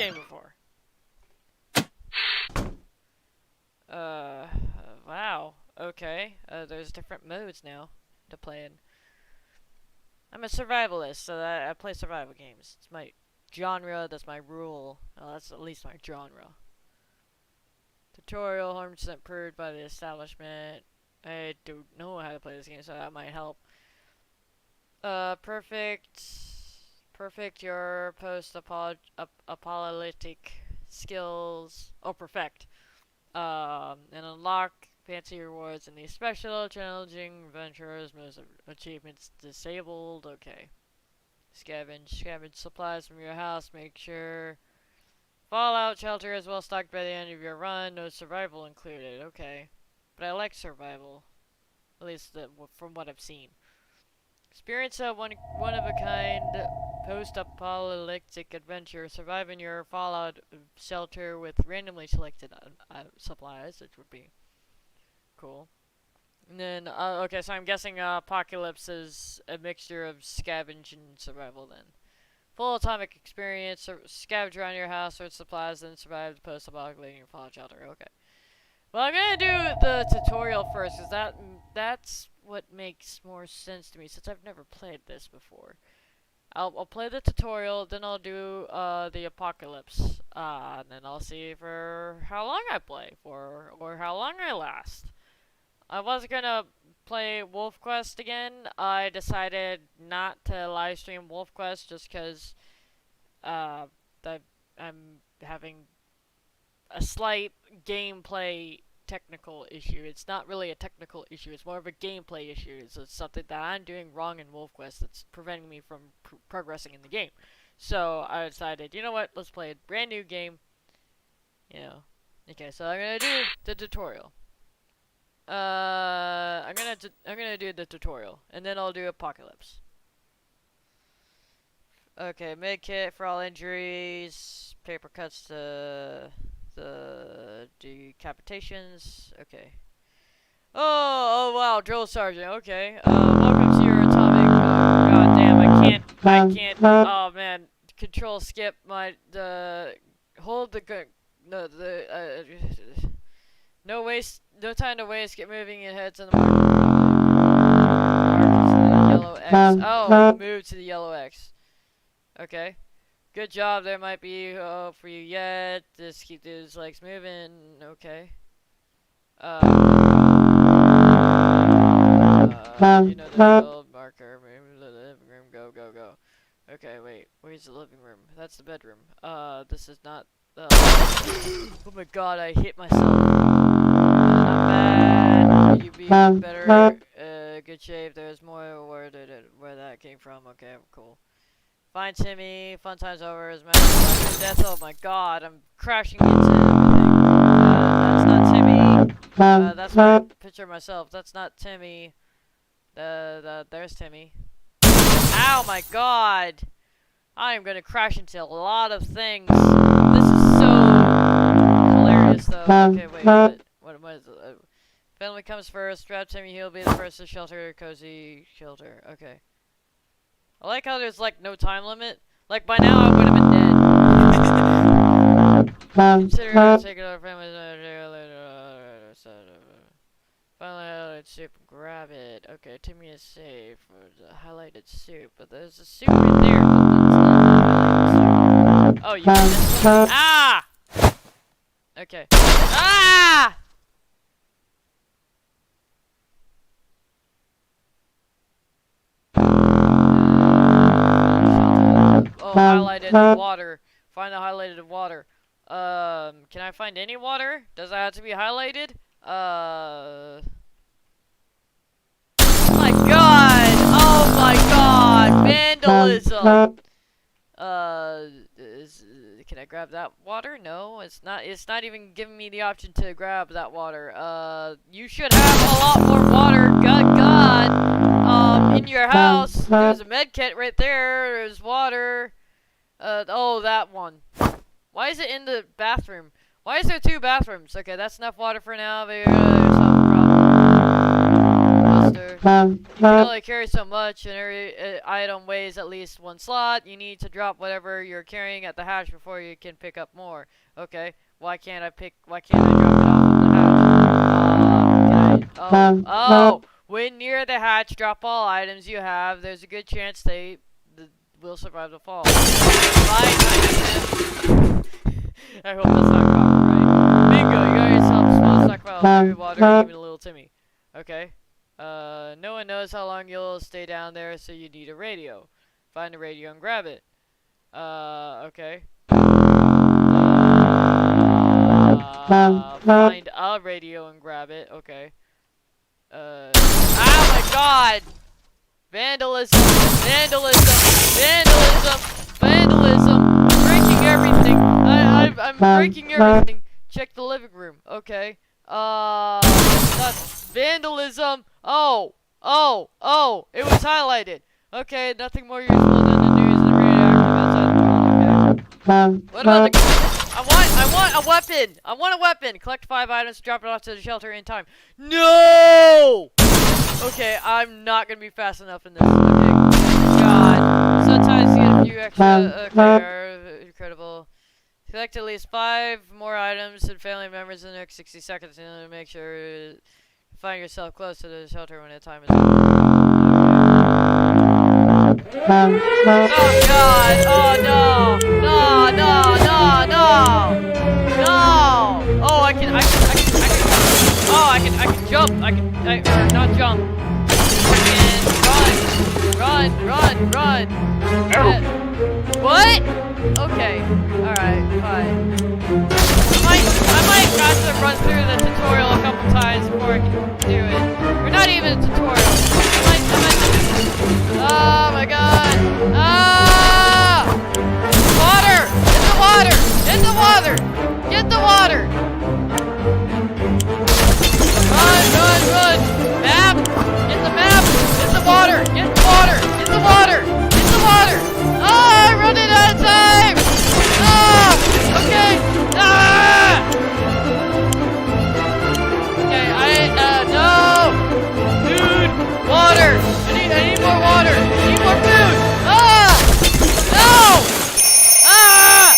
game before. Wow. Okay. There's different modes now to play in. I'm a survivalist, so I play survival games. It's my genre, that's my rule. Well, that's at least my genre. Tutorial, 100% approved by the establishment. I don't know how to play this game, so that might help. Perfect your post-apocalyptic skills. Oh, perfect. And unlock fancy rewards in these special, challenging adventures. Most achievements disabled. Okay. Scavenge supplies from your house. Make sure Fallout shelter is well stocked by the end of your run. No survival included. Okay. But I like survival. At least from what I've seen. Experience a one-of-a-kind post-apocalyptic adventure. Survive in your Fallout shelter with randomly selected supplies, which would be cool. And then, okay, so I'm guessing Apocalypse is a mixture of scavenge and survival then. Full atomic experience, scavenge around your house for supplies, then survive the post-apocalyptic Fallout shelter. Okay. Well, I'm gonna do the tutorial first, because that's what makes more sense to me, since I've never played this before. I'll play the tutorial, then I'll do the Apocalypse, and then I'll see for how long I play for, or how long I last. I was gonna play Wolf Quest again. I decided not to live stream Wolf Quest just because I'm having a slight gameplay technical issue. It's not really a technical issue, it's more of a gameplay issue. It's something that I'm doing wrong in Wolf Quest that's preventing me from progressing in the game. So I decided, you know what, let's play a brand new game. You know. Okay, so I'm gonna do the tutorial. I'm gonna do the tutorial, and then I'll do Apocalypse. Okay, med kit for all injuries, paper cuts to the decapitations. Okay. Oh wow, drill sergeant. Okay. Welcome to your atomic. Oh, god damn, I can't. Oh man, control skip my hold the no time to waste. Get moving and head to the mark. Yellow X. Oh, move to the yellow X. Okay. Good job. There might be hope for you yet. Just keep those legs moving. Okay. You know the drill. Marker. Move to the living room. Go, go, go. Okay, wait. Where's the living room? That's the bedroom. This is not. Oh my god! I hit myself. Not bad. You be better. Good shape. There's more where that came from. Okay, cool. Find Timmy. Fun times over. As matter of death. Oh my god! I'm crashing into everything. That's not Timmy. That's my picture of myself. That's not Timmy. There's Timmy. Ow my god! I am gonna crash into a lot of things. This is so hilarious though. Okay, wait, what is it? Family comes first. Grab Timmy, he'll be the first to shelter. Cozy shelter. Okay. I like how there's like no time limit. Like by now I would have been dead. Consider taking over family. Finally highlighted soup. Grab it. Okay, Timmy is safe. The highlighted soup, but there's a soup in there. Oh, you missed one? Ah! Okay. Ah! Oh, highlighted water. Find the highlighted water. Can I find any water? Does that have to be highlighted? Oh my god! Oh my god! Vandalism! Can I grab that water? No, it's not even giving me the option to grab that water. You should have a lot more water, God, in your house. There's a med kit right there, there's water. Oh, that one. Why is it in the bathroom? Why is there 2 bathrooms? Okay, that's enough water for now, but you're gonna solve the problem. canister. You can only carry so much, and every item weighs at least 1 slot. You need to drop whatever you're carrying at the hatch before you can pick up more. Okay, why can't I drop it off the hatch? Oh, when near the hatch, drop all items you have. There's a good chance they will survive the fall. Fine, I hope that's not copyright. Bingo, you got yourself a small stockpile of food, water, and even a little Timmy. Okay. No one knows how long you'll stay down there, so you need a radio. Find a radio and grab it. Okay. Find a radio and grab it. Okay. Oh my god! Vandalism! Vandalism! Vandalism! Vandalism! Breaking everything! I'm breaking everything! Check the living room. Okay. That's vandalism! Oh! Oh! Oh! It was highlighted! Okay, nothing more useful than the news and the radioactive outside the world. Okay. What about the... I want a weapon! I want a weapon! Collect 5 items, drop it off to the shelter in time. No! Okay, I'm not gonna be fast enough in this. Okay, God. Sometimes you get a few extra. Okay, incredible. Collect at least 5 more items and family members in the next 60 seconds and make sure you find yourself close to the shelter when the time is up. Oh God! Oh no! No! No! No! No! No! Oh, I can. Oh, I can jump. Or not jump. Run. What? Okay. Alright, fine. I might have to run through the tutorial a couple times before I can do it. We're not even a tutorial. Oh my god. Ah! Water! In the water! Get the water! Run! Map! Get the map! Get the water! Get the water! Get the water! Get the water! Oh, I'm running out of time! Ah! Okay! Ah! Okay, no! Dude! Water! I need more water! I need more food! Ah! No! Ah!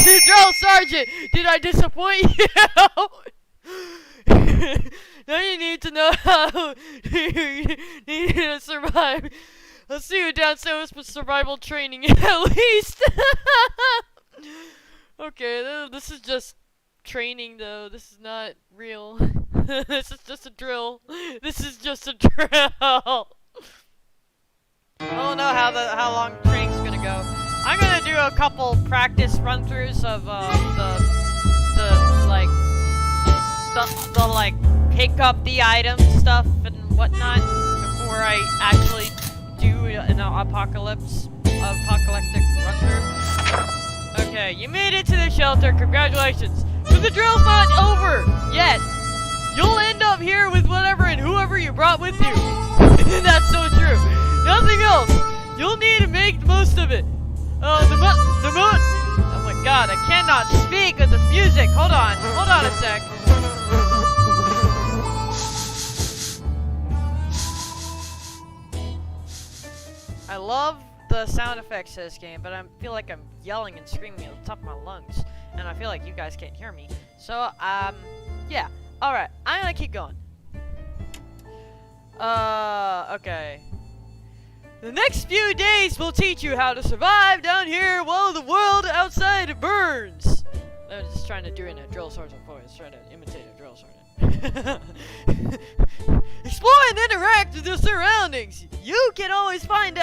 Drill Sergeant! Did I disappoint you? Now you need to know how you need to survive. I'll see you downstairs for survival training at least. Okay, this is just training though. This is not real. This is just a drill. This is just a drill. I don't know how long training's gonna go. I'm gonna do a couple practice run-throughs of the like pick up the item stuff and whatnot before I actually do an apocalyptic run-through. Okay, you made it to the shelter. Congratulations. But the drill's not over yet. You'll end up here with whatever and whoever you brought with you. That's so true. Nothing else. You'll need to make the most of it. Oh my god, I cannot speak with this music. Hold on a sec. I love the sound effects to this game, but I feel like I'm yelling and screaming at the top of my lungs, and I feel like you guys can't hear me. So, yeah. Alright, I'm gonna keep going. Okay. The next few days will teach you how to survive down here while the world outside burns. I was just trying to do it in a drill sergeant voice, trying to imitate a drill sergeant. Explore and interact with your surroundings. You can always find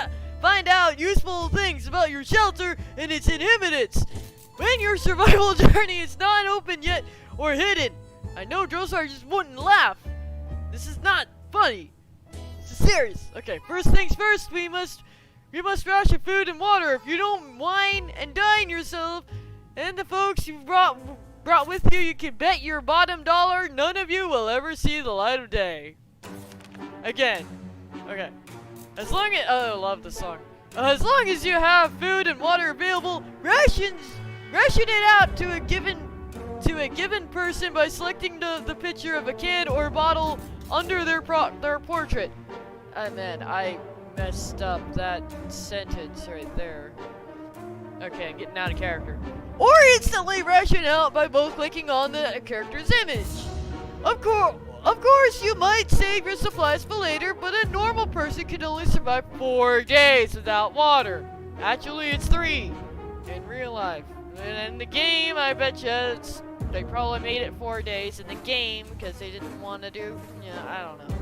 out useful things about your shelter and its inhabitants. When your survival journey is not open yet or hidden. I know drill sergeants wouldn't laugh. This is not funny. This is serious. Okay, first things first, we must ration food and water. If you don't wine and dine yourself and the folks you brought with you, you can bet your bottom dollar none of you will ever see the light of day. Again. Okay. As long as I love the song. As long as you have food and water available, ration it out to to a given person by selecting the picture of a kid or bottle under their portrait. And then I messed up that sentence right there. Okay, I'm getting out of character. Or instantly ration out by both clicking on the character's image. Of course, you might save your supplies for later, but a normal person can only survive 4 days without water. Actually, it's 3 in real life. And in the game, I bet you they probably made it 4 days in the game because they didn't want to do, I don't know.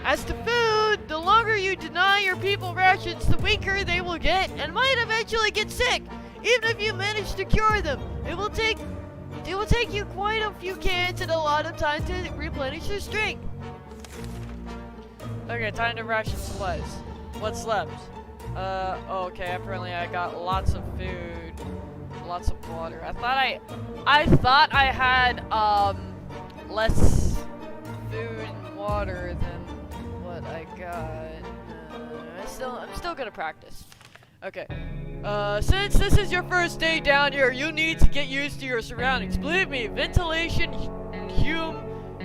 As to food, the longer you deny your people rations, the weaker they will get and might eventually get sick. Even if you manage to cure them, it will take you quite a few cans and a lot of time to replenish your strength. Okay, time to ration supplies. What's left? Okay, apparently I got lots of food, lots of water. I thought I had less food and water than what I got. I'm still gonna practice. Okay. Since this is your first day down here, you need to get used to your surroundings. Believe me, ventilation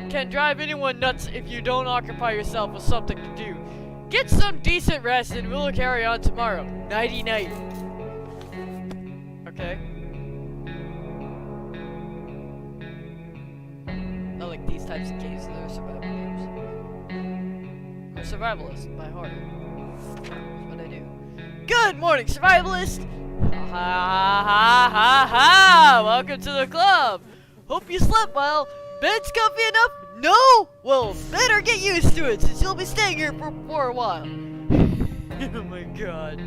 can drive anyone nuts if you don't occupy yourself with something to do. Get some decent rest and we'll carry on tomorrow. Nighty night. Okay. I like these types of games, they're survival games. I'm a survivalist by heart. That's what I do. Good morning, survivalist! Ha ha ha ha! Welcome to the club! Hope you slept well. Bed's comfy enough? No? Well, better get used to it since you'll be staying here for a while. Oh my god.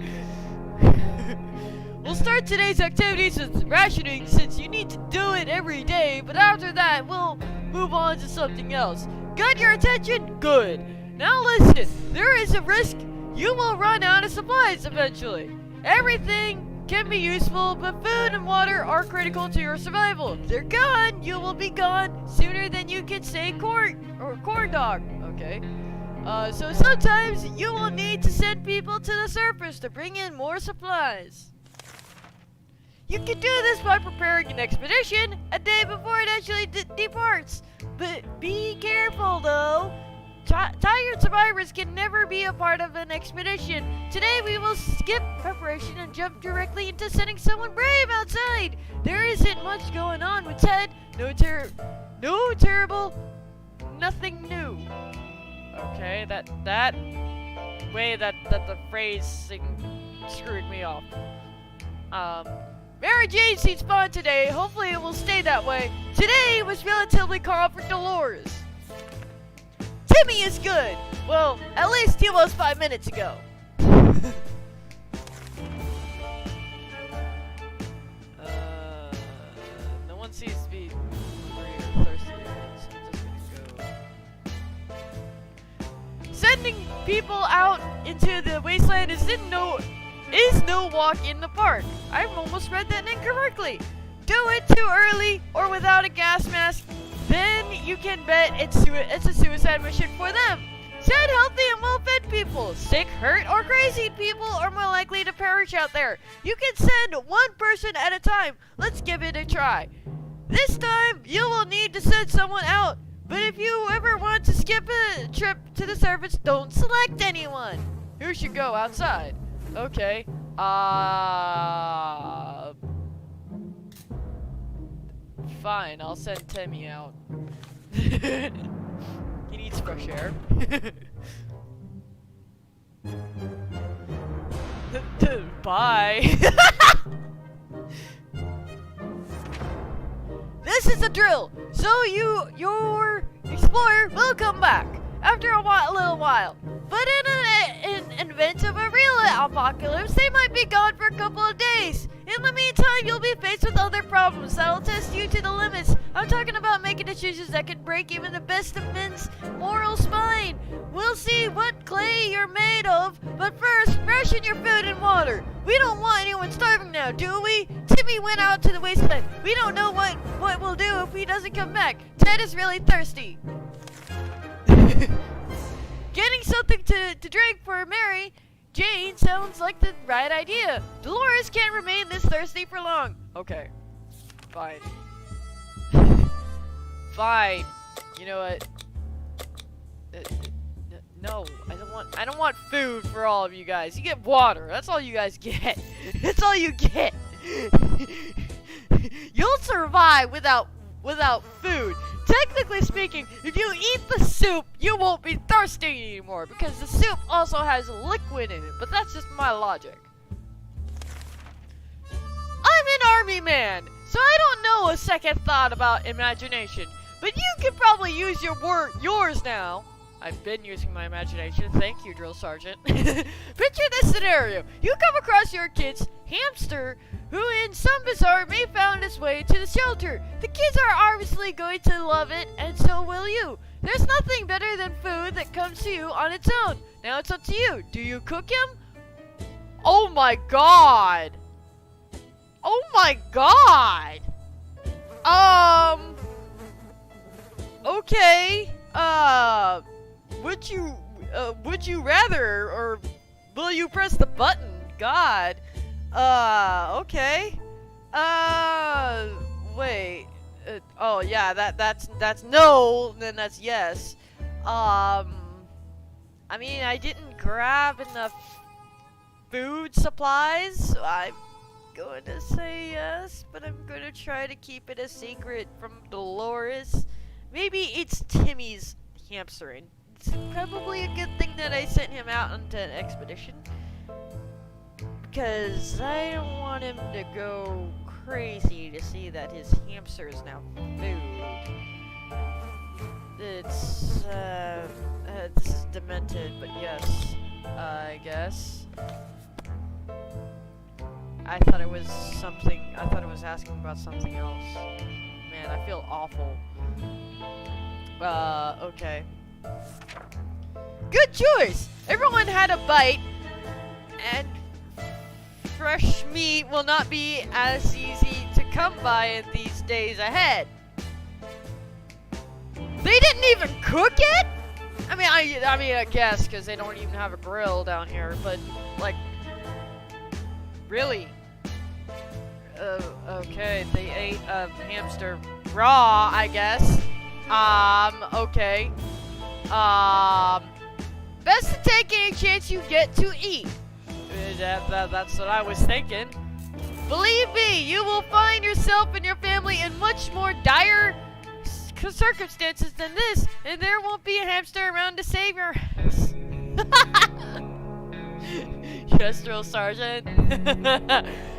We'll start today's activities with rationing since you need to do it every day, but after that, we'll move on to something else. Got your attention? Good. Now listen, there is a risk you will run out of supplies eventually. Everything can be useful, but food and water are critical to your survival. If they're gone, you will be gone sooner than you can say corn dog. Okay. So sometimes you will need to send people to the surface to bring in more supplies. You can do this by preparing an expedition a day before it actually departs. But be careful though. Tired survivors can never be a part of an expedition. Today we will skip preparation and jump directly into sending someone brave outside. There isn't much going on with Ted. No terrible, nothing new. Okay, that way that the phrasing screwed me off. Mary Jane seems fun today. Hopefully it will stay that way. Today was relatively calm for Dolores. Timmy is good. Well, at least he was 5 minutes ago. No one seems to be hungry or thirsty, so I'm just gonna go. Sending people out into the wasteland is no walk in the park. I've almost read that incorrectly. Do it too early or without a gas mask. Then you can bet it's a suicide mission for them. Send healthy and well-fed people. Sick, hurt, or crazy people are more likely to perish out there. You can send one person at a time. Let's give it a try. This time, you will need to send someone out. But if you ever want to skip a trip to the surface, don't select anyone. Who should go outside? Okay. Fine, I'll send Timmy out. He needs fresh air. Bye. This is a drill. So your explorer will come back after a little while. But in an event of a real apocalypse, they might be gone for a couple of days. In the meantime, you'll be faced with other problems that'll test you to the limits. I'm talking about making decisions that can break even the best of men's moral spine. We'll see what clay you're made of, but first, ration your food and water. We don't want anyone starving now, do we? Timmy went out to the wasteland. We don't know what we'll do if he doesn't come back. Ted is really thirsty. Getting something to drink for Mary Jane sounds like the right idea. Dolores can't remain this thirsty for long. Okay, fine. Fine. You know what? No, I don't want food for all of you guys. You get water. That's all you guys get. That's all you get. You'll survive without food. Technically speaking, if you eat the soup, you won't be thirsty anymore because the soup also has liquid in it. But that's just my logic. I'm an army man, so I don't know a second thought about imagination. But you can probably use yours now. I've been using my imagination. Thank you, Drill Sergeant. Picture this scenario. You come across your kid's hamster who in some bizarre way found its way to the shelter. The kids are obviously going to love it, and so will you. There's nothing better than food that comes to you on its own. Now it's up to you. Do you cook him? Oh my god. Oh my god. Okay. Would you rather, or will you press the button? God. Okay. Wait. Oh yeah, that's no, then that's yes. I mean, I didn't grab enough food supplies, so I'm going to say yes, but I'm going to try to keep it a secret from Dolores. Maybe it's Timmy's hamster, and it's probably a good thing that I sent him out onto an expedition, because I don't want him to go crazy to see that his hamster is now food. It's, this is demented, but yes, I guess. I thought it was something, I thought it was asking about something else. Man, I feel awful. Okay. Good choice! Everyone had a bite, and fresh meat will not be as easy to come by in these days ahead. They didn't even cook it? I mean, I guess, because they don't even have a grill down here, but, like, really? Okay, they ate a hamster raw, I guess. Okay. Best to take any chance you get to eat. That's what I was thinking. Believe me, you will find yourself and your family in much more dire circumstances than this, and there won't be a hamster around to save your ass. Yes, Drill Sergeant.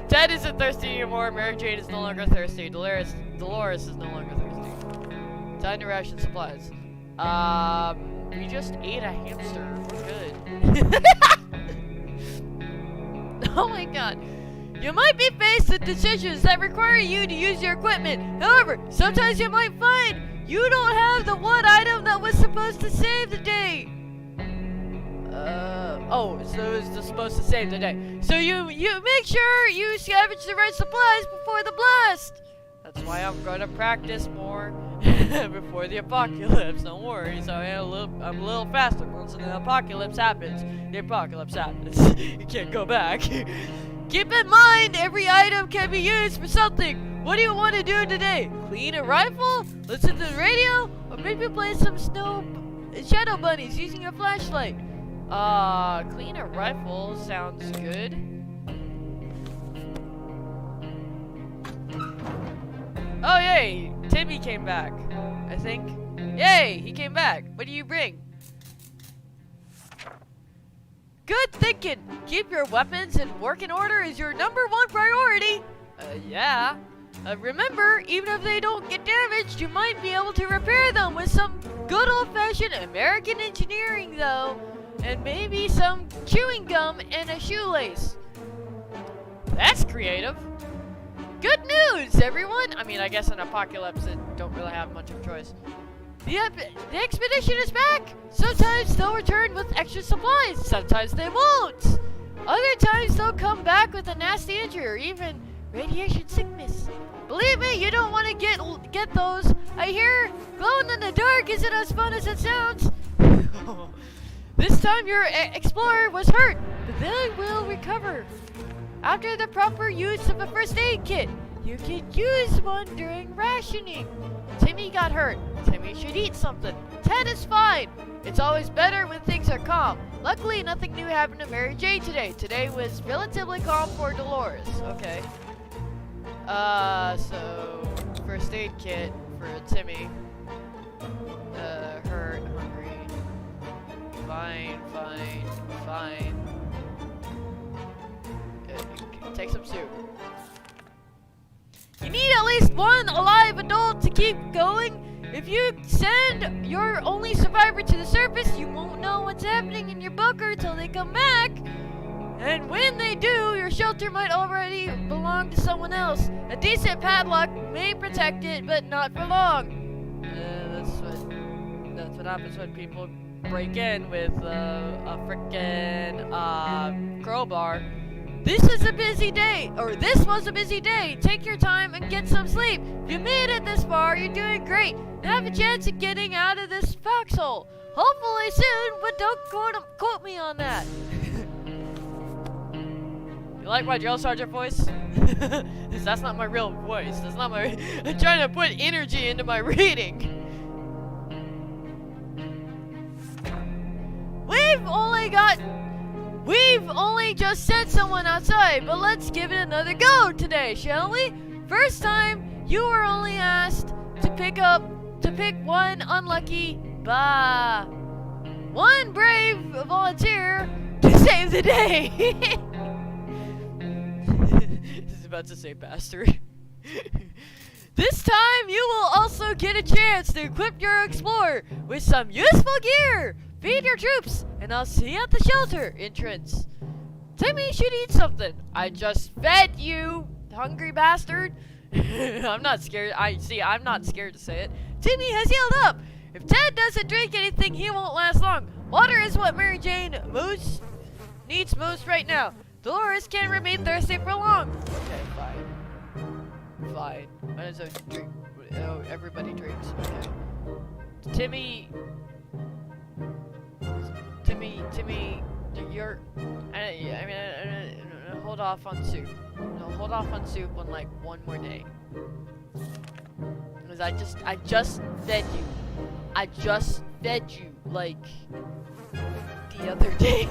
Ted isn't thirsty anymore. Mary Jane is no longer thirsty. Dolores is no longer thirsty. Time to ration supplies. We just ate a hamster. We're good. Oh my god. You might be faced with decisions that require you to use your equipment. However, sometimes you might find you don't have the one item that was supposed to save the day. Oh, so it's just supposed to save the day. So you make sure you scavenge the right supplies before the blast. That's why I'm gonna practice more before the apocalypse. Don't worry. So I'm a little faster once the apocalypse happens. The apocalypse happens. You can't go back. Keep in mind, every item can be used for something. What do you want to do today? Clean a rifle? Listen to the radio? Or maybe play some shadow bunnies using your flashlight? Clean a rifle sounds good. Oh, yay! Timmy came back, I think. Yay! He came back. What do you bring? Good thinking! Keep your weapons in working order is your #1 priority! Yeah. Remember, even if they don't get damaged, you might be able to repair them with some good old-fashioned American engineering, though. And maybe some chewing gum and a shoelace. That's creative. Good news, everyone! I mean, I guess in apocalypse, they don't really have much of a choice. The expedition is back! Sometimes they'll return with extra supplies, sometimes they won't! Other times they'll come back with a nasty injury or even radiation sickness. Believe me, you don't want to get those. I hear glowing in the dark isn't as fun as it sounds. This time your explorer was hurt, but they will recover. After the proper use of a first aid kit, you can use one during rationing. Timmy got hurt. Timmy should eat something. Ted is fine. It's always better when things are calm. Luckily, nothing new happened to Mary Jane today. Today was relatively calm for Dolores. Okay. So first aid kit for Timmy. Hurt, hungry. Fine. Take some soup. You need at least one alive adult to keep going. If you send your only survivor to the surface, you won't know what's happening in your bunker till they come back. And when they do, your shelter might already belong to someone else. A decent padlock may protect it, but not for long. That's what happens when people break in with a frickin' crowbar. This was a busy day. Take your time and get some sleep. If you made it this far, you're doing great. And have a chance of getting out of this foxhole. Hopefully soon, but don't quote me on that. You like my drill sergeant voice? That's not my real voice. That's not my... I'm trying to put energy into my reading. We've only just sent someone outside, but let's give it another go today, shall we? First time, you were only asked to pick one one brave volunteer to save the day. This is about to say bastard. This time, you will also get a chance to equip your explorer with some useful gear. Feed your troops, and I'll see you at the shelter entrance. Timmy should eat something. I just fed you, hungry bastard. I'm not scared. I'm not scared to say it. Timmy has healed up. If Ted doesn't drink anything, he won't last long. Water is what Mary Jane needs most right now. Dolores can't remain thirsty for long. Okay, fine. Might as well drink. Oh, everybody drinks. Okay. Timmy, you're. Hold off on soup. No, hold off on soup on like one more day. Because I just fed you. I just fed you like the other day.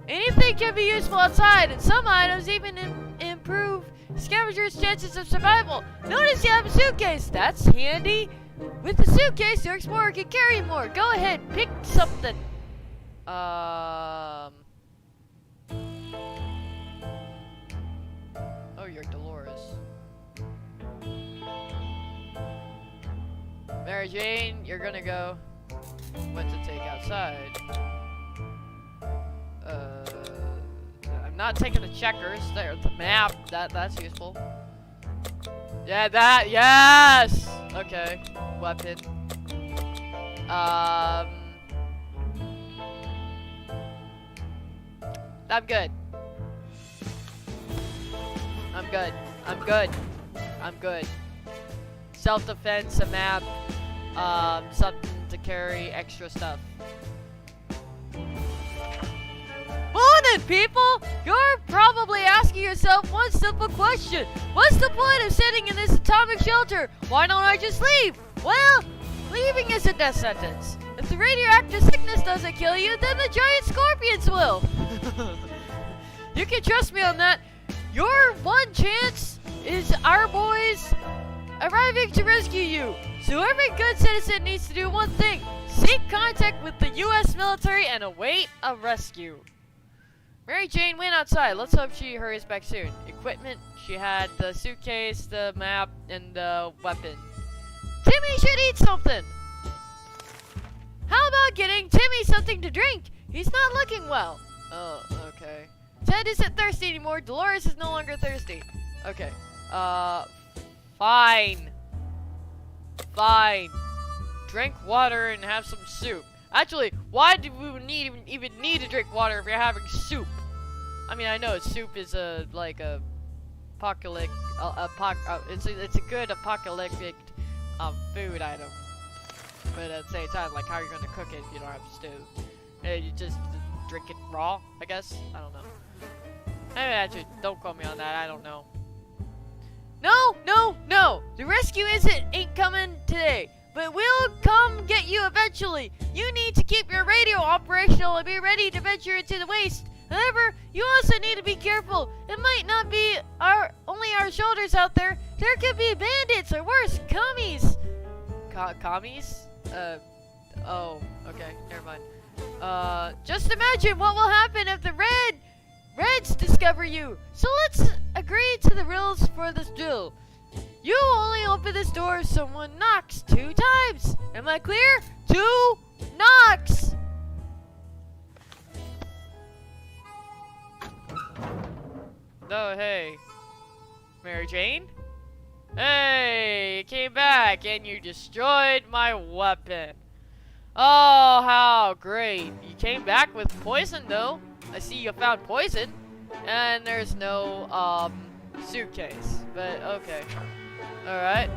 Anything can be useful outside, and some items even improve scavengers' chances of survival. Notice you have a suitcase. That's handy. With the suitcase, your explorer can carry more. Go ahead, pick something. Oh, you're Dolores. Mary Jane, you're gonna go. What to take outside? I'm not taking the checkers. There, the map. That's useful. Yeah, that. Yes. Okay. Weapon. I'm good. I'm good. Self-defense, a map, something to carry, extra stuff. Morning, people! You're probably asking yourself one simple question. What's the point of sitting in this atomic shelter? Why don't I just leave? Well, leaving is a death sentence. If the radioactive sickness doesn't kill you, then the giant scorpions will. You can trust me on that. Your one chance is our boys arriving to rescue you. So every good citizen needs to do one thing. Seek contact with the U.S. military and await a rescue. Mary Jane went outside. Let's hope she hurries back soon. Equipment. She had the suitcase, the map, and the weapon. Timmy should eat something. How about getting Timmy something to drink? He's not looking well. Oh, okay. Ted isn't thirsty anymore. Dolores is no longer thirsty. Okay. Fine. Drink water and have some soup. Actually, why do we even need to drink water if you're having soup? I mean, I know soup is like a apocalyptic, it's a good apocalyptic food item. But at the same time, like, how are you gonna cook it if you don't have a stove? You just drink it raw, I guess. I don't know. Actually, don't quote me on that. I don't know. No, no, no. The rescue ain't coming today, but we'll come get you eventually. You need to keep your radio operational and be ready to venture into the waste. However, you also need to be careful. It might not be only our shoulders out there. There could be bandits or worse, commies. Commies? Oh, okay, never mind. Just imagine what will happen if the Reds discover you. So let's agree to the rules for this drill. You only open this door if someone knocks 2 times. Am I clear? 2 knocks. Oh, hey. Mary Jane? Hey, you came back and you destroyed my weapon. Oh, how great. You came back with poison, though. I see you found poison. And there's no, suitcase. But, okay. Alright.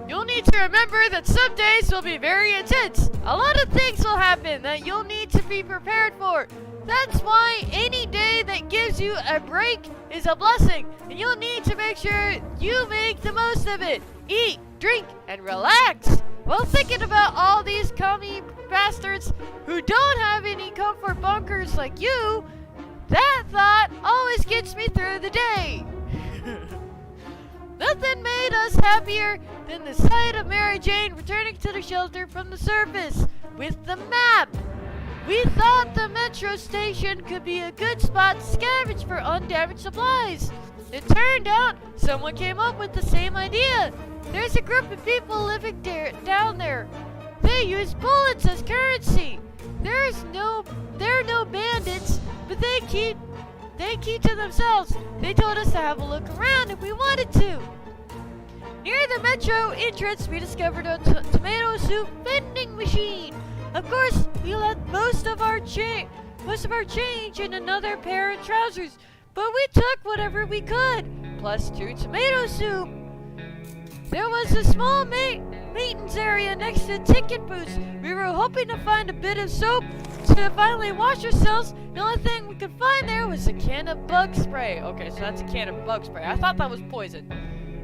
You'll need to remember that some days will be very intense. A lot of things will happen that you'll need to be prepared for. That's why any day that gives you a break is a blessing. And you'll need to make sure you make the most of it. Eat, drink, and relax. While thinking about all these commie bastards who don't have any comfort bunkers like you, that thought always gets me through the day. Nothing made us happier than the sight of Mary Jane returning to the shelter from the surface with the map. We thought the metro station could be a good spot to scavenge for undamaged supplies. It turned out someone came up with the same idea. There's a group of people living down there. They use bullets as currency. There are no bandits, but they keep to themselves. They told us to have a look around if we wanted to. Near the metro entrance, we discovered a tomato soup vending machine. Of course, we left most of our change in another pair of trousers, but we took whatever we could, plus 2 tomato soup. There was a small maintenance area next to the ticket booth. We were hoping to find a bit of soap to finally wash ourselves. The only thing we could find there was a can of bug spray. Okay, so that's a can of bug spray. I thought that was poison.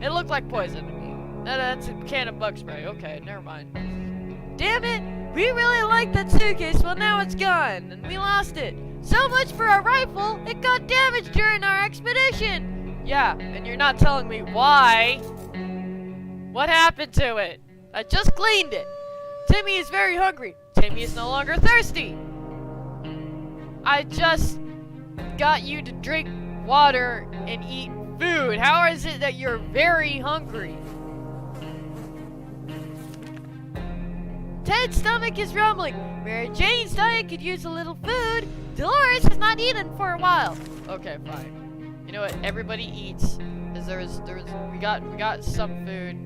It looked like poison to me. No, that's a can of bug spray. Okay, never mind. Damn it! We really liked that suitcase. Well, now it's gone, and we lost it. So much for our rifle. It got damaged during our expedition. Yeah, and you're not telling me why. What happened to it? I just cleaned it. Timmy is very hungry. Timmy is no longer thirsty. I just got you to drink water and eat food. How is it that you're very hungry? Ted's stomach is rumbling. Mary Jane's diet could use a little food. Dolores has not eaten for a while. Okay, fine. You know what? Everybody eats. We got some food.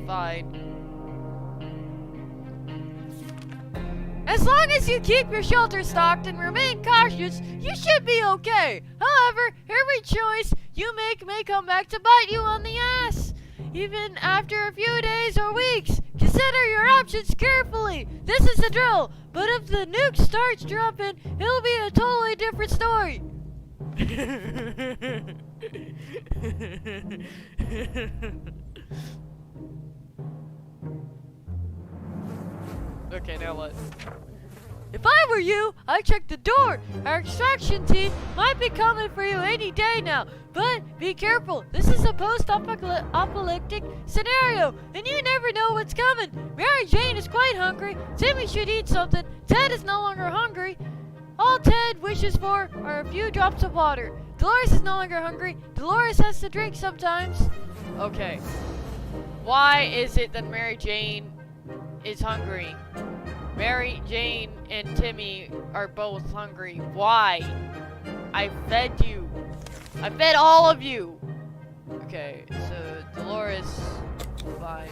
Fine. As long as you keep your shelter stocked and remain cautious, you should be okay. However, every choice you make may come back to bite you on the ass. Even after a few days or weeks, consider your options carefully. This is the drill, but if the nuke starts dropping, it'll be a totally different story. Okay, now what? If I were you, I'd check the door. Our extraction team might be coming for you any day now. But be careful. This is a post-apocalyptic scenario, and you never know what's coming. Mary Jane is quite hungry. Timmy should eat something. Ted is no longer hungry. All Ted wishes for are a few drops of water. Dolores is no longer hungry. Dolores has to drink sometimes. Okay. Why is it that Mary Jane is hungry? Mary Jane and Timmy are both hungry. Why? I fed you. I fed all of you. Okay, so Dolores, fine.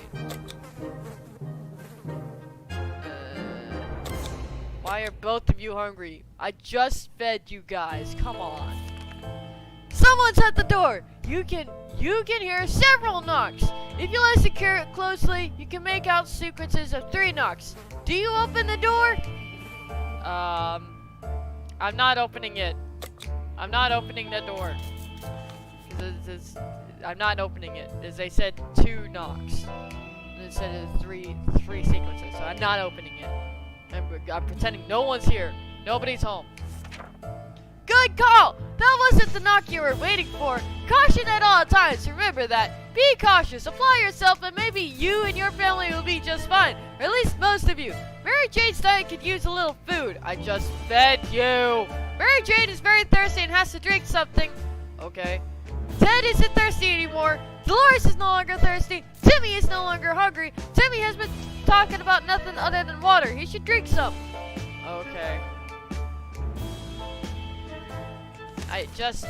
Why are both of you hungry? I just fed you guys. Come on. Someone's at the door. You can hear several knocks. If you listen closely, you can make out sequences of 3 knocks. Do you open the door? I'm not opening it. I'm not opening the door. I'm not opening it. As they said 2 knocks. And it said it was three sequences, so I'm not opening it. I'm pretending no one's here. Nobody's home. Good call! That wasn't the knock you were waiting for. Caution at all times. Remember that. Be cautious. Apply yourself, and maybe you and your family will be just fine. Or at least most of you. Mary Jane's diet could use a little food. I just fed you. Mary Jane is very thirsty and has to drink something. Okay. Ted isn't thirsty anymore. Dolores is no longer thirsty. Timmy is no longer hungry. Timmy has been talking about nothing other than water. He should drink some. Okay. I just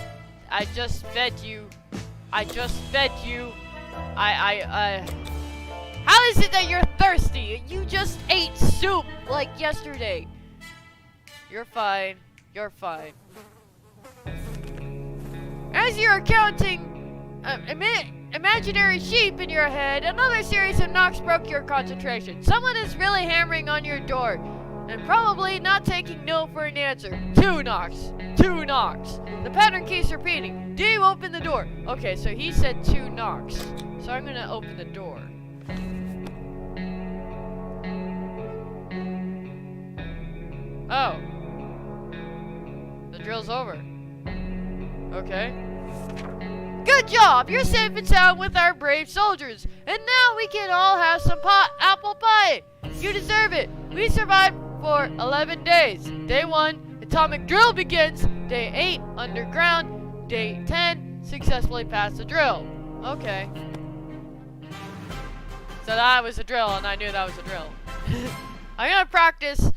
fed you. I just fed you. How is it that you're thirsty? You just ate soup like yesterday. You're fine. You're fine. As you're counting imaginary sheep in your head, another series of knocks broke your concentration. Someone is really hammering on your door, and probably not taking no for an answer. 2 knocks. 2 knocks. The pattern keeps repeating. Do you open the door? Okay, so he said 2 knocks. So I'm gonna open the door. Oh. The drill's over. Okay. Good job! You're safe and sound with our brave soldiers. And now we can all have some apple pie. You deserve it. We survived for 11 days. Day 1, atomic drill begins. Day 8, underground. Day 10, successfully passed the drill. Okay. So that was a drill, and I knew that was a drill. I'm gonna practice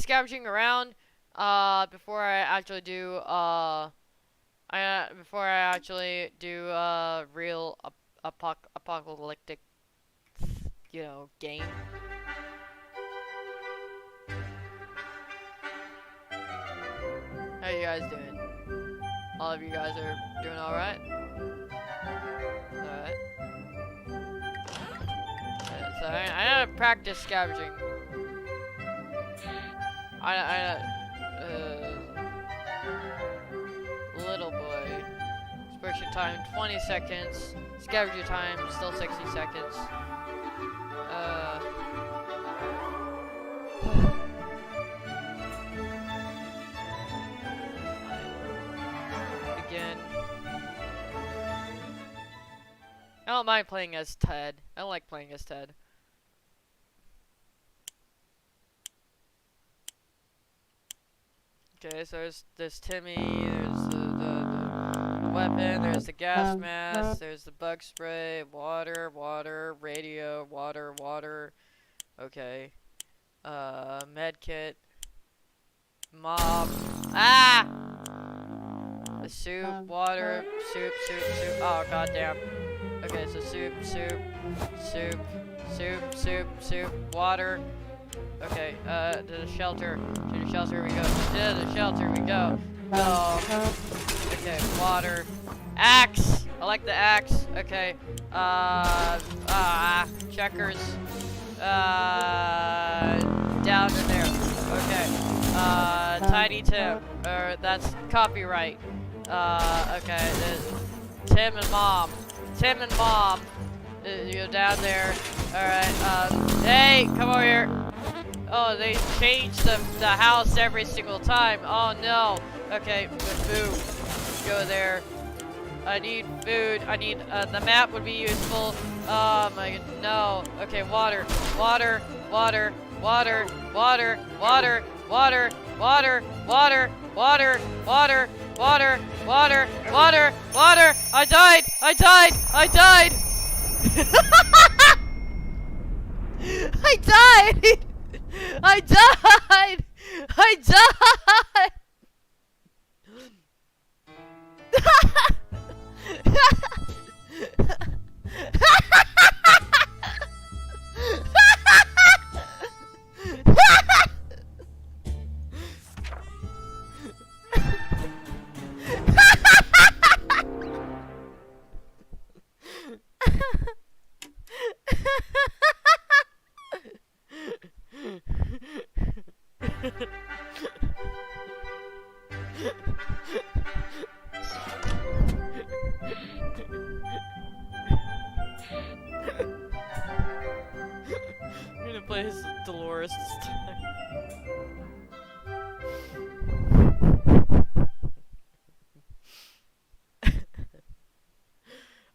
scavenging around before I actually do real apocalyptic, game. How you guys doing? All of you guys are doing alright? Alright. So I gotta practice scavenging. Little boy. Expression time 20 seconds. Scavenger time still 60 seconds. Again. I don't mind playing as Ted. I don't like playing as Ted. Okay, so there's Timmy, there's the weapon, there's the gas mask, there's the bug spray, water, radio, water, okay. Med kit, mop, the soup, water, soup, oh goddamn. Okay, so soup, water. Okay, to the shelter we go. To the shelter we go. Okay, water. Axe! I like the axe. Okay, checkers. Down in there. Okay, Tiny Tim. That's copyright. Okay, Tim and Mom. You go down there. Alright, hey, come over here. Oh, they changed the house every single time. Oh no. Okay, food. Go there. I need food. I need, the map would be useful. Oh my god, no. Okay, water. I died. I died. I died. time.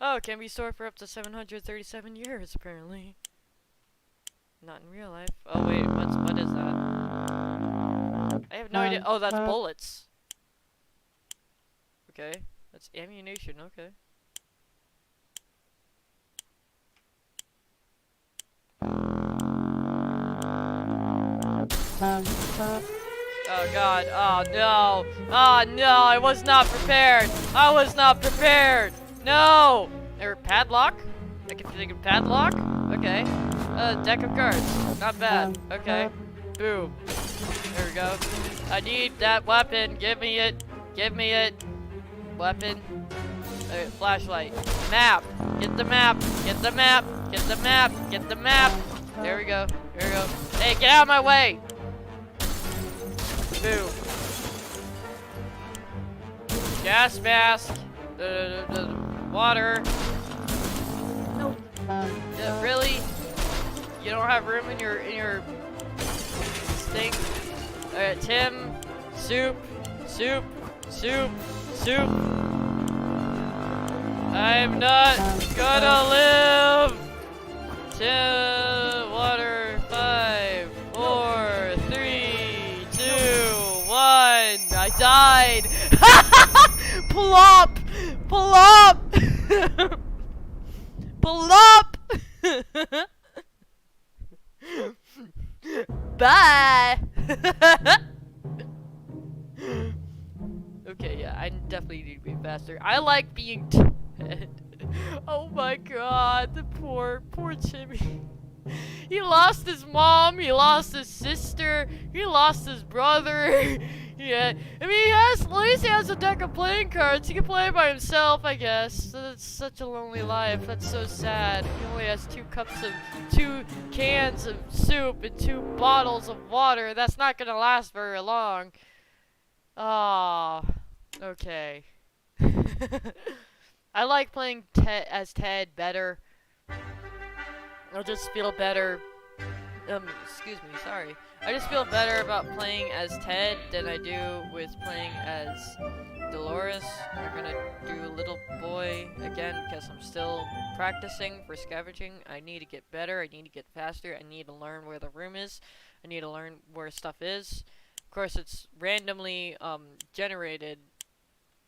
Oh, it can be stored for up to 737 years, apparently. Not in real life. Oh wait, what is that? I have no idea. Oh, that's bullets. Okay, that's ammunition. Okay. Oh god. Oh no. Oh no. I was not prepared. I was not prepared. No. Or padlock? I can think of padlock. Okay. Deck of cards. Not bad. Okay. Boom. There we go. I need that weapon. Give me it. Give me it. Weapon. Flashlight. Map. Get the map. Get the map. Get the map. Get the map. There we go. There we go. Hey, get out of my way. Boom. Gas mask. Water. No. Really? You don't have room in your thing? Alright, Tim. Soup. Soup. Soup. Soup. I'm not gonna live. Tim. Water. 5, 4, 3, 2, 1. I died. Plop. Plop. Plop. Bye. Okay, yeah, I definitely need to be faster. I like being dead. Oh my god, the poor Timmy. He lost his mom, he lost his sister, he lost his brother. Yeah, I mean, at least he has a deck of playing cards. He can play by himself, I guess. That's such a lonely life. That's so sad. He only has 2 cans of soup and 2 bottles of water. That's not gonna last very long. Ah, okay. I like playing as Ted better. I'll just feel better. Excuse me, sorry. I just feel better about playing as Ted than I do with playing as Dolores. I'm gonna do Little Boy again because I'm still practicing for scavenging. I need to get better. I need to get faster. I need to learn where the room is. I need to learn where stuff is. Of course, it's randomly generated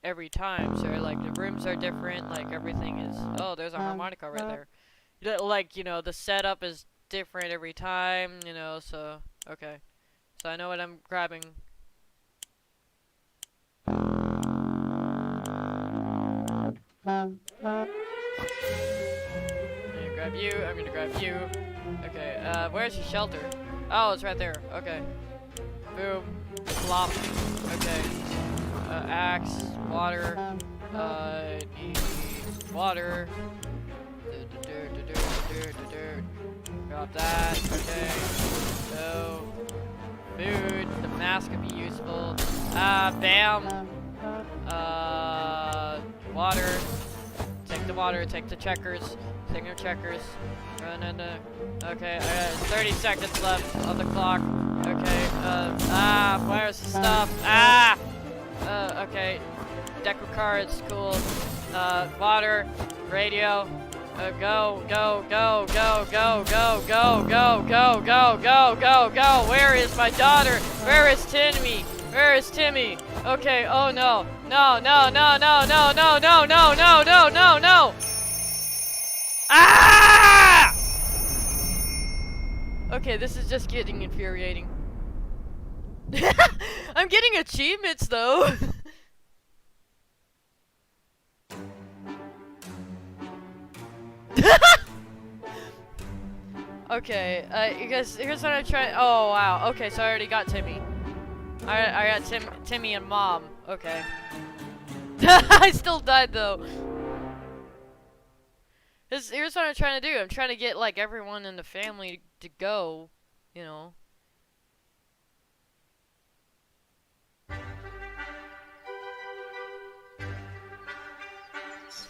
every time, so like the rooms are different. Like everything is. Oh, there's a harmonica right there. Like, you know, the setup is different every time, you know, so, okay. So I know what I'm grabbing. I'm gonna grab you, I'm gonna grab you. Okay, where's the shelter? Oh, it's right there, okay. Boom. Flop. Okay. Axe, water, need water. Got that. Okay. So, food. The mask could be useful. Bam. Water. Take the water. Take the checkers. Take your checkers. No. Okay. I got 30 seconds left on the clock. Okay. Where's the stuff? Okay. Deck of cards. Cool. Water. Radio. Go. Where is my daughter? Where is Timmy? Where is Timmy? Okay, oh no. No. Ah! Okay, this is just getting infuriating. I'm getting achievements though. Okay, here's what I'm trying. Oh wow. Okay, so I already got Timmy. I got Timmy and Mom. Okay. I still died though. Here's what I'm trying to do. I'm trying to get like everyone in the family to go, you know.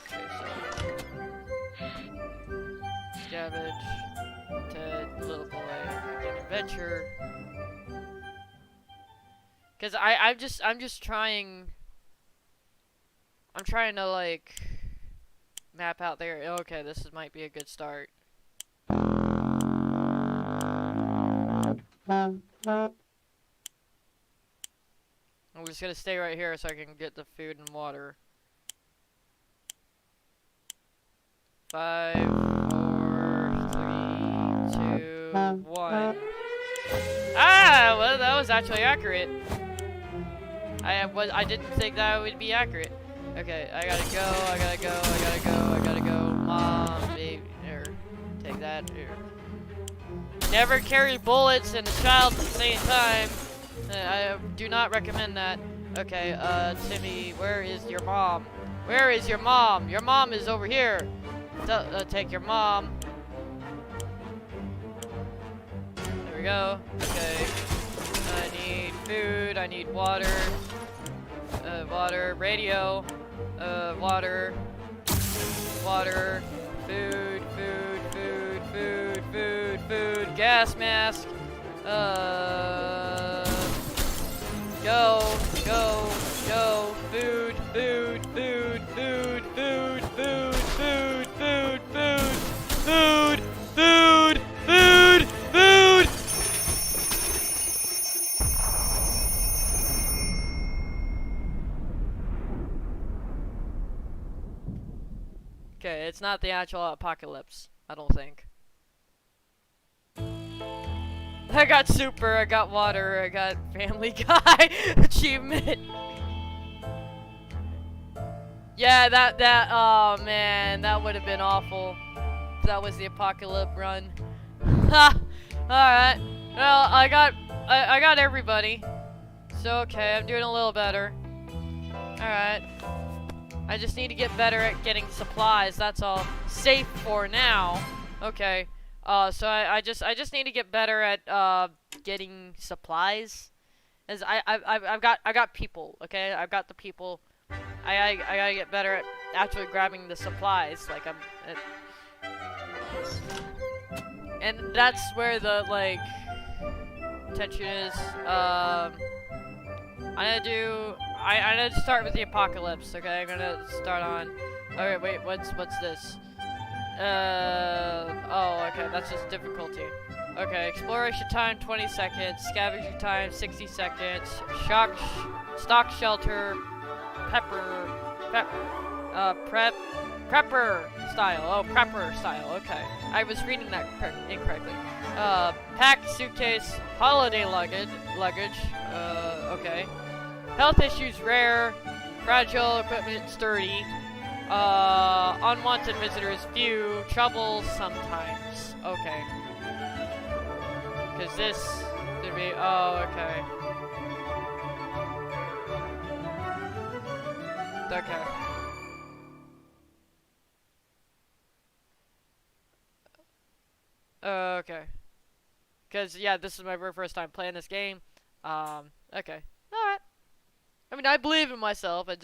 Okay, so Scavenge, Ted, Little Boy, Get Adventure. Cause I'm just trying. I'm trying to like map out there. Okay, might be a good start. I'm just gonna stay right here so I can get the food and water. 5, 4, 3, 2, 1. Ah, well, that was actually accurate. I didn't think that would be accurate. Okay, I gotta go. Mom, baby, here, take that. Here. Never carry bullets and a child at the same time. I do not recommend that. Okay, Timmy, where is your mom? Where is your mom? Your mom is over here. Take your mom. There we go. Okay. I need food. I need water. Water. Radio. Water. Water. Food. Food. Gas mask. Go. Food. Okay, it's not the actual apocalypse, I don't think. I got super, I got water, I got Family Guy achievement. Yeah, oh man, that would have been awful. That was the apocalypse run. Ha! Alright. Well, I got everybody. So okay, I'm doing a little better. Alright. I just need to get better at getting supplies, that's all. Safe for now. Okay. So I just need to get better at getting supplies. As I've got people, okay? I've got the people. I gotta get better at actually grabbing the supplies. Like and that's where the like tension is. I'm gonna start with the apocalypse. Okay, I'm gonna start on. Okay, wait, what's this? Oh, okay, that's just difficulty. Okay, exploration time 20 seconds, scavenger time 60 seconds, stock shelter, prepper style. Oh, prepper style. Okay, I was reading that incorrectly. Pack suitcase, holiday luggage. Okay. Health issues rare, fragile equipment sturdy. Unwanted visitors few, trouble sometimes. Okay. Cause this could be, oh, okay. Okay. Okay. Cause yeah, this is my very first time playing this game. Okay. Alright. I mean, I believe in myself, I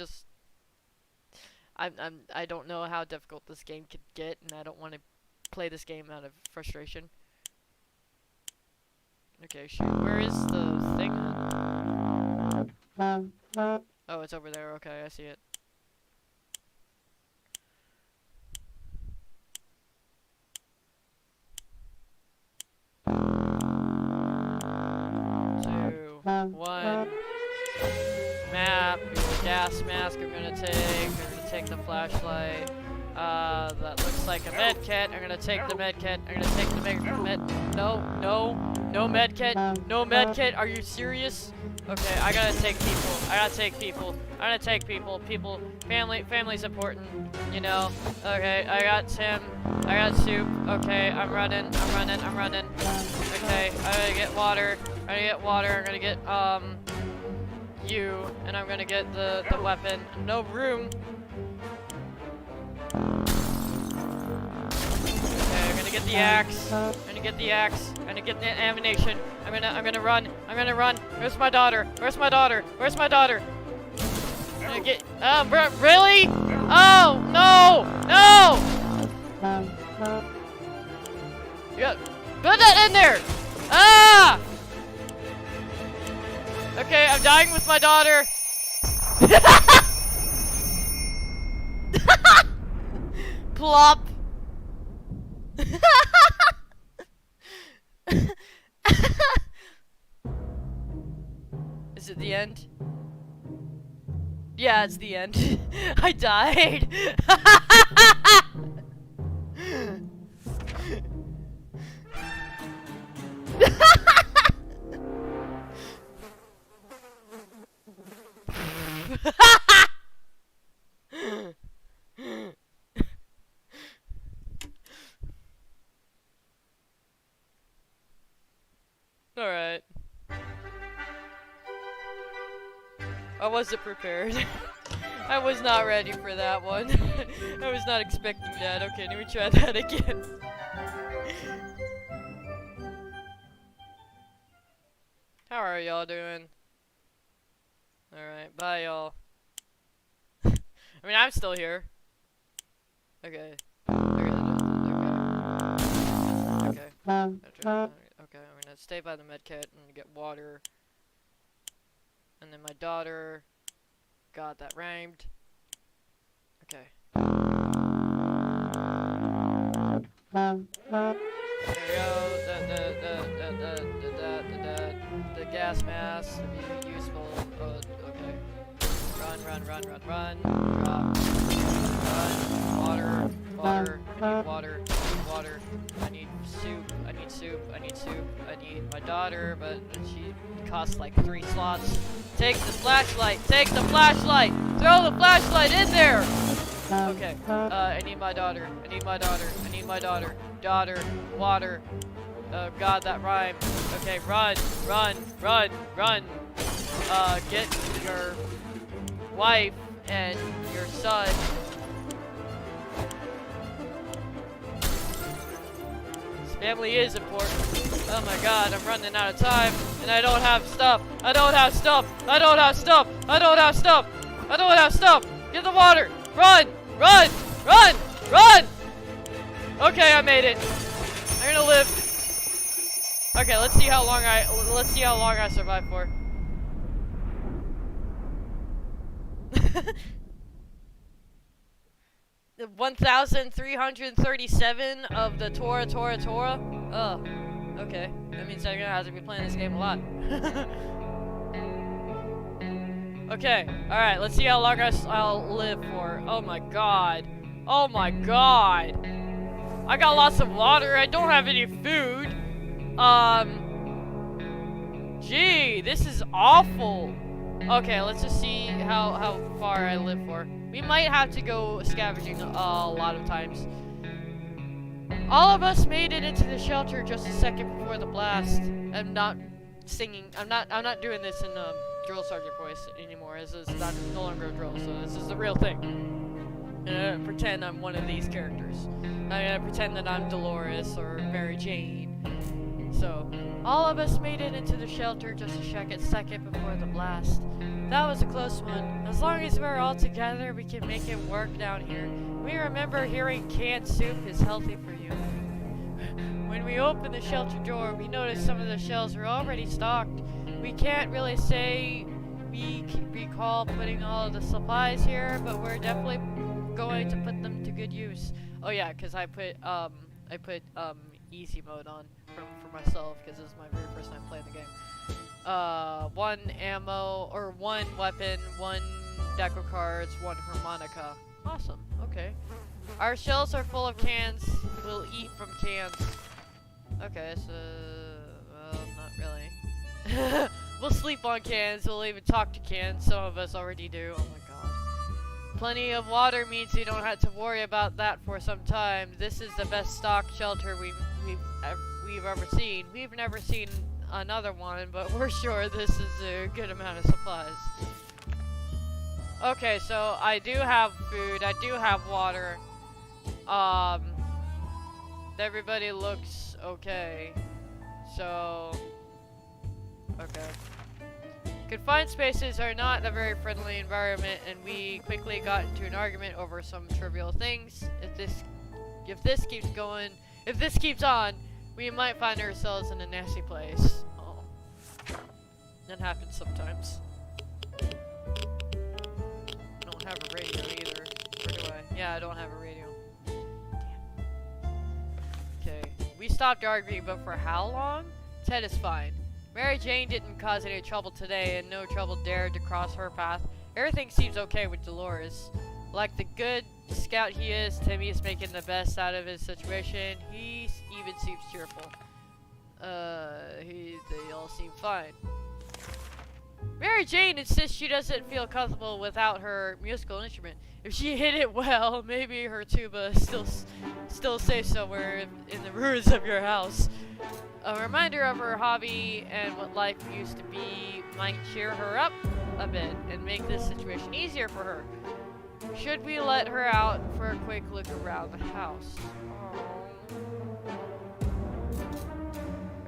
don't know how difficult this game could get, and I don't want to play this game out of frustration. Okay, shoot, where is the thing then? Oh, it's over there, okay, I see it. Two, one. Map, gas mask I'm gonna take the flashlight. That looks like a med kit. I'm gonna take the med kit. I'm gonna take the med. No med kit. No med kit. Are you serious? Okay, I gotta take people. People. Family's important. You know. Okay, I got Tim. I got soup. Okay, I'm running. Okay, I gotta get water. I'm gonna get you, and I'm gonna get the weapon. No room. Okay, I'm gonna get the axe. I'm gonna get the ammunition. I'm gonna run. Where's my daughter? I'm gonna get. Really? Oh no! Yeah, put that in there. Ah! Okay, I'm dying with my daughter. Plop. Is it the end? Yeah, it's the end. I died. Alright. I wasn't prepared. I was not ready for that one. I was not expecting that. Okay, let me try that again. How are y'all doing? Alright, bye y'all. I mean, I'm still here. Okay. Okay. Okay, I'm gonna stay by the medkit and get water. And then my daughter. God, that rhymed. Okay. There we go. The gas mask would be useful. Okay. Run. Drop. Run. Water. I need water. I need soup. I need my daughter, but she costs like 3 slots. Take the flashlight. Throw the flashlight in there. Okay. I need my daughter. Daughter. Water. God, that rhymed. Okay, run. Get your wife and your son. This family is important. Oh my God, I'm running out of time, and I don't have stuff. Get the water. Run. Okay, I made it. I'm gonna live. Okay, let's see how long I survive for. 1,337 of the Torah. Oh, okay. That means I'm gonna have to be playing this game a lot. Okay, alright, let's see how long I'll live for. Oh my god. I got lots of water. I don't have any food. Gee, this is awful. Okay, let's just see how far I live for. We might have to go scavenging a lot of times. All of us made it into the shelter just a second before the blast. I'm not singing. I'm not doing this in drill sergeant voice anymore. This is no longer a drill, so this is the real thing. I'm gonna pretend I'm one of these characters. I'm gonna pretend that I'm Dolores or Mary Jane. So, all of us made it into the shelter just a second before the blast. That was a close one. As long as we're all together, we can make it work down here. We remember hearing canned soup is healthy for you. When we opened the shelter door, we noticed some of the shelves were already stocked. We can't really say we recall putting all of the supplies here, but we're definitely going to put them to good use. Oh yeah, because I put easy mode on for myself, because this is my very first time playing the game. 1 ammo, or 1 weapon, 1 deck of cards, 1 harmonica. Awesome, okay. Our shelves are full of cans. We'll eat from cans. Okay, so, well, not really. We'll sleep on cans, we'll even talk to cans. Some of us already do. Oh my god. Plenty of water means we don't have to worry about that for some time. This is the best stocked shelter we've ever seen. We've never seen another one, but we're sure this is a good amount of supplies. Okay, so I do have food, I do have water. Everybody looks okay. So, okay. Confined spaces are not a very friendly environment, and we quickly got into an argument over some trivial things. If this keeps on, we might find ourselves in a nasty place. Oh. That happens sometimes. I don't have a radio either. Or do I? Yeah, I don't have a radio. Okay. We stopped arguing, but for how long? Ted is fine. Mary Jane didn't cause any trouble today, and no trouble dared to cross her path. Everything seems okay with Dolores. Like the good scout he is, Timmy is making the best out of his situation. He even seems cheerful. They all seem fine. Mary Jane insists she doesn't feel comfortable without her musical instrument. If she hit it well, maybe her tuba is still safe somewhere in the ruins of your house. A reminder of her hobby and what life used to be might cheer her up a bit and make this situation easier for her. Should we let her out for a quick look around the house?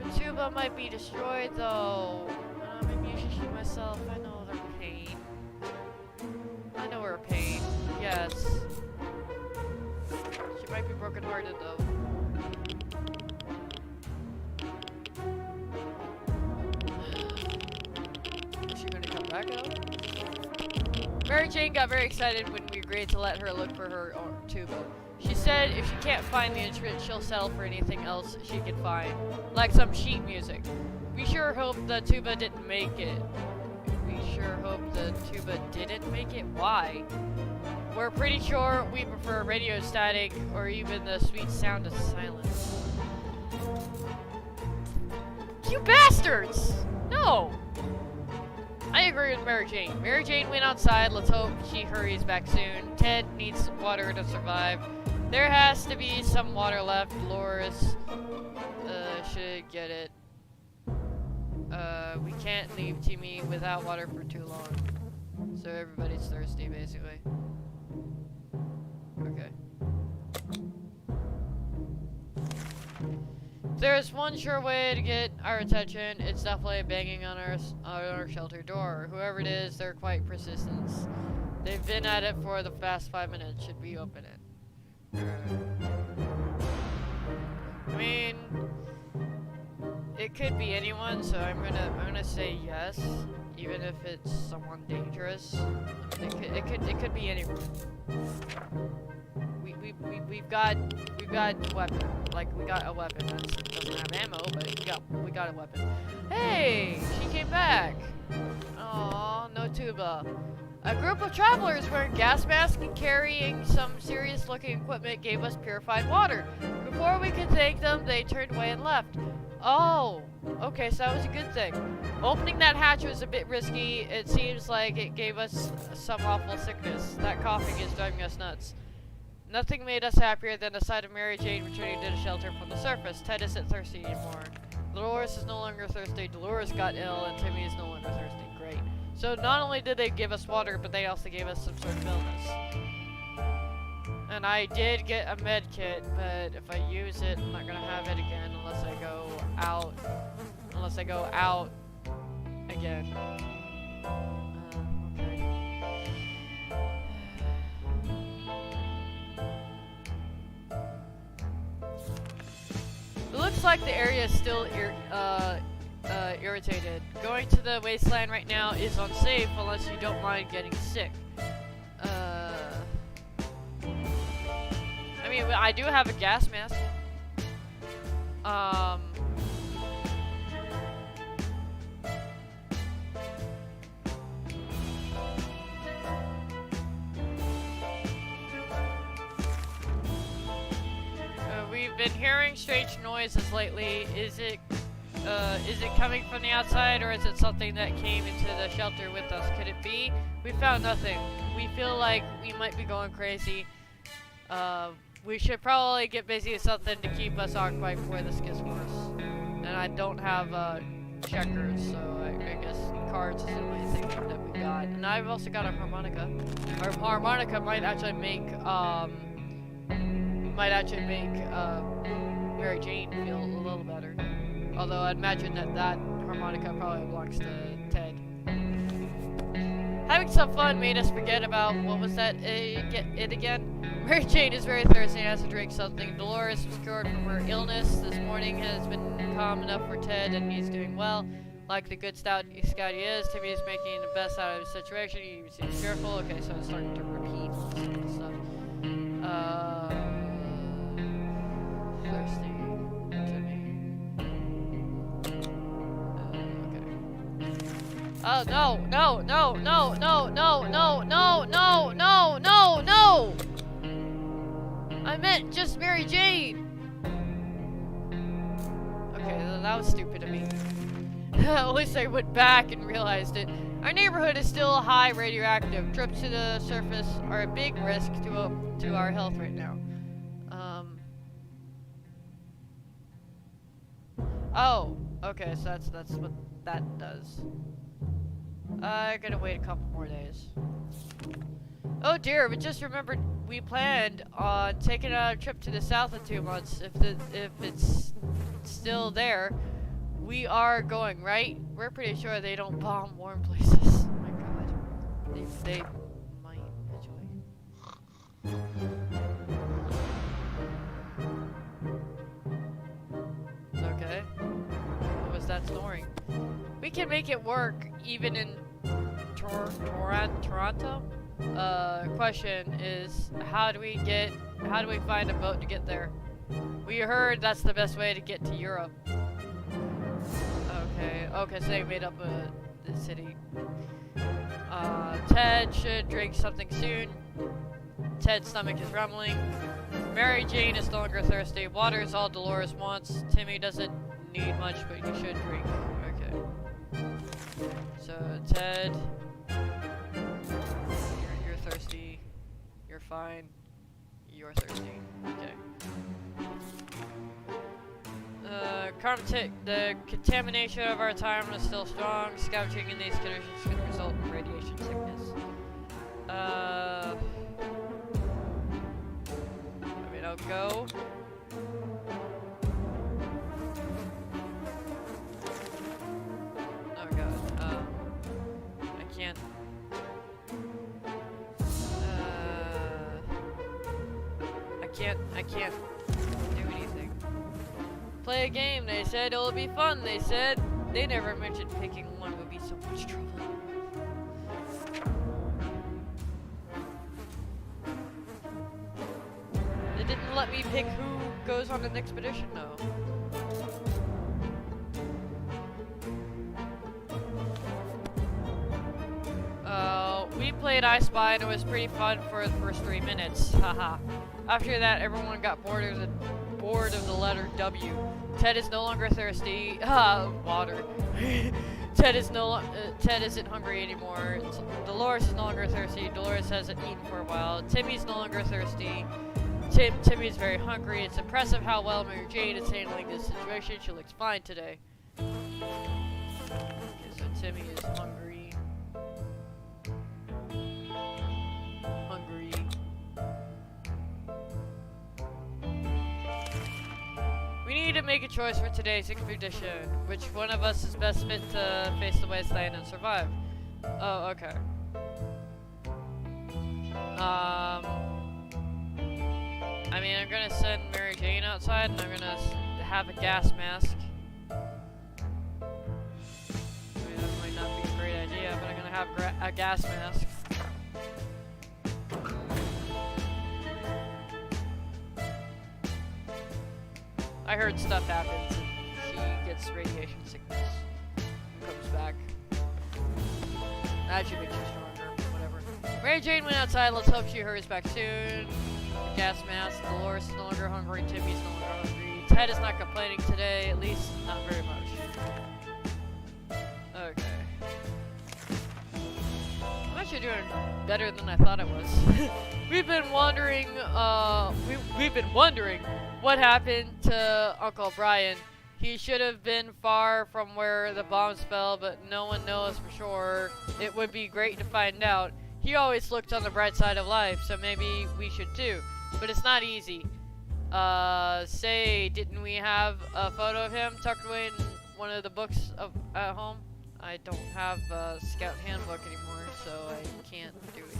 Her tuba might be destroyed though. Maybe I should shoot myself. I know their pain. I know her pain. Yes. She might be brokenhearted though. Is she gonna come back out? Mary Jane got very excited when we agreed to let her look for her tuba. She said if she can't find the instrument, she'll settle for anything else she can find, like some sheet music. We sure hope the tuba didn't make it. We sure hope the tuba didn't make it. Why? We're pretty sure we prefer radio static or even the sweet sound of silence. You bastards! No! I agree with Mary Jane. Mary Jane went outside. Let's hope she hurries back soon. Ted needs water to survive. There has to be some water left. Dolores should get it. We can't leave Timmy without water for too long. So everybody's thirsty, basically. Okay. There's one sure way to get our attention. It's definitely banging on our shelter door. Whoever it is, they're quite persistent. They've been at it for the past 5 minutes. Should we open it? I mean, it could be anyone, so I'm gonna say yes, even if it's someone dangerous. It could be anyone. We've got weapon. Like, we got a weapon. That doesn't have ammo, but we got a weapon. Hey, she came back. Aw, no tuba. A group of travelers wearing gas masks and carrying some serious-looking equipment gave us purified water. Before we could thank them, they turned away and left. Oh, okay, so that was a good thing. Opening that hatch was a bit risky. It seems like it gave us some awful sickness. That coughing is driving us nuts. Nothing made us happier than the sight of Mary Jane returning to the shelter from the surface. Ted isn't thirsty anymore. Dolores is no longer thirsty. Dolores got ill, and Timmy is no longer thirsty. Great. So not only did they give us water, but they also gave us some sort of illness. And I did get a med kit, but if I use it, I'm not gonna have it again unless I go out. Unless I go out again. Okay. It looks like the area is still irritated. Going to the wasteland right now is unsafe unless you don't mind getting sick. I mean, I do have a gas mask. We've been hearing strange noises lately. Is it coming from the outside, or is it something that came into the shelter with us? Could it be? We found nothing. We feel like we might be going crazy. We should probably get busy with something to keep us occupied before this gets worse. And I don't have checkers, so I guess cards is the only thing that we got. And I've also got a harmonica. Our harmonica might actually make Mary Jane feel a little better. Although I'd imagine that harmonica probably belongs to Ted. Having some fun made us forget about, what was that, it again? Mary Jane is very thirsty and has to drink something. Dolores was cured from her illness. This morning has been calm enough for Ted, and he's doing well. Like the good scout he is, Timmy is making the best out of the situation. He seems fearful. Okay, so it's starting to repeat stuff. Thirsty. Timmy. Okay. Oh, no, no, no, no, no, no, no, no, no, no, no, no! I meant just Mary Jane! Okay, that was stupid of me. At least I went back and realized it. Our neighborhood is still high radioactive. Trips to the surface are a big risk to our health right now. Oh, okay, so that's what that does. I gotta wait a couple more days. Oh dear, we just remembered we planned on taking a trip to the south in 2 months. If it's still there. We are going, right? We're pretty sure they don't bomb warm places. Oh my god. They might, actually. Okay. What was that snoring? We can make it work, even in Toronto? Question is, how do we find a boat to get there? We heard that's the best way to get to Europe. Okay, so they made up the city. Ted should drink something soon. Ted's stomach is rumbling. Mary Jane is no longer thirsty. Water is all Dolores wants. Timmy doesn't need much, but he should drink. Okay. So, Ted, you're thirsty. You're fine. You're thirsty. Okay. The contamination of our time is still strong. Scouting in these conditions can result in radiation sickness. I mean, I'll go. Oh god. I can't. I can't do anything. Play a game, they said it'll be fun, they said. They never mentioned picking one would be so much trouble. They didn't let me pick who goes on an expedition, though. We played I Spy and it was pretty fun for the first 3 minutes. Haha. After that, everyone got bored of the letter W. Ted is no longer thirsty. Water. Ted isn't hungry anymore. Dolores is no longer thirsty. Dolores hasn't eaten for a while. Timmy's no longer thirsty. Timmy's very hungry. It's impressive how well Mary Jane is handling this situation. She looks fine today. Okay, so Timmy is hungry. We need to make a choice for today's expedition. Which one of us is best fit to face the wasteland and survive? Oh, okay. I mean, I'm gonna send Mary Jane outside, and I'm gonna have a gas mask. I mean, that might not be a great idea, but I'm gonna have a gas mask. I heard stuff happens and she gets radiation sickness and comes back. That should make her stronger, whatever. Mary Jane went outside, let's hope she hurries back soon. The gas mask, Dolores is no longer hungry, Timmy's no longer hungry. Ted is not complaining today, at least not very much. Okay. I'm actually doing better than I thought I was. We've been wondering what happened to Uncle Brian. He should have been far from where the bombs fell, but no one knows for sure. It would be great to find out. He always looked on the bright side of life, so maybe we should too. But it's not easy. Say, didn't we have a photo of him tucked away in one of the books at home? I don't have a Scout Handbook anymore, so I can't do it.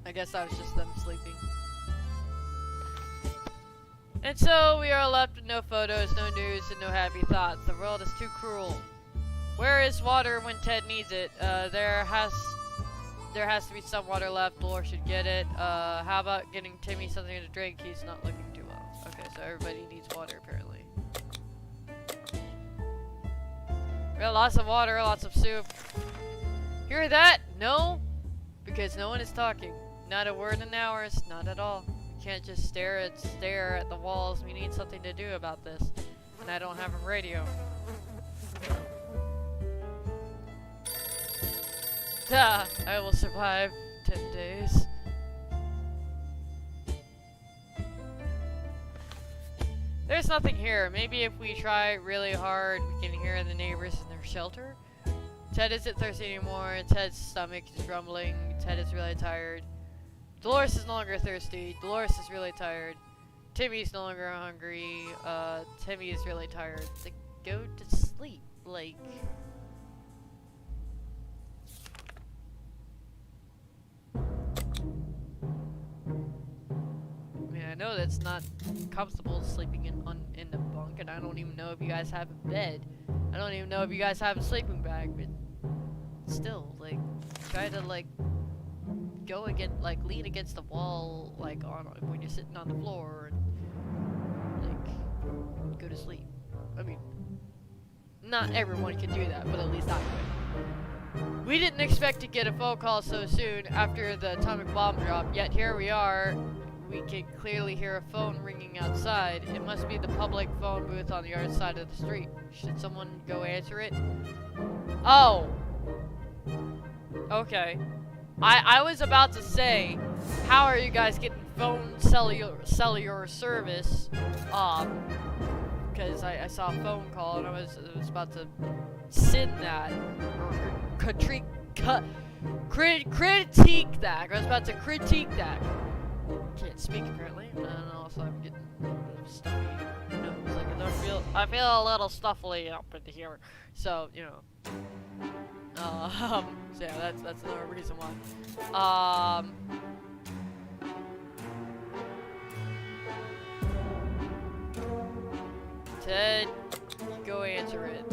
I guess that was just them sleeping. And so we are left with no photos, no news, and no happy thoughts. The world is too cruel. Where is water when Ted needs it? There has to be some water left. Dolores should get it. How about getting Timmy something to drink? He's not looking too well. Okay, so everybody needs water apparently. We got lots of water, lots of soup. Hear that? No? Because no one is talking. Not a word in hours, not at all. We can't just stare at the walls. We need something to do about this. And I don't have a radio. Duh, I will survive 10 days. There's nothing here. Maybe if we try really hard, we can hear the neighbors in their shelter. Ted isn't thirsty anymore. Ted's stomach is rumbling. Ted is really tired. Dolores is no longer thirsty. Dolores is really tired. Timmy's no longer hungry. Timmy is really tired. Like, go to sleep. Like... I know that's not comfortable sleeping in the bunk, and I don't even know if you guys have a bed. I don't even know if you guys have a sleeping bag, but still, like, try to, like, go against, like, lean against the wall, like, when you're sitting on the floor, and, like, go to sleep. I mean, not everyone can do that, but at least I would. We didn't expect to get a phone call so soon after the atomic bomb drop, yet here we are. We can clearly hear a phone ringing outside. It must be the public phone booth on the other side of the street. Should someone go answer it? Oh! Okay. I was about to say, how are you guys getting phone cellular service? Because I saw a phone call and I was about to send that. Or critique that. I was about to critique that. Can't speak apparently, and also I'm getting a little bit of stuffy nose. Like I feel a little stuffily up in here. So you know, so yeah, that's another reason why. Ted, go answer it.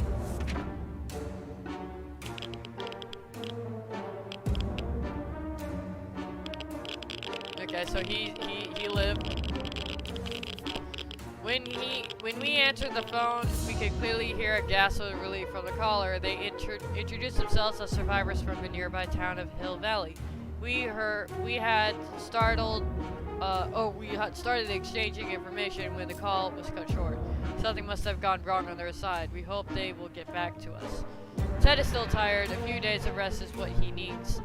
Okay, so he lived. When we answered the phone, we could clearly hear a gasp of relief from the caller. They introduced themselves as survivors from the nearby town of Hill Valley. We had started exchanging information when the call was cut short. Something must have gone wrong on their side. We hope they will get back to us. Ted is still tired. A few days of rest is what he needs.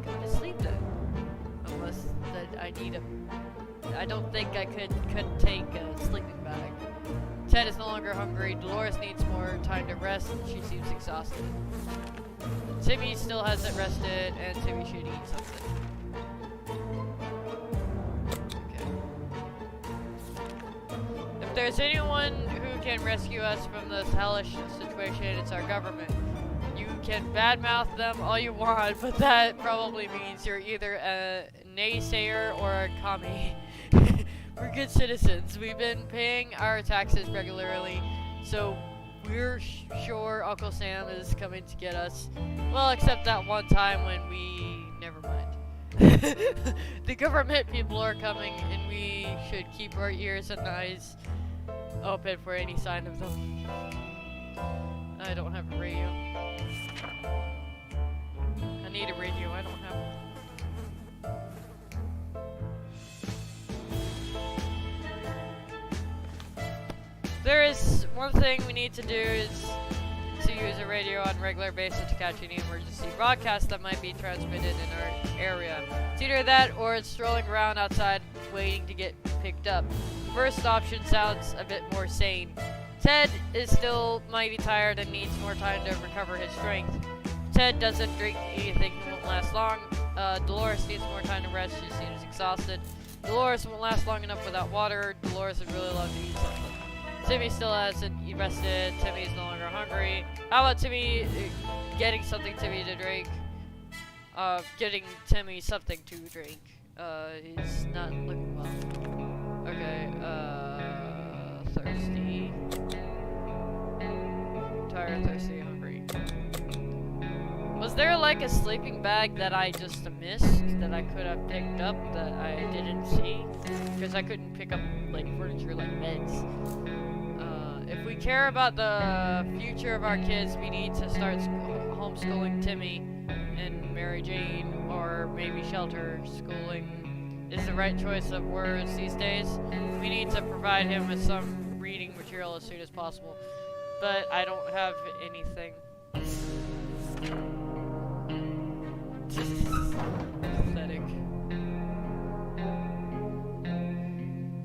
Go to sleep then. Unless that I don't think I could take a sleeping bag. Ted is no longer hungry. Dolores needs more time to rest. She seems exhausted. Timmy still hasn't rested, and Timmy should eat something. Okay. If there's anyone who can rescue us from this hellish situation, it's our government. You can badmouth them all you want, but that probably means you're either a naysayer or a commie. We're good citizens. We've been paying our taxes regularly, so we're sure Uncle Sam is coming to get us. Well, except that one time when we... Never mind. The government people are coming, and we should keep our ears and eyes open for any sign of them. I don't have a radio. I need a radio. I don't have one. There is one thing we need to do is to use a radio on a regular basis to catch any emergency broadcast that might be transmitted in our area. It's either that or it's strolling around outside waiting to get picked up. The first option sounds a bit more sane. Ted is still mighty tired and needs more time to recover his strength. If Ted doesn't drink anything, he won't last long. Dolores needs more time to rest. She seems exhausted. Dolores won't last long enough without water. Dolores would really love to eat something. Timmy still hasn't rested. Timmy's no longer hungry. How about Timmy getting something Timmy to drink? Getting Timmy something to drink. He's not looking well. Okay, tired, thirsty, hungry. Was there like a sleeping bag that I just missed that I could have picked up that I didn't see? Because I couldn't pick up like furniture like beds. If we care about the future of our kids, we need to start homeschooling Timmy and Mary Jane, or maybe shelter schooling is the right choice of words these days. We need to provide him with some reading material as soon as possible. But I don't have anything. Pathetic.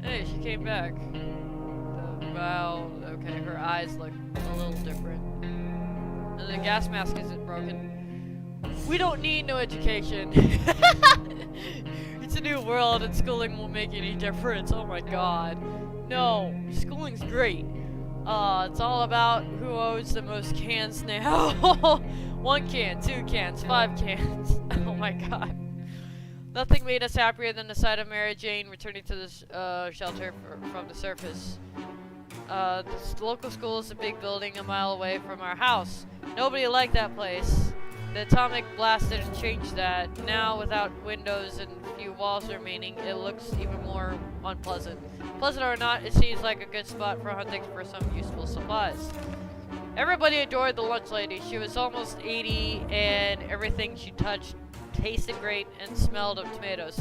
Hey, she came back. Wow, okay, her eyes look a little different. And the gas mask isn't broken. We don't need no education. It's a new world and schooling won't make any difference. Oh my god. No, schooling's great. It's all about who owes the most cans now. 1 can, 2 cans, 5 cans. Oh my god. Nothing made us happier than the sight of Mary Jane returning to the shelter from the surface. The local school is a big building a mile away from our house. Nobody liked that place. The atomic blast didn't change that. Now, without windows and few walls remaining, it looks even more unpleasant. Pleasant or not, it seems like a good spot for hunting for some useful supplies. Everybody adored the lunch lady. She was almost 80, and everything she touched tasted great and smelled of tomatoes.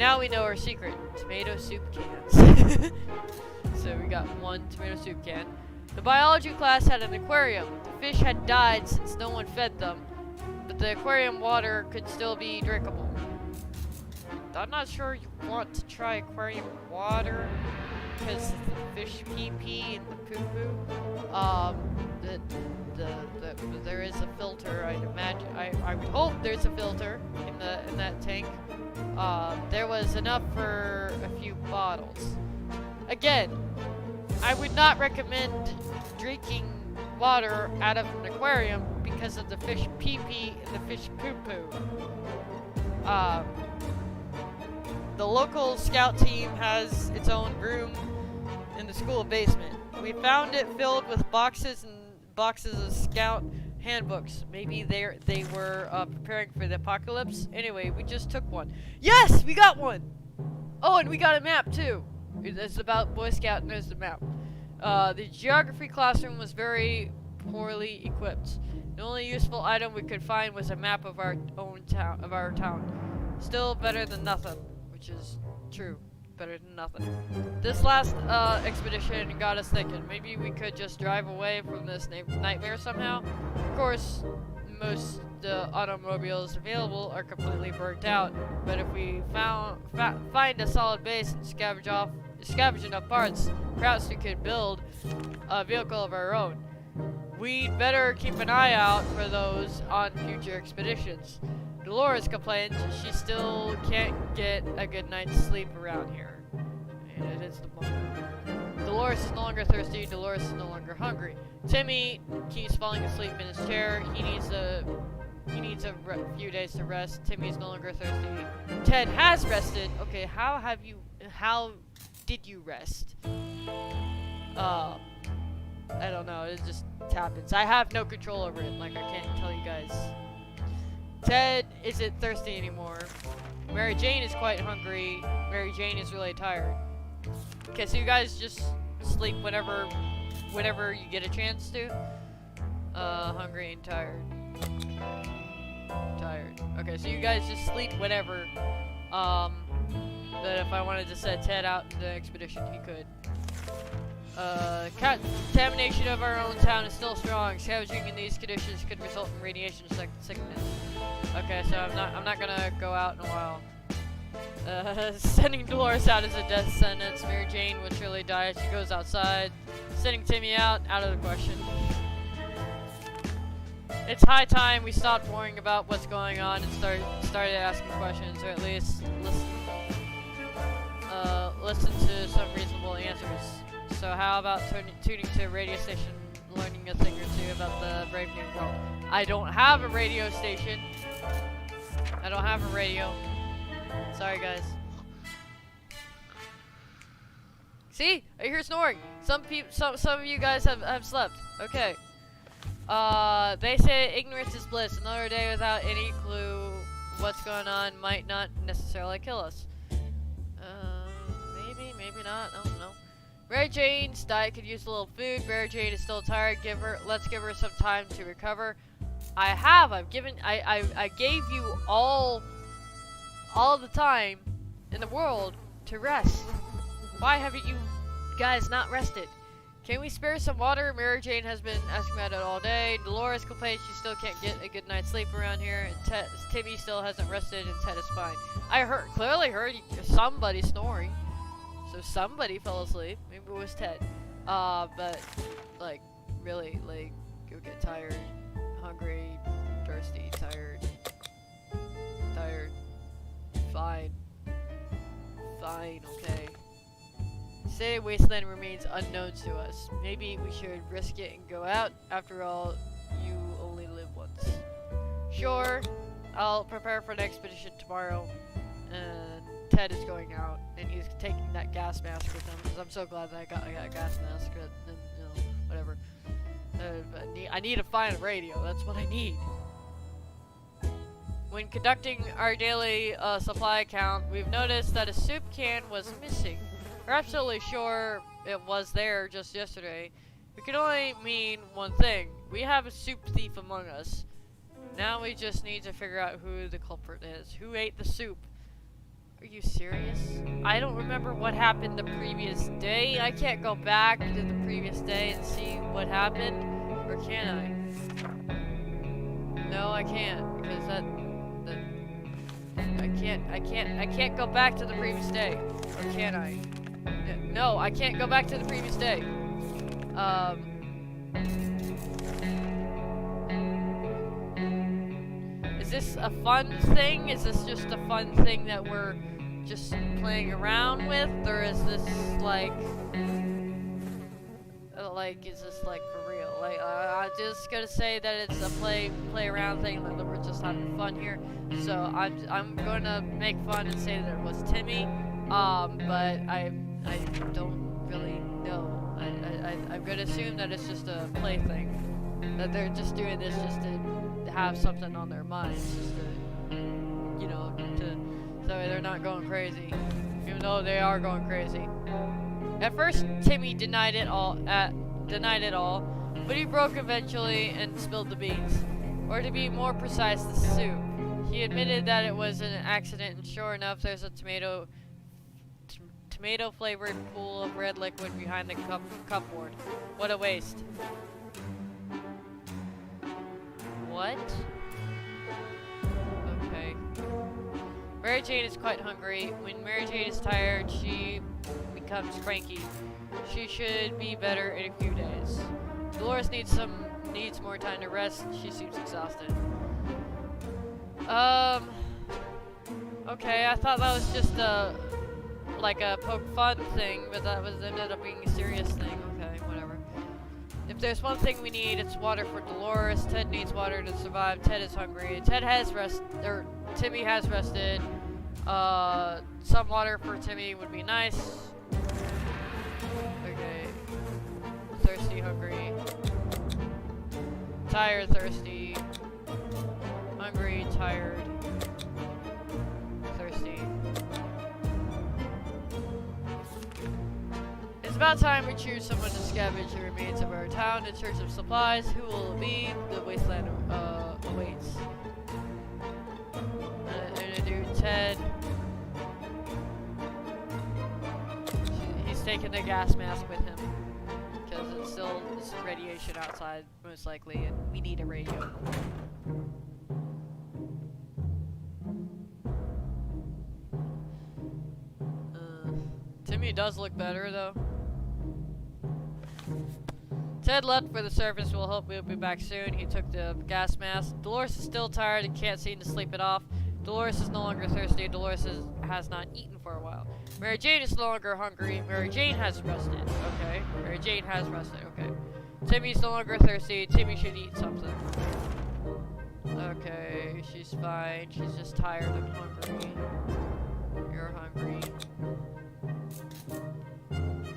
Now we know her secret: tomato soup cans. So we got 1 tomato soup can. The biology class had an aquarium. The fish had died since no one fed them, but the aquarium water could still be drinkable. I'm not sure you want to try aquarium water because the fish pee and the poo poo. There is a filter. I'd imagine. I would hope there's a filter in that tank. There was enough for a few bottles. Again, I would not recommend drinking water out of an aquarium because of the fish pee-pee and the fish poo-poo. The local scout team has its own room in the school basement. We found it filled with boxes and boxes of scout handbooks. Maybe they were preparing for the apocalypse. Anyway, we just took one. Yes, we got one! Oh, and we got a map too. It's about Boy Scout and there's the map. The geography classroom was very poorly equipped. The only useful item we could find was a map of our town. Still better than nothing, which is true. Better than nothing. This last expedition got us thinking. Maybe we could just drive away from this nightmare somehow. Of course, most automobiles available are completely burnt out. But if we find a solid base and scavenge enough parts, perhaps we could build a vehicle of our own. We'd better keep an eye out for those on future expeditions. Dolores complains she still can't get a good night's sleep around here. And it is the moment. Dolores is no longer thirsty. Dolores is no longer hungry. Timmy keeps falling asleep in his chair. He needs a few days to rest. Timmy is no longer thirsty. Ted has rested. Okay, how did you rest? I don't know. It just happens. I have no control over it. Like, I can't tell you guys. Ted isn't thirsty anymore. Mary Jane is quite hungry. Mary Jane is really tired. Okay, so you guys just sleep whenever you get a chance to. Hungry and tired. Tired. Okay, so you guys just sleep whenever. But if I wanted to set Ted out in the expedition, he could. Contamination of our own town is still strong. Scavenging in these conditions could result in radiation sickness. Okay, so I'm not gonna go out in a while. Sending Dolores out is a death sentence. Mary Jane will surely die if she goes outside. Sending Timmy out of the question. It's high time we stopped worrying about what's going on and started asking questions, or at least listen to some reasonable answers. So how about tuning to a radio station, learning a thing or two about the brave new world? I don't have a radio station. I don't have a radio. Sorry, guys. See? I hear snoring. Some of you guys have slept. Okay. They say ignorance is bliss. Another day without any clue what's going on might not necessarily kill us. Maybe not. I don't know. Mary Jane's diet could use a little food. Mary Jane is still tired. Let's give her some time to recover. I gave you all the time in the world to rest. Why haven't you guys not rested? Can we spare some water? Mary Jane has been asking about it all day. Dolores complains she still can't get a good night's sleep around here. And Timmy still hasn't rested, and Ted is fine. I clearly heard somebody snoring. So somebody fell asleep. Maybe it was Ted. But, like, really, like, go get tired, hungry, thirsty, tired, fine, okay. Say Wasteland remains unknown to us. Maybe we should risk it and go out. After all, you only live once. Sure, I'll prepare for an expedition tomorrow. And Ted is going out, and he's taking that gas mask with him. Because I'm so glad that I got a gas mask. And, you know, whatever. I need to find a radio. That's what I need. When conducting our daily supply count, we've noticed that a soup can was missing. We're absolutely sure it was there just yesterday. It can only mean one thing. We have a soup thief among us. Now we just need to figure out who the culprit is. Who ate the soup? Are you serious? I don't remember what happened the previous day. I can't go back to the previous day and see what happened. Or can I? No, I can't. Because I can't go back to the previous day. Or can I? No, I can't go back to the previous day. Is this a fun thing? Is this just a fun thing that we're just playing around with? Or is this like, is this like for real? Like, I'm just gonna say that it's a play around thing, that we're just having fun here. So I'm gonna make fun and say that it was Timmy. But I don't really know. I'm gonna assume that it's just a play thing. That they're just doing this just to have something on their minds, just to, you know, so they're not going crazy, even though they are going crazy. At first, Timmy denied it all, but he broke eventually and spilled the beans, or to be more precise, the soup. He admitted that it was an accident, and sure enough, there's a tomato-flavored pool of red liquid behind the cupboard. What a waste. What? Okay. Mary Jane is quite hungry. When Mary Jane is tired, she becomes cranky. She should be better in a few days. Dolores needs more time to rest. She seems exhausted. Okay, I thought that was just like a poke fun thing, but that ended up being a serious thing. Okay, whatever. If there's one thing we need, it's water for Dolores. Ted needs water to survive. Ted is hungry. Timmy has rested. Some water for Timmy would be nice. Okay. Thirsty, hungry. Tired, thirsty. Hungry, tired. Thirsty. It's about time we choose someone to scavenge the remains of our town in search of supplies. Who will it be? The wasteland awaits. I'm gonna do Ted. He's taking the gas mask with him because it's radiation outside, most likely, and we need a radio. Timmy does look better though. Ted left for the surface. We'll hope he'll be back soon. He took the gas mask. Dolores is still tired and can't seem to sleep it off. Dolores is no longer thirsty. Dolores has not eaten for a while. Mary Jane is no longer hungry. Mary Jane has rested. Okay. Mary Jane has rested. Okay. Timmy's no longer thirsty. Timmy should eat something. Okay. She's fine. She's just tired and hungry. You're hungry.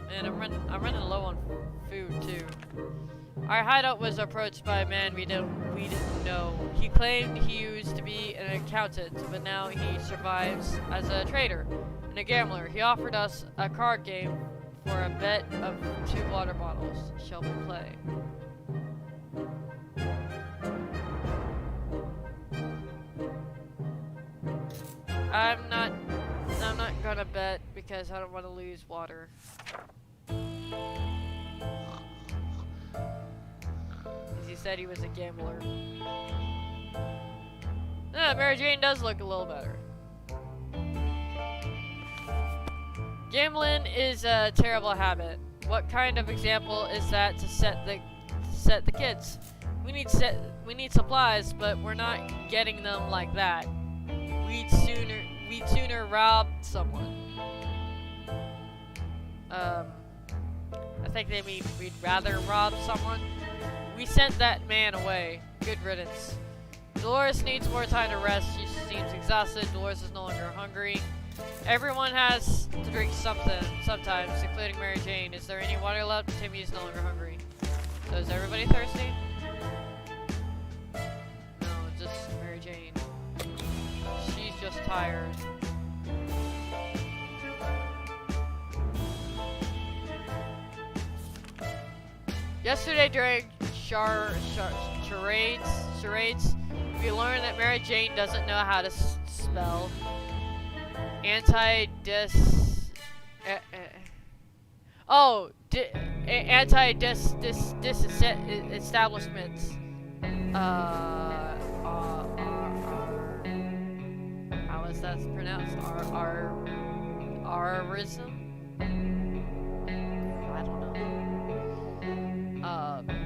Man, I'm running low on food too. Our hideout was approached by a man we didn't know. He claimed he used to be an accountant, but now he survives as a trader and a gambler. He offered us a card game for a bet of 2 water bottles. Shall we play? I'm not gonna bet because I don't want to lose water. He said he was a gambler. Mary Jane does look a little better. Gambling is a terrible habit. What kind of example is that to set the kids? We need supplies, but we're not getting them like that. We'd sooner rob someone. I think they mean we'd rather rob someone. We sent that man away. Good riddance. Dolores needs more time to rest. She seems exhausted. Dolores is no longer hungry. Everyone has to drink something sometimes, including Mary Jane. Is there any water left? Timmy is no longer hungry. So is everybody thirsty? No, just Mary Jane. She's just tired. Yesterday during charades, we learned that Mary Jane doesn't know how to spell establishments. How is that pronounced? Arism? I don't know.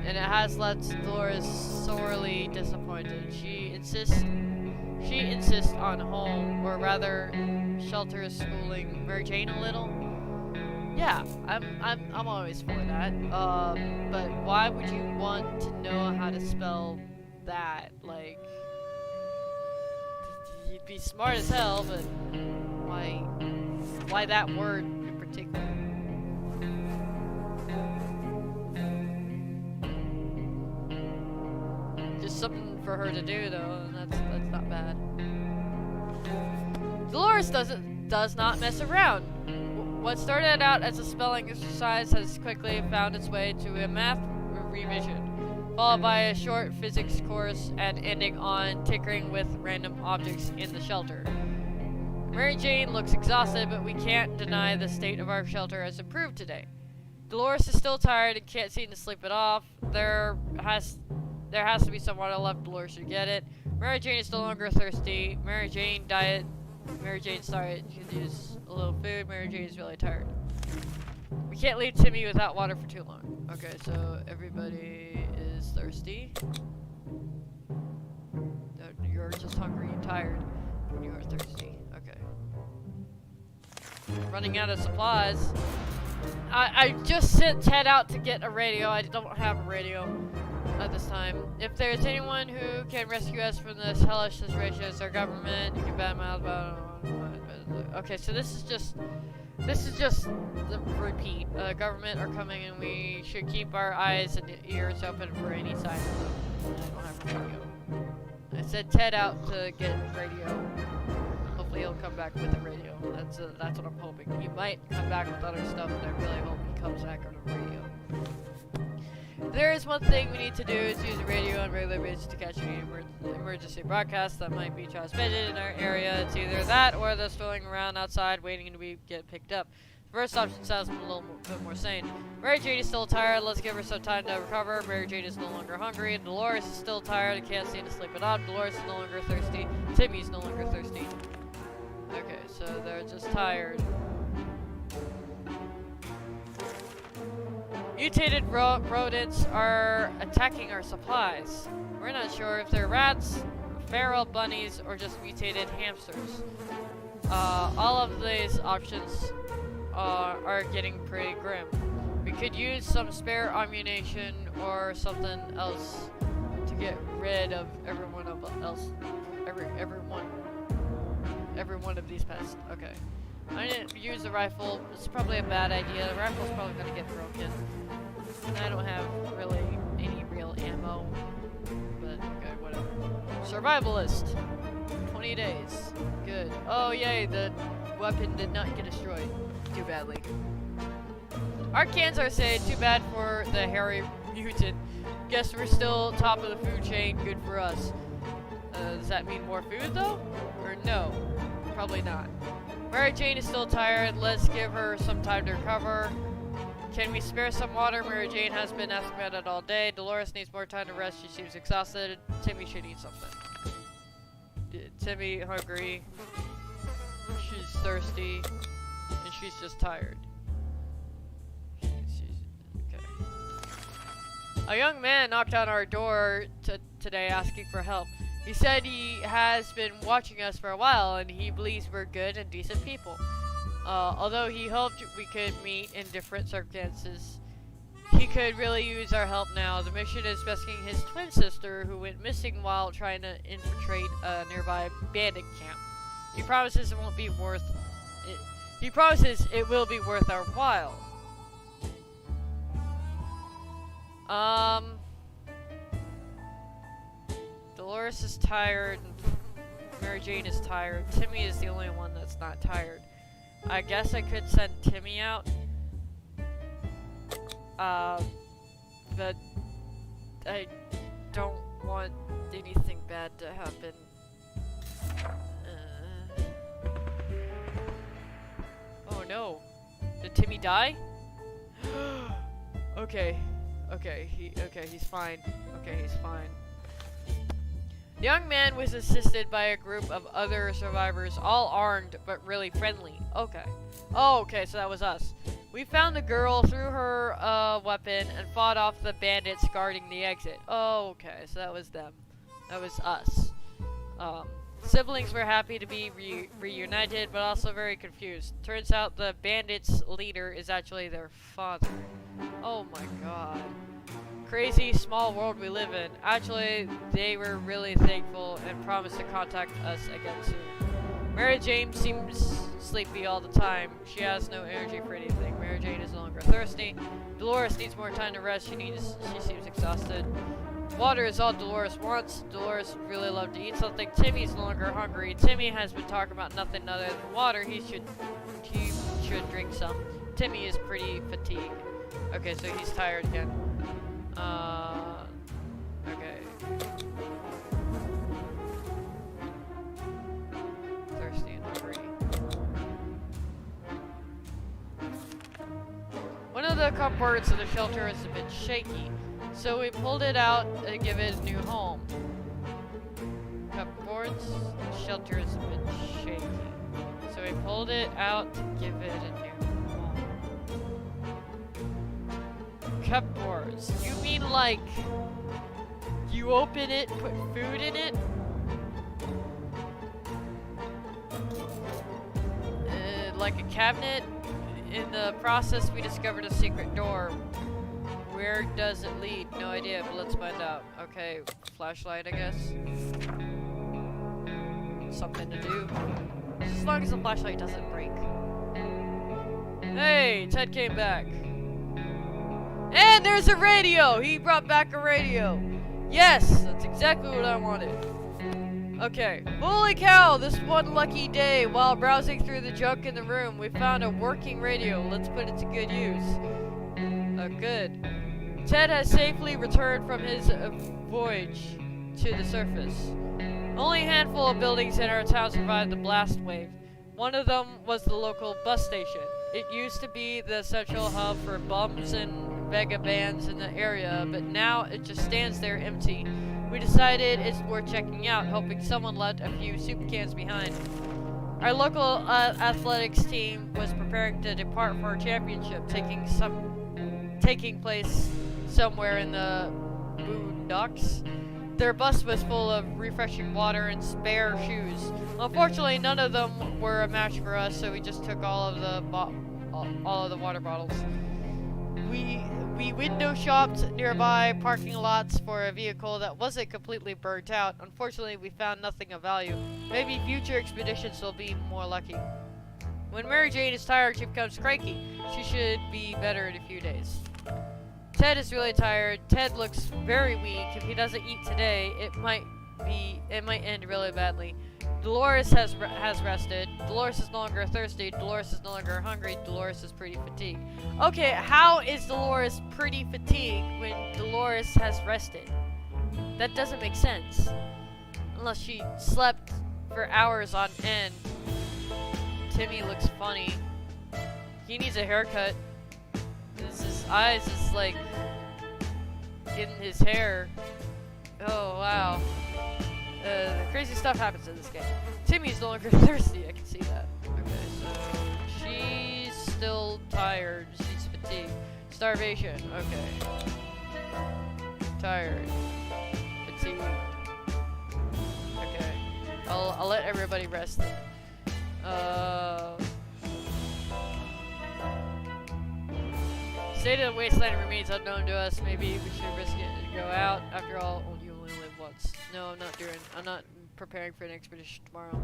And it has left Dolores sorely disappointed. She insists on home, or rather, shelter schooling Mary Jane a little. Yeah, I'm always for that. But why would you want to know how to spell that? Like, you'd be smart as hell, but why that word in particular? Just something for her to do, though, and that's not bad. Dolores does not mess around. What started out as a spelling exercise has quickly found its way to a math revision, followed by a short physics course and ending on tinkering with random objects in the shelter. Mary Jane looks exhausted, but we can't deny the state of our shelter has improved today. Dolores is still tired and can't seem to sleep it off. There has to be some water left. Dolores should get it. Mary Jane is no longer thirsty. Mary Jane started. She could use a little food. Mary Jane is really tired. We can't leave Timmy without water for too long. Okay, so everybody is thirsty. You're just hungry and tired when you are thirsty. Okay. Running out of supplies. I just sent Ted out to get a radio. I don't have a radio at this time. If there's anyone who can rescue us from this hellish situation, it's our government. You can bat mouth about it. Okay, so this is just the repeat. Government are coming, and we should keep our eyes and ears open for any signs of them. I don't have a radio. I sent Ted out to get radio. Hopefully he'll come back with a radio. That's what I'm hoping. He might come back with other stuff, but I really hope he comes back on a radio. There is one thing we need to do is use a radio on regular basis to catch any emergency broadcasts that might be transmitted in our area. It's either that or they're strolling around outside waiting to get picked up. The first option sounds a little bit more sane. Mary Jane is still tired. Let's give her some time to recover. Mary Jane is no longer hungry. And Dolores is still tired and can't seem to sleep it off. Dolores is no longer thirsty. Timmy's no longer thirsty. Okay, so they're just tired. Mutated rodents are attacking our supplies. We're not sure if they're rats, feral bunnies, or just mutated hamsters. All of these options are getting pretty grim. We could use some spare ammunition or something else to get rid of every one of these pests. Okay. I didn't use the rifle. It's probably a bad idea. The rifle's probably gonna get broken. And I don't have really any Survivalist. 20 days. Good. Oh, yay, the weapon did not get destroyed. Too badly. Arcans are saying, too bad for the hairy mutant. Guess we're still top of the food chain. Good for us. Does that mean more food, though? Or no? Probably not. Mary Jane is still tired. Let's give her some time to recover. Can we spare some water? Mary Jane has been asking about it all day. Dolores needs more time to rest. She seems exhausted. Timmy should eat something. Timmy hungry. She's thirsty. And she's just tired. Okay. A young man knocked on our door today asking for help. He said he has been watching us for a while and he believes we're good and decent people. Although he hoped we could meet in different circumstances, he could really use our help now. The mission is rescuing his twin sister who went missing while trying to infiltrate a nearby bandit camp. He promises it won't be worth it. He promises it will be worth our while. Dolores is tired. Mary Jane is tired. Timmy is the only one that's not tired. I guess I could send Timmy out. But I don't want anything bad to happen. Oh no. Did Timmy die? Okay. He's fine. Okay, he's fine. The young man was assisted by a group of other survivors, all armed but really friendly. Okay. Oh, okay, so that was us. We found the girl, threw her weapon, and fought off the bandits guarding the exit. Oh, okay, so that was them. That was us. Siblings were happy to be reunited, but also very confused. Turns out the bandits' leader is actually their father. Oh my god. Crazy small world we live in. Actually, they were really thankful and promised to contact us again soon. Mary Jane seems sleepy all the time. She has no energy for anything. Mary Jane is no longer thirsty. Dolores needs more time to rest. She seems exhausted. Water is all Dolores wants. Dolores would really love to eat something. Timmy's no longer hungry. Timmy has been talking about nothing other than water. He should drink some. Timmy is pretty fatigued. Okay, so he's tired again. Okay. Thirsty and hungry. One of the cupboards of the shelter is a bit shaky, so we pulled it out to give it a new home. Cupboards, the shelter is a bit shaky, so we pulled it out to give it a new home. Cupboards. You mean like you open it, put food in it? Like a cabinet? In the process, we discovered a secret door. Where does it lead? No idea, but let's find out. Okay, flashlight, I guess. Something to do. As long as the flashlight doesn't break. Hey, Ted came back. And there's a radio! He brought back a radio. Yes, that's exactly what I wanted. Okay. Holy cow, this one lucky day, while browsing through the junk in the room, we found a working radio. Let's put it to good use. Good. Ted has safely returned from his voyage to the surface. Only a handful of buildings in our town survived the blast wave. One of them was the local bus station. It used to be the central hub for bums and mega bands in the area, but now it just stands there empty. We decided it's worth checking out, hoping someone left a few soup cans behind. Our local athletics team was preparing to depart for a championship, taking place somewhere in the boondocks. Their bus was full of refreshing water and spare shoes. Unfortunately, none of them were a match for us, so we just took all of the water bottles. We window shopped nearby parking lots for a vehicle that wasn't completely burnt out. Unfortunately, we found nothing of value. Maybe future expeditions will be more lucky. When Mary Jane is tired, she becomes cranky. She should be better in a few days. Ted is really tired. Ted looks very weak. If he doesn't eat today, it might be it might end really badly. Dolores has rested. Dolores is no longer thirsty. Dolores is no longer hungry. Dolores is pretty fatigued. Okay, how is Dolores pretty fatigued when Dolores has rested? That doesn't make sense. Unless she slept for hours on end. Timmy looks funny. He needs a haircut. His eyes is like in his hair. Oh wow. Crazy stuff happens in this game. Timmy's no longer thirsty, I can see that. Okay, so she's still tired. She's fatigued. Starvation, okay. Tired. Fatigued. Okay. I'll let everybody rest then. State of the wasteland remains unknown to us. Maybe we should risk it and go out. After all, you only live once. No, I'm not preparing for an expedition tomorrow.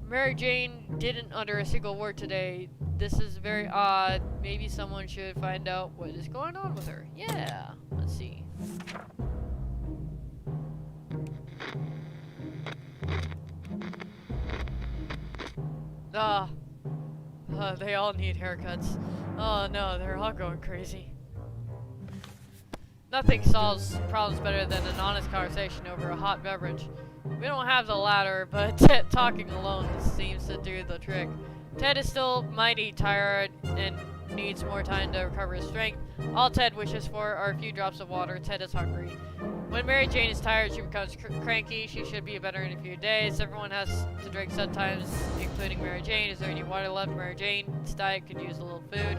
Mary Jane didn't utter a single word today. This is very odd. Maybe someone should find out what is going on with her. Yeah, let's see. They all need haircuts. Oh no, they're all going crazy. Nothing solves problems better than an honest conversation over a hot beverage. We don't have the latter, but talking alone seems to do the trick. Ted is still mighty tired and needs more time to recover his strength. All Ted wishes for are a few drops of water. Ted is hungry. When Mary Jane is tired, she becomes cranky. She should be better in a few days. Everyone has to drink sometimes, including Mary Jane. Is there any water left? Mary Jane's diet could use a little food.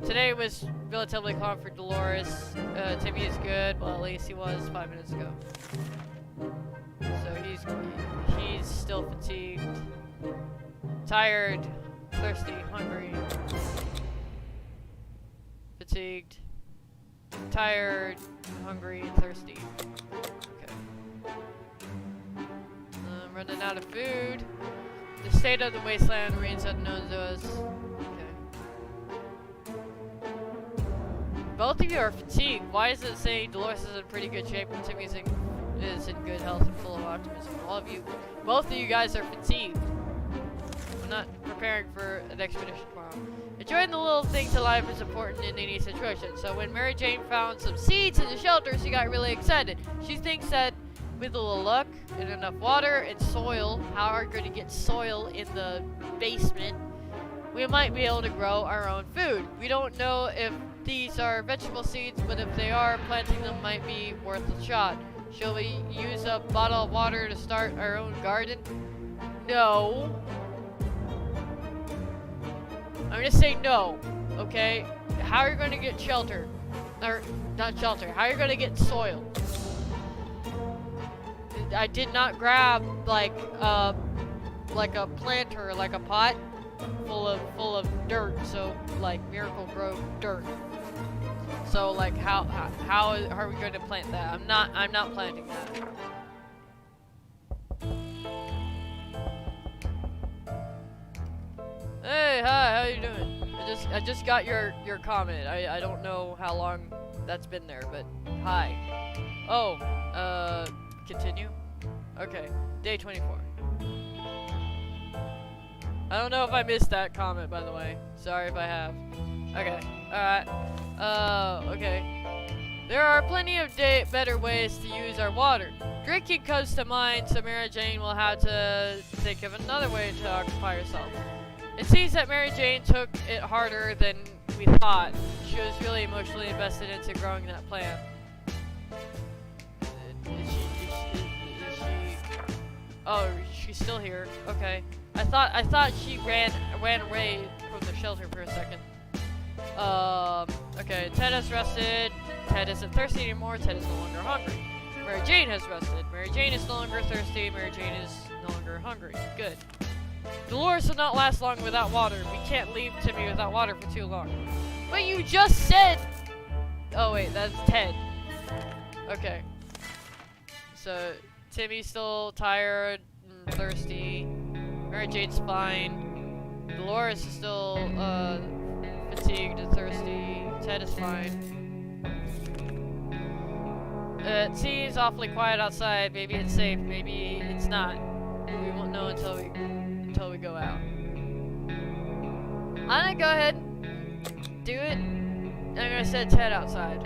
Today was relatively calm for Dolores. Timmy is good. Well, at least he was 5 minutes ago. So he's still fatigued, tired, thirsty, hungry, fatigued, tired, hungry, and thirsty. Okay. I'm running out of food. The state of the wasteland remains unknown to us. Both of you are fatigued. Why is it saying Dolores is in pretty good shape and Timmy is in good health and full of optimism? Both of you guys are fatigued. I'm not preparing for an expedition tomorrow. Enjoying the little things in life is important in any situation. So when Mary Jane found some seeds in the shelter, she got really excited. She thinks that with a little luck and enough water and soil, how are we going to get soil in the basement? We might be able to grow our own food. We don't know if these are vegetable seeds, but if they are, planting them might be worth a shot. Shall we use a bottle of water to start our own garden? No. I'm gonna say no, okay? How are you gonna get shelter? Or, not shelter, how are you gonna get soil? I did not grab, like a planter, like a pot full of dirt, so, like, Miracle Grow dirt. So, like, how are we going to plant that? I'm not planting that. Hey, hi, how you doing? I just got your comment. I don't know how long that's been there, but hi. Oh, continue? Okay, day 24. I don't know if I missed that comment, by the way. Sorry if I have. Okay, alright. Okay. There are plenty of better ways to use our water. Drinking comes to mind, so Mary Jane will have to think of another way to occupy herself. It seems that Mary Jane took it harder than we thought. She was really emotionally invested into growing that plant. Is she... Oh, she's still here. Okay. I thought she ran away from the shelter for a second. Okay, Ted has rested. Ted isn't thirsty anymore. Ted is no longer hungry. Mary Jane has rested. Mary Jane is no longer thirsty. Mary Jane is no longer hungry. Good. Dolores will not last long without water. We can't leave Timmy without water for too long. But you just said... Oh wait, that's Ted. Okay. So, Timmy's still tired and thirsty. Mary Jane's fine. Dolores is still, fatigued and thirsty. Ted is fine. It seems awfully quiet outside. Maybe it's safe. Maybe it's not. We won't know until we go out. I'm gonna go ahead and do it. I'm gonna send Ted outside.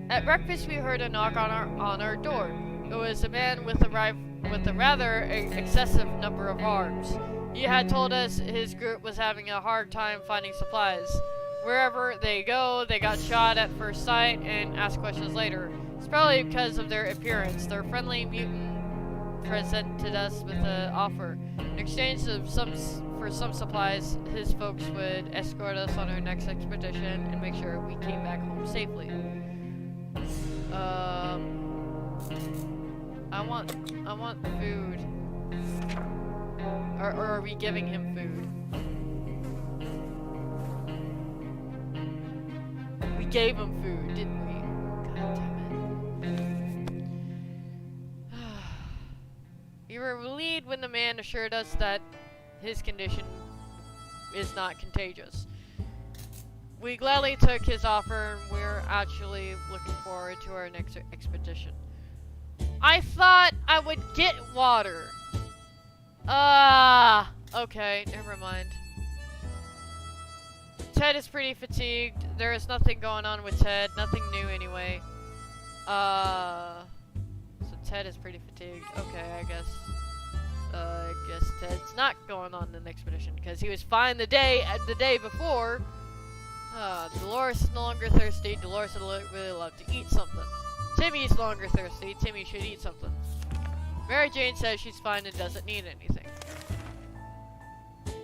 At breakfast, we heard a knock on our door. It was a man with a rather excessive number of arms. He had told us his group was having a hard time finding supplies. Wherever they go, they got shot at first sight and asked questions later. It's probably because of their appearance. Their friendly mutant presented us with an offer. In exchange of for some supplies, his folks would escort us on our next expedition and make sure we came back home safely. I want food. Or are we giving him food? We gave him food, didn't we? God damn it. We were relieved when the man assured us that his condition is not contagious. We gladly took his offer, and we're actually looking forward to our next expedition. I thought I would get water. Okay, never mind. Ted is pretty fatigued. There is nothing going on with Ted. Nothing new anyway. So Ted is pretty fatigued. Okay, I guess Ted's not going on an expedition because he was fine the day before. Dolores is no longer thirsty. Dolores would really love to eat something. Timmy's no longer thirsty. Timmy should eat something. Mary Jane says she's fine and doesn't need anything.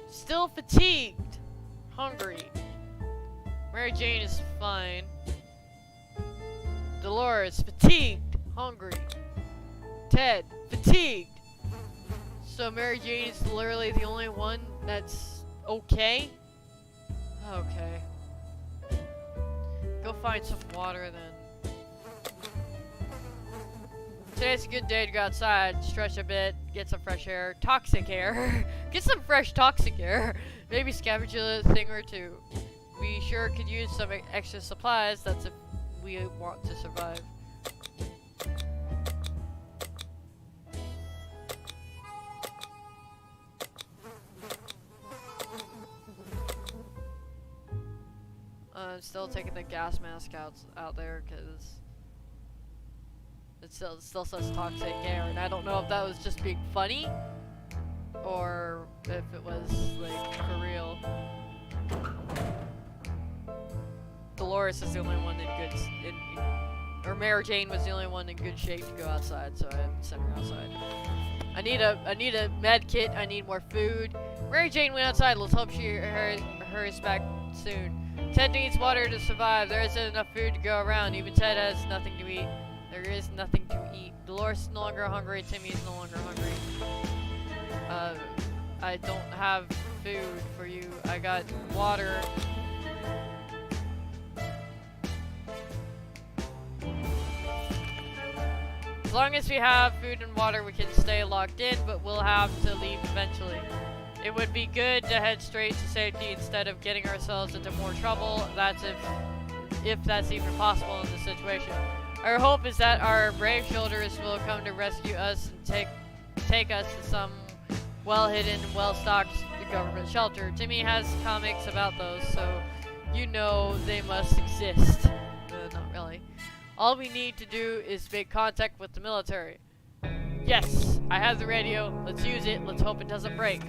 Still fatigued. Hungry. Mary Jane is fine. Dolores, fatigued. Hungry. Ted, fatigued. So Mary Jane is literally the only one that's okay? Okay. Go find some water then. Today's a good day to go outside, stretch a bit, get some fresh air, toxic air. Get some fresh toxic air. Maybe scavenge a thing or two. We sure could use some extra supplies, that's if we want to survive. I'm still taking the gas mask out there because it still says toxic air, and I don't know if that was just being funny or if it was like for real. Dolores is the only one or Mary Jane was the only one in good shape to go outside, so I sent her outside. I need a med kit. I need more food. Mary Jane went outside. Let's hope she hurries back soon. Ted needs water to survive. There isn't enough food to go around. Even Ted has nothing to eat. There is nothing to eat. Dolores is no longer hungry. Timmy is no longer hungry. I don't have food for you. I got water. As long as we have food and water, we can stay locked in, but we'll have to leave eventually. It would be good to head straight to safety instead of getting ourselves into more trouble. That's if that's even possible in this situation. Our hope is that our brave shoulders will come to rescue us and take us to some well-hidden, well-stocked government shelter. Timmy has comics about those, so you know they must exist. Not really. All we need to do is make contact with the military. Yes, I have the radio. Let's use it. Let's hope it doesn't break.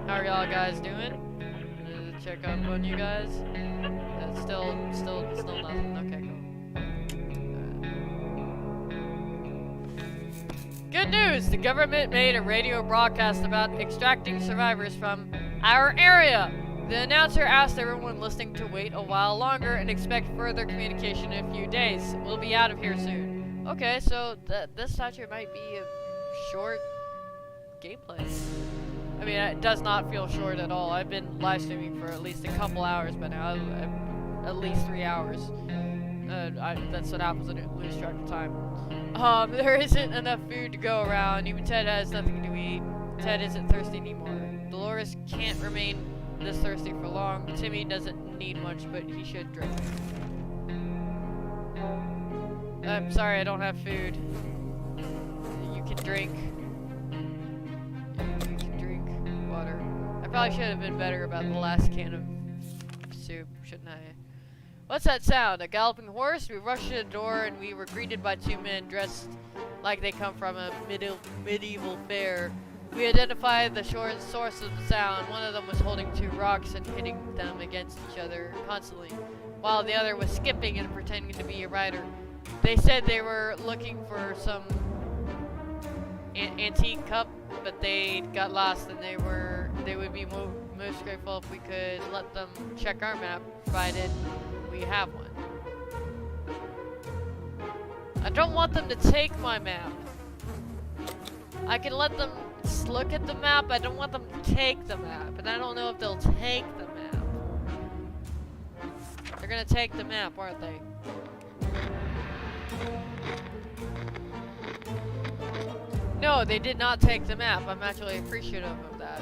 How are y'all guys doing? Check up on you guys. Still nothing. Okay, cool. Good news! The government made a radio broadcast about extracting survivors from our area. The announcer asked everyone listening to wait a while longer and expect further communication in a few days. We'll be out of here soon. Okay, so this actually might be a short gameplay. I mean, it does not feel short at all. I've been live streaming for at least a couple hours by now. At least 3 hours. That's what happens when you lose track of time. There isn't enough food to go around. Even Ted has nothing to eat. Ted isn't thirsty anymore. Dolores can't remain this thirsty for long. Timmy doesn't need much, but he should drink. I'm sorry, I don't have food. You can drink. You can drink water. I probably should have been better about the last can of soup, shouldn't I? What's that sound? A galloping horse? We rushed to the door and we were greeted by two men dressed like they come from a medieval fair. We identified the source of the sound. One of them was holding two rocks and hitting them against each other constantly, while the other was skipping and pretending to be a rider. They said they were looking for some antique cup, but they got lost, and they would be most grateful if we could let them check our map, provided we have one. I don't want them to take my map. I can let them look at the map. I don't want them to take the map, and I don't know if they'll take the map. They're gonna take the map, aren't they? No, they did not take the map. I'm actually appreciative of that.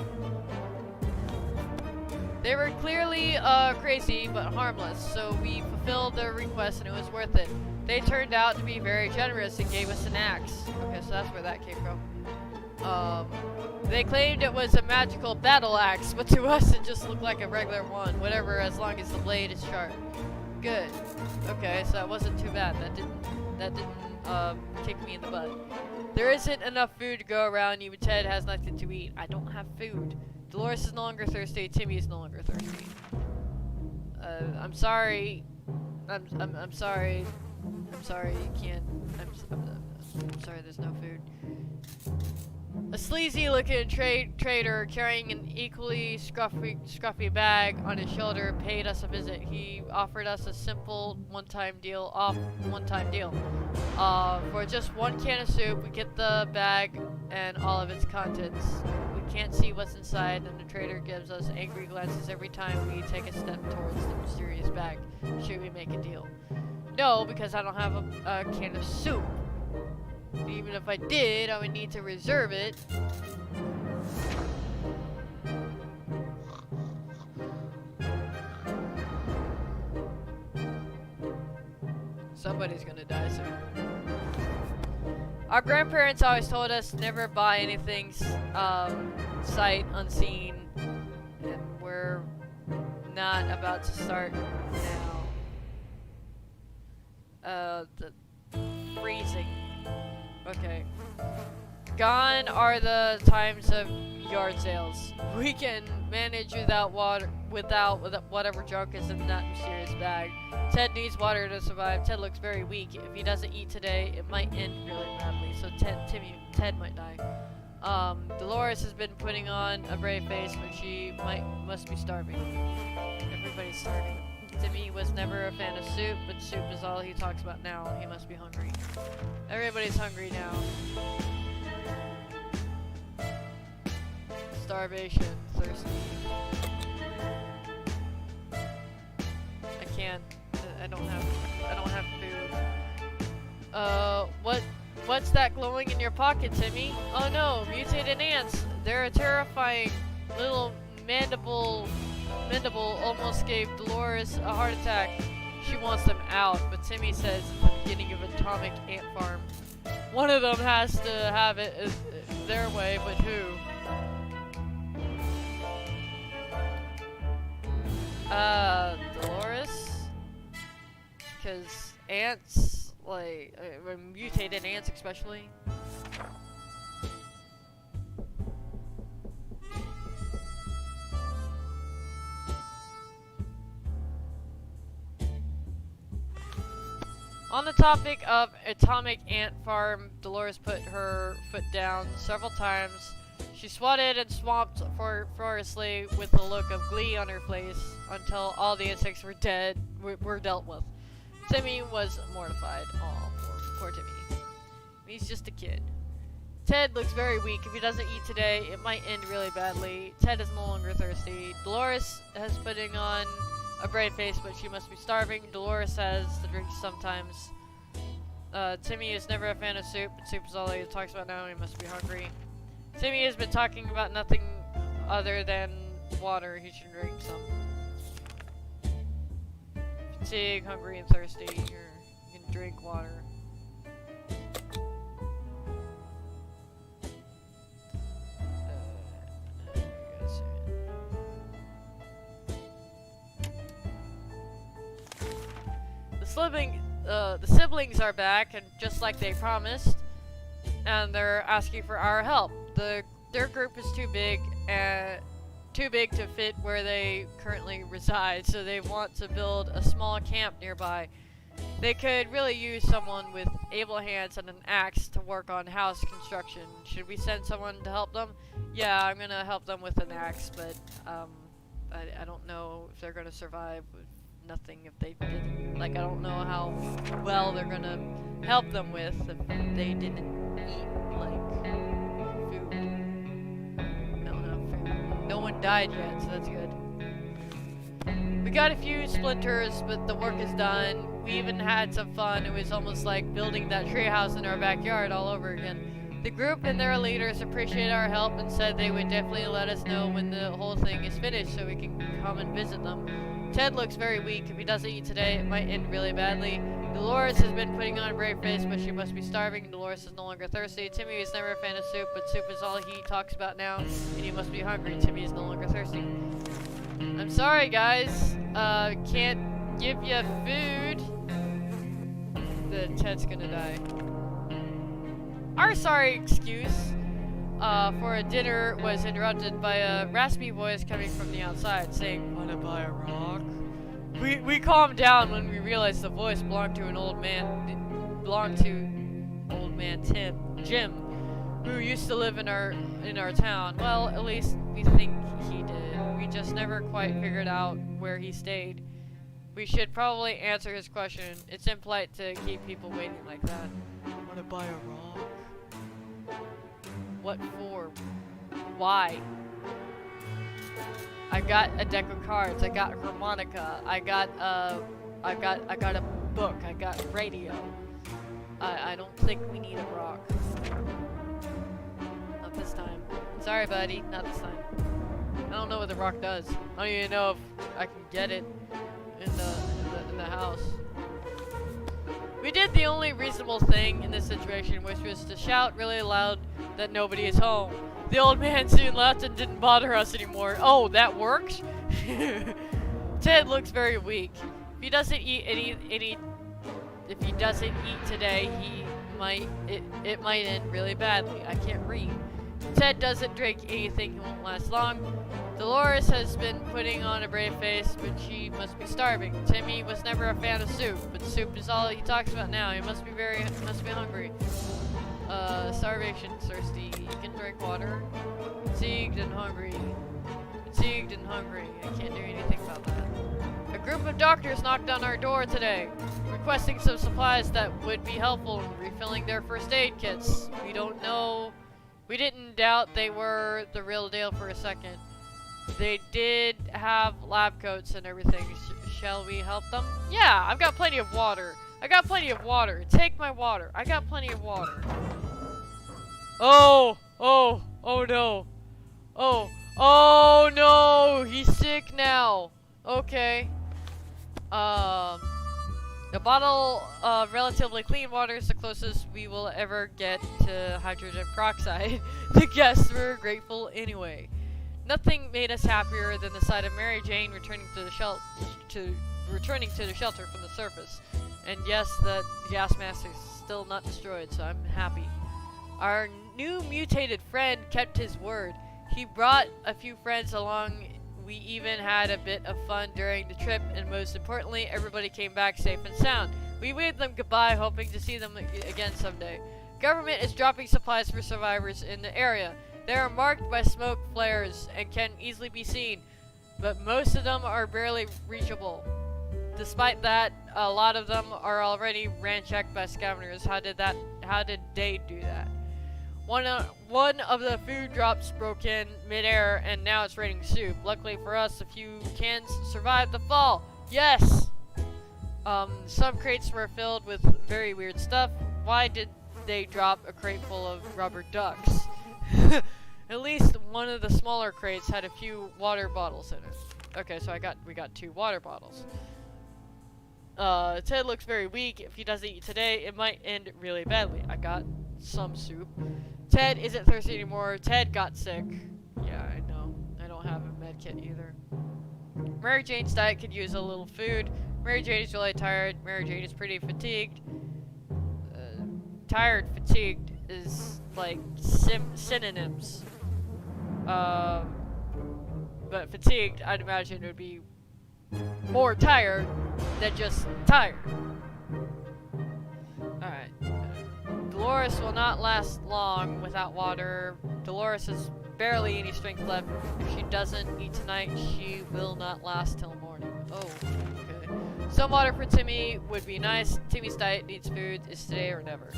They were clearly crazy, but harmless, so we fulfilled their request and it was worth it. They turned out to be very generous and gave us an axe. Okay, so that's where that came from. They claimed it was a magical battle axe, but to us it just looked like a regular one. Whatever, as long as the blade is sharp. Good. Okay, so that wasn't too bad. That didn't kick me in the butt. There isn't enough food to go around. Even Ted has nothing to eat. I don't have food. Dolores is no longer thirsty. Timmy is no longer thirsty. I'm sorry. I'm sorry. I'm sorry. You can't. I'm sorry. There's no food. A sleazy-looking trader carrying an equally scruffy bag on his shoulder paid us a visit. He offered us a simple one-time deal. For just one can of soup, we get the bag and all of its contents. We can't see what's inside, and the trader gives us angry glances every time we take a step towards the mysterious bag. Should we make a deal? No, because I don't have a can of soup. Even if I did, I would need to reserve it. Somebody's gonna die soon. Our grandparents always told us never buy anything sight unseen, and we're not about to start now. The freezing. Okay. Gone are the times of yard sales. We can manage without whatever junk is in that mysterious bag. Ted needs water to survive. Ted looks very weak. If he doesn't eat today, it might end really badly. So Ted might die. Dolores has been putting on a brave face, but she must be starving. Everybody's starving. Timmy was never a fan of soup, but soup is all he talks about now. He must be hungry. Everybody's hungry now. Starvation, thirsty. I can't. I don't have food. What's that glowing in your pocket, Timmy? Oh no, mutated ants. They're a terrifying little mandible almost gave Dolores a heart attack. She wants them out, but Timmy says it's the beginning of atomic ant farm. One of them has to have it their way, but who? Dolores? Because ants, like, mutated ants especially. On the topic of atomic ant farm, Dolores put her foot down several times. She swatted and swamped furiously with a look of glee on her face until all the insects were dealt with. Timmy was mortified. Aw, poor Timmy. He's just a kid. Ted looks very weak. If he doesn't eat today, it might end really badly. Ted is no longer thirsty. Dolores has putting on a brave face, but she must be starving. Dolores has to drink sometimes. Timmy is never a fan of soup, but soup is all he talks about now. He must be hungry. Timmy has been talking about nothing other than water. He should drink some. Fatigue, hungry, and thirsty. Here, you can drink water. The siblings are back, and just like they promised, and they're asking for our help. Their group is too big to fit where they currently reside, so they want to build a small camp nearby. They could really use someone with able hands and an axe to work on house construction. Should we send someone to help them? Yeah, I'm gonna help them with an axe, but I don't know if they're gonna survive with nothing if they didn't. Like, I don't know how well they're gonna help them with if they didn't eat, like, food. They don't have food. No one died yet, so that's good. We got a few splinters, but the work is done. We even had some fun. It was almost like building that treehouse in our backyard all over again. The group and their leaders appreciate our help and said they would definitely let us know when the whole thing is finished so we can come and visit them. Ted looks very weak. If he doesn't eat today, it might end really badly. Dolores has been putting on a brave face, but she must be starving. Dolores is no longer thirsty. Timmy is never a fan of soup, but soup is all he talks about now, and he must be hungry. Timmy is no longer thirsty. I'm sorry, guys. Can't give you food. Ted's gonna die. Our sorry excuse for a dinner was interrupted by a raspy voice coming from the outside saying, "Wanna buy a rock?" We calmed down when we realized the voice belonged to old man Jim, who used to live in our town. Well, at least we think he did. We just never quite figured out where he stayed. We should probably answer his question. It's impolite to keep people waiting like that. Wanna buy a rock? What for? Why? I got a deck of cards. I got harmonica. I got a book. I got radio. I don't think we need a rock. Not this time. Sorry, buddy. Not this time. I don't know what the rock does. I don't even know if I can get it in the house. We did the only reasonable thing in this situation, which was to shout really loud that nobody is home. The old man soon left and didn't bother us anymore. Oh, that works? Ted looks very weak. If he doesn't eat if he doesn't eat today, it might end really badly. I can't read. Ted doesn't drink anything, he won't last long. Dolores has been putting on a brave face, but she must be starving. Timmy was never a fan of soup, but soup is all he talks about now. He must be hungry. Starvation, thirsty. He can drink water. Fatigued and hungry. Fatigued and hungry. I can't do anything about that. A group of doctors knocked on our door today, requesting some supplies that would be helpful in refilling their first aid kits. We didn't doubt they were the real deal for a second. They did have lab coats and everything. Shall we help them? Yeah, I've got plenty of water. Take my water. I got plenty of water. Oh no. Oh no, he's sick now. Okay. A bottle of relatively clean water is the closest we will ever get to hydrogen peroxide. The guests were grateful anyway. Nothing made us happier than the sight of Mary Jane returning to the shelter from the surface. And yes, the gas mask is still not destroyed, so I'm happy. Our new mutated friend kept his word. He brought a few friends along. We even had a bit of fun during the trip, and most importantly, everybody came back safe and sound. We waved them goodbye, hoping to see them again someday. Government is dropping supplies for survivors in the area. They are marked by smoke flares and can easily be seen, but most of them are barely reachable. Despite that, a lot of them are already ransacked by scavengers. How did they do that? One of the food drops broke in midair, and now it's raining soup. Luckily for us, a few cans survived the fall. Yes! Some crates were filled with very weird stuff. Why did they drop a crate full of rubber ducks? At least one of the smaller crates had a few water bottles in it. Okay, so we got 2 water bottles. Ted looks very weak. If he doesn't eat today, it might end really badly. I got some soup. Ted isn't thirsty anymore. Ted got sick. Yeah, I know. I don't have a med kit either. Mary Jane's diet could use a little food. Mary Jane is really tired. Mary Jane is pretty fatigued. Tired, fatigued is like synonyms. But fatigued, I'd imagine, would be more tired than just tired. Alright. Dolores will not last long without water. Dolores has barely any strength left. If she doesn't eat tonight, she will not last till morning. Oh, okay. Some water for Timmy would be nice. Timmy's diet needs food. It's today or never.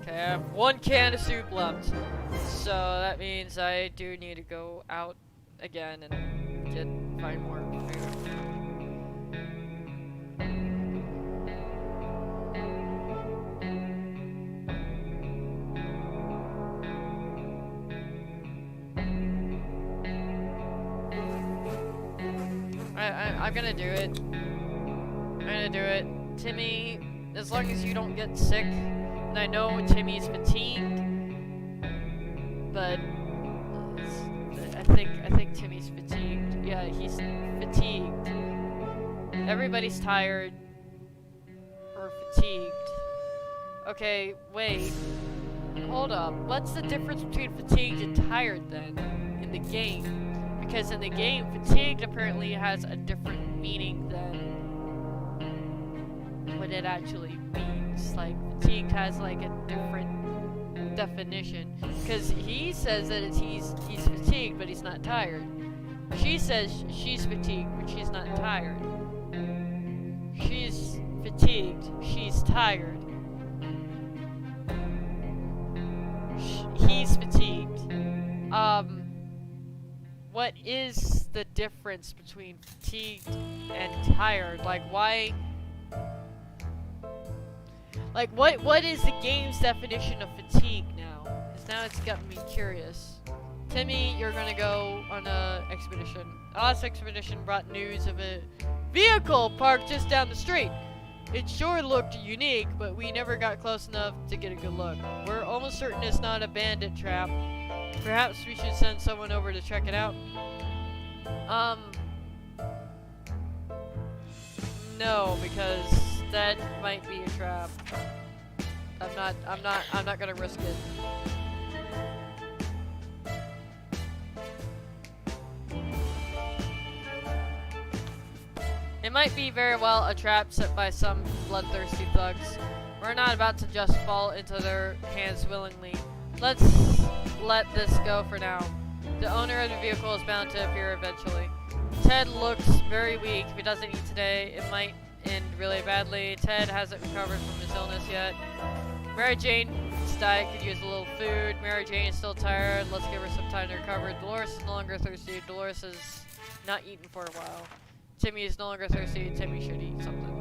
Okay, I have 1 can of soup left. So that means I do need to go out again and find more food. I'm gonna do it. I'm gonna do it. Timmy, as long as you don't get sick, and I know Timmy's fatigued, but I think Timmy's fatigued. Yeah, he's fatigued. Everybody's tired or fatigued. Okay, wait. Hold up. What's the difference between fatigued and tired then in the game? Because in the game, fatigued apparently has a different meaning than what it actually means. Like, fatigued has like a different definition. Because he says that he's fatigued, but he's not tired. She says she's fatigued, but she's not tired. She's fatigued, she's tired. He's fatigued. What is the difference between fatigued and tired? Like, why? Like, what is the game's definition of fatigue now? Because now it's gotten me curious. Timmy, you're gonna go on a expedition. The last expedition brought news of a vehicle parked just down the street. It sure looked unique, but we never got close enough to get a good look. We're almost certain it's not a bandit trap. Perhaps we should send someone over to check it out. No, because that might be a trap. I'm not gonna risk it. It might be very well a trap set by some bloodthirsty thugs. We're not about to just fall into their hands willingly. Let's let this go for now. The owner of the vehicle is bound to appear eventually. Ted looks very weak. If he doesn't eat today, it might end really badly. Ted hasn't recovered from his illness yet. Mary Jane's diet could use a little food. Mary Jane is still tired. Let's give her some time to recover. Dolores is no longer thirsty. Dolores has not eaten for a while. Timmy is no longer thirsty. Timmy should eat something.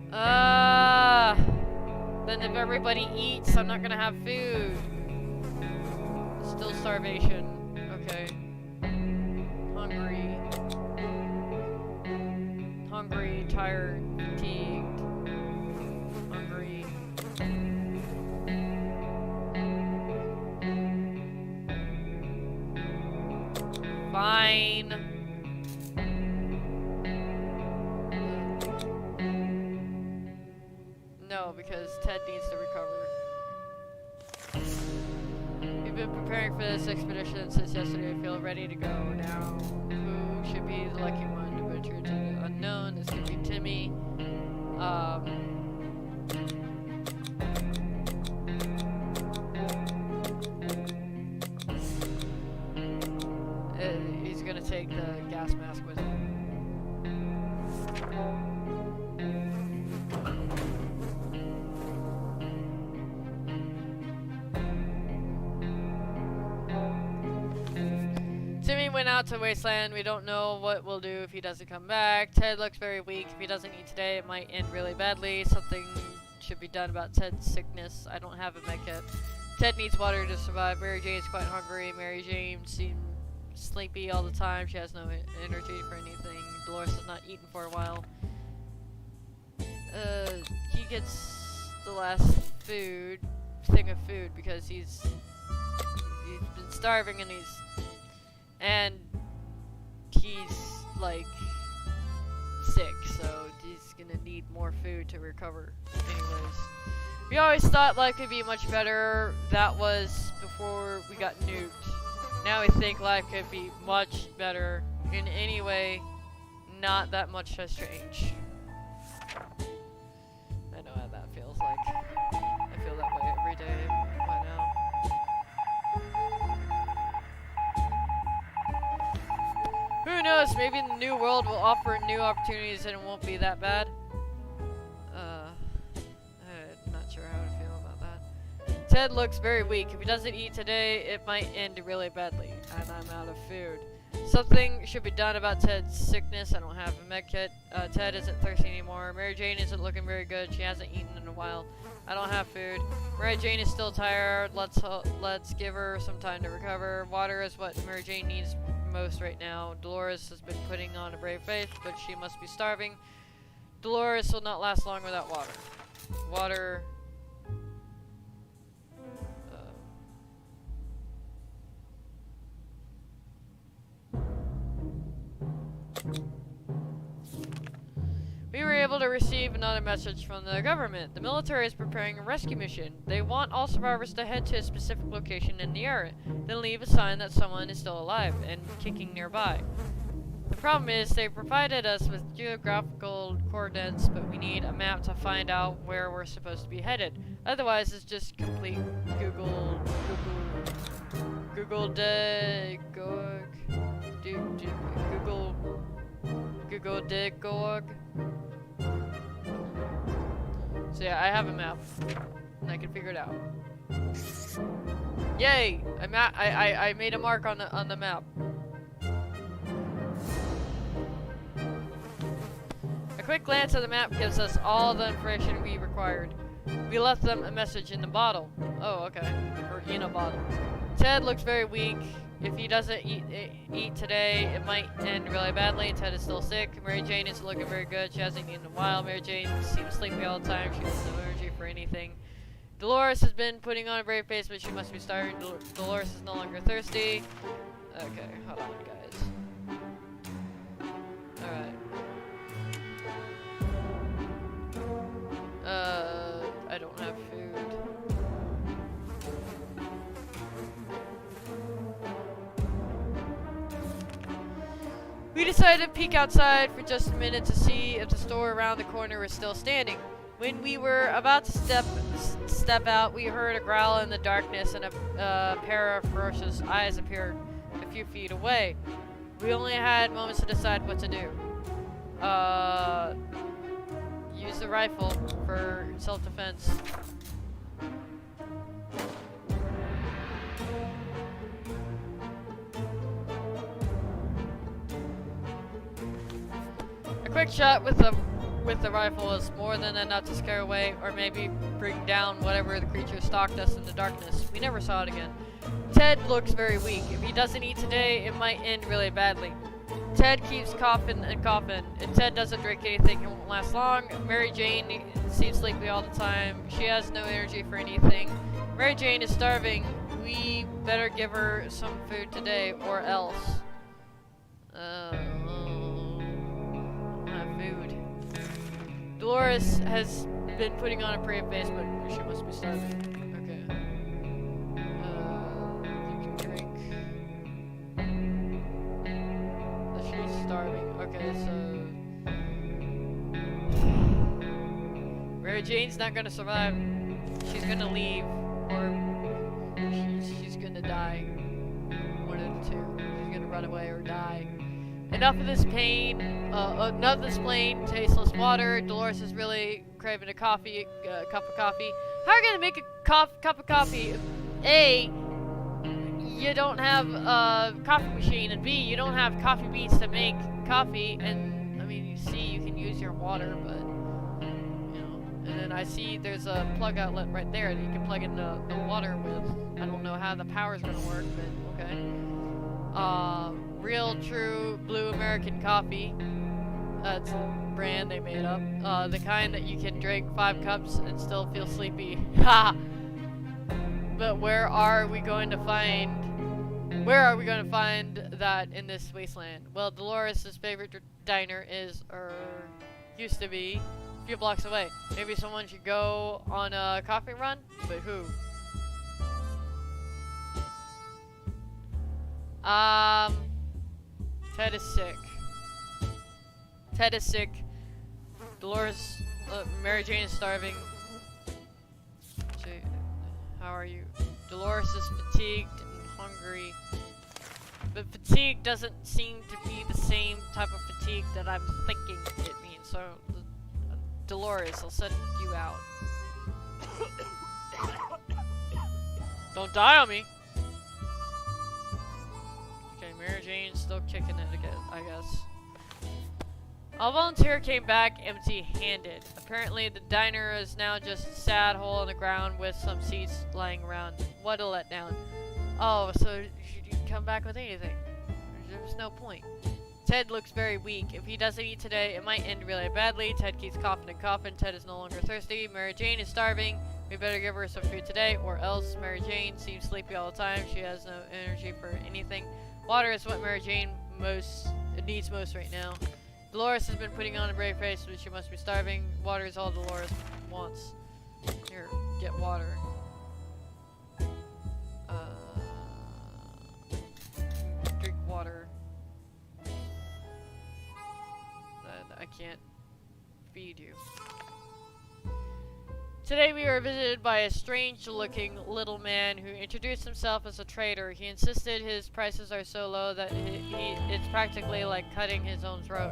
Okay. Then if everybody eats, I'm not gonna have food. Still starvation. Okay. Hungry. Hungry, tired, fatigued. Hungry. Fine. No, because Ted needs to recover. We've been preparing for this expedition since yesterday. I feel ready to go now. Who should be the lucky one to venture into the unknown? This could be Timmy. He's gonna take the gas mask with him. Johnny went out to Wasteland. We don't know what we'll do if he doesn't come back. Ted looks very weak. If he doesn't eat today, it might end really badly. Something should be done about Ted's sickness. I don't have a med kit. Ted needs water to survive. Mary Jane's quite hungry. Mary Jane seems sleepy all the time. She has no energy for anything. Dolores has not eaten for a while. He gets the last thing of food because he's been starving and he's like sick, so he's gonna need more food to recover. Anyways, we always thought life could be much better. That was before we got nuked. Now we think life could be much better. In any way, not that much has changed. I know how that feels like. I feel that way every day by now. Who knows? Maybe the new world will offer new opportunities and it won't be that bad. I'm not sure how to feel about that. Ted looks very weak. If he doesn't eat today, it might end really badly. And I'm out of food. Something should be done about Ted's sickness. I don't have a med kit. Ted isn't thirsty anymore. Mary Jane isn't looking very good. She hasn't eaten in a while. I don't have food. Mary Jane is still tired. Let's give her some time to recover. Water is what Mary Jane needs most right now. Dolores has been putting on a brave face, but she must be starving. Dolores will not last long without water. Water. We were able to receive another message from the government. The military is preparing a rescue mission. They want all survivors to head to a specific location in the area, then leave a sign that someone is still alive and kicking nearby. The problem is they provided us with geographical coordinates, but we need a map to find out where we're supposed to be headed. Otherwise, it's just complete Google Digorg. So yeah, I have a map, and I can figure it out. Yay! I made a mark on the map. A quick glance at the map gives us all the information we required. We left them a message in the bottle. Oh, okay. Or in a bottle. Ted looks very weak. If he doesn't eat today, it might end really badly. Ted is still sick. Mary Jane isn't looking very good. She hasn't eaten in a while. Mary Jane seems sleepy all the time. She has no energy for anything. Dolores has been putting on a brave face, but she must be starving. Dolores is no longer thirsty. Okay, hold on, guys. Alright. I don't have food. We decided to peek outside for just a minute to see if the store around the corner was still standing. When we were about to step out, we heard a growl in the darkness and a pair of ferocious eyes appeared a few feet away. We only had moments to decide what to do. Use the rifle for self-defense. A quick shot with the rifle is more than enough to scare away or maybe bring down whatever the creature stalked us in the darkness. We never saw it again. Ted looks very weak. If he doesn't eat today, it might end really badly. Ted keeps coughing and coughing. If Ted doesn't drink anything, it won't last long. Mary Jane seems sleepy all the time. She has no energy for anything. Mary Jane is starving. We better give her some food today or else. Food. Dolores has been putting on a brave face, but she must be starving. Okay. You can drink. She's starving. Okay, so Mary Jane's not gonna survive. She's gonna leave, or she's gonna die. One of the two. She's gonna run away or die. Enough of this pain. Enough of this plain, tasteless water. Dolores is really craving a cup of coffee. How are you gonna make a cup of coffee? A, you don't have a coffee machine, and B, you don't have coffee beans to make coffee, and I mean, you see, you can use your water, but you know, and then I see there's a plug outlet right there that you can plug in the water with. I don't know how the power's gonna work, but okay. Real true blue American coffee. That's a brand they made up. The kind that you can drink 5 cups and still feel sleepy. Ha! But where are we going to find that in this wasteland? Well, Dolores' favorite diner is, or used to be, a few blocks away. Maybe someone should go on a coffee run? But who? Ted is sick. Ted is sick. Dolores, Mary Jane is starving. How are you? Dolores is fatigued and hungry. But fatigue doesn't seem to be the same type of fatigue that I'm thinking it means. So, Dolores, I'll send you out. Don't die on me! Okay, Mary Jane's still kicking it again, I guess. A volunteer came back empty-handed. Apparently, the diner is now just a sad hole in the ground with some seats lying around. What a letdown. Oh, so you didn't come back with anything. There was no point. Ted looks very weak. If he doesn't eat today, it might end really badly. Ted keeps coughing and coughing. Ted is no longer thirsty. Mary Jane is starving. We better give her some food today, or else Mary Jane seems sleepy all the time. She has no energy for anything. Water is what Mary Jane needs most right now. Dolores has been putting on a brave face, but she must be starving. Water is all Dolores wants. Here, get water. Drink water. I can't feed you. Today we were visited by a strange-looking little man who introduced himself as a trader. He insisted his prices are so low that it's practically like cutting his own throat.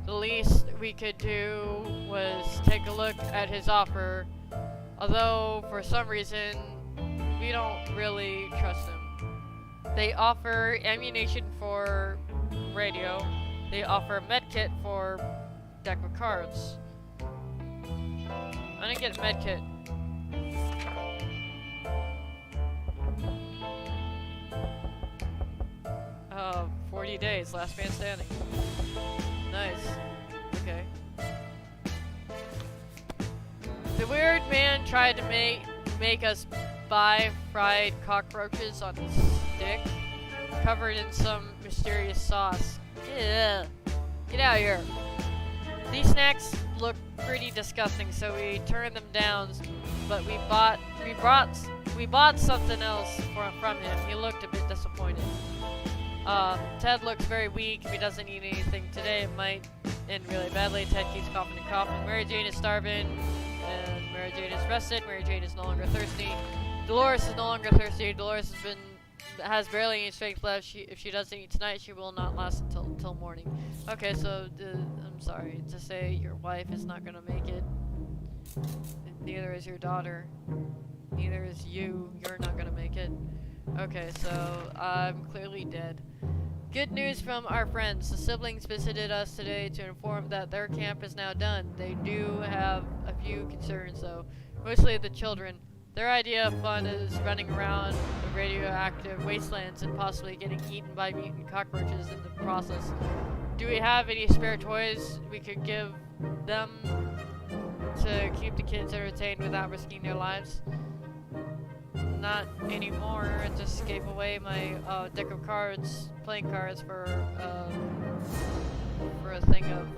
The least we could do was take a look at his offer, although for some reason we don't really trust him. They offer ammunition for radio. They offer a medkit for deck of cards. I'm gonna get a medkit. 40 days, last man standing. Nice. Okay. The weird man tried to make us buy fried cockroaches on a stick, covered in some mysterious sauce. Yeah. Get out of here. These snacks look pretty disgusting, so we turned them down. But we bought something else from him. He looked a bit disappointed. Ted looks very weak. If he doesn't eat anything today, it might end really badly. Ted keeps coughing and coughing. Mary Jane is starving, and Mary Jane is rested. Mary Jane is no longer thirsty. Dolores is no longer thirsty. Dolores has barely any strength left. If she doesn't eat tonight, she will not last until morning. Okay, so I'm sorry to say your wife is not gonna make it. Neither is your daughter. Neither is you. You're not gonna make it. Okay, so I'm clearly dead. Good news from our friends. The siblings visited us today to inform that their camp is now done. They do have a few concerns though, mostly the children. Their idea of fun is running around the radioactive wastelands and possibly getting eaten by mutant cockroaches in the process. Do we have any spare toys we could give them to keep the kids entertained without risking their lives? Not anymore. I just gave away my deck of cards, playing cards for a thing of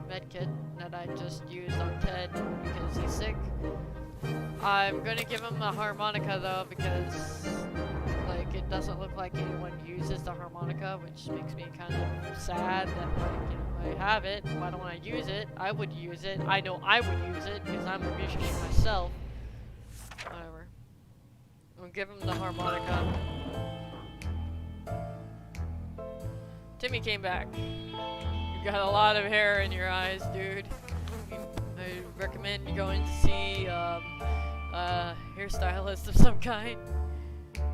medkit that I just used on Ted because he's sick. I'm gonna give him a harmonica though because like it doesn't look like anyone uses the harmonica, which makes me kind of sad that like, you know, I have it. Why don't I use it? I would use it. I know I would use it because I'm a musician myself. Whatever. We'll give him the harmonica. Timmy came back. You got a lot of hair in your eyes, dude. I recommend you going to see a hairstylist of some kind.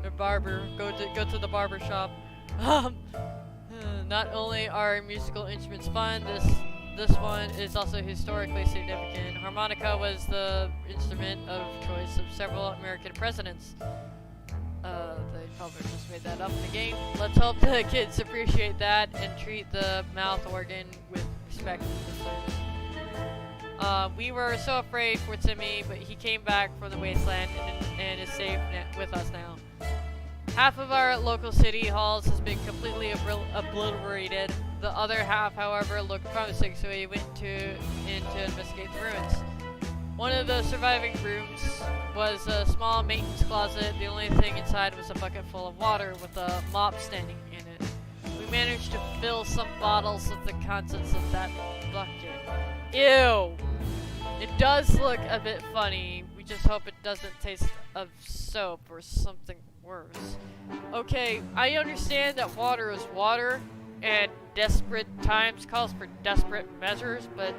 The barber. Go to the barber shop. Not only are musical instruments fun, this one is also historically significant. Harmonica was the instrument of choice of several American presidents. They probably just made that up in the game. Let's hope the kids appreciate that and treat the mouth organ with respect and concern. We were so afraid for Timmy, but he came back from the wasteland and is safe with us now. Half of our local city halls has been completely obliterated. The other half, however, looked promising, so we went in to investigate the ruins. One of the surviving rooms was a small maintenance closet. The only thing inside was a bucket full of water with a mop standing in it. We managed to fill some bottles with the contents of that bucket. Ew! It does look a bit funny. We just hope it doesn't taste of soap or something worse. Okay, I understand that water is water, and desperate times calls for desperate measures, but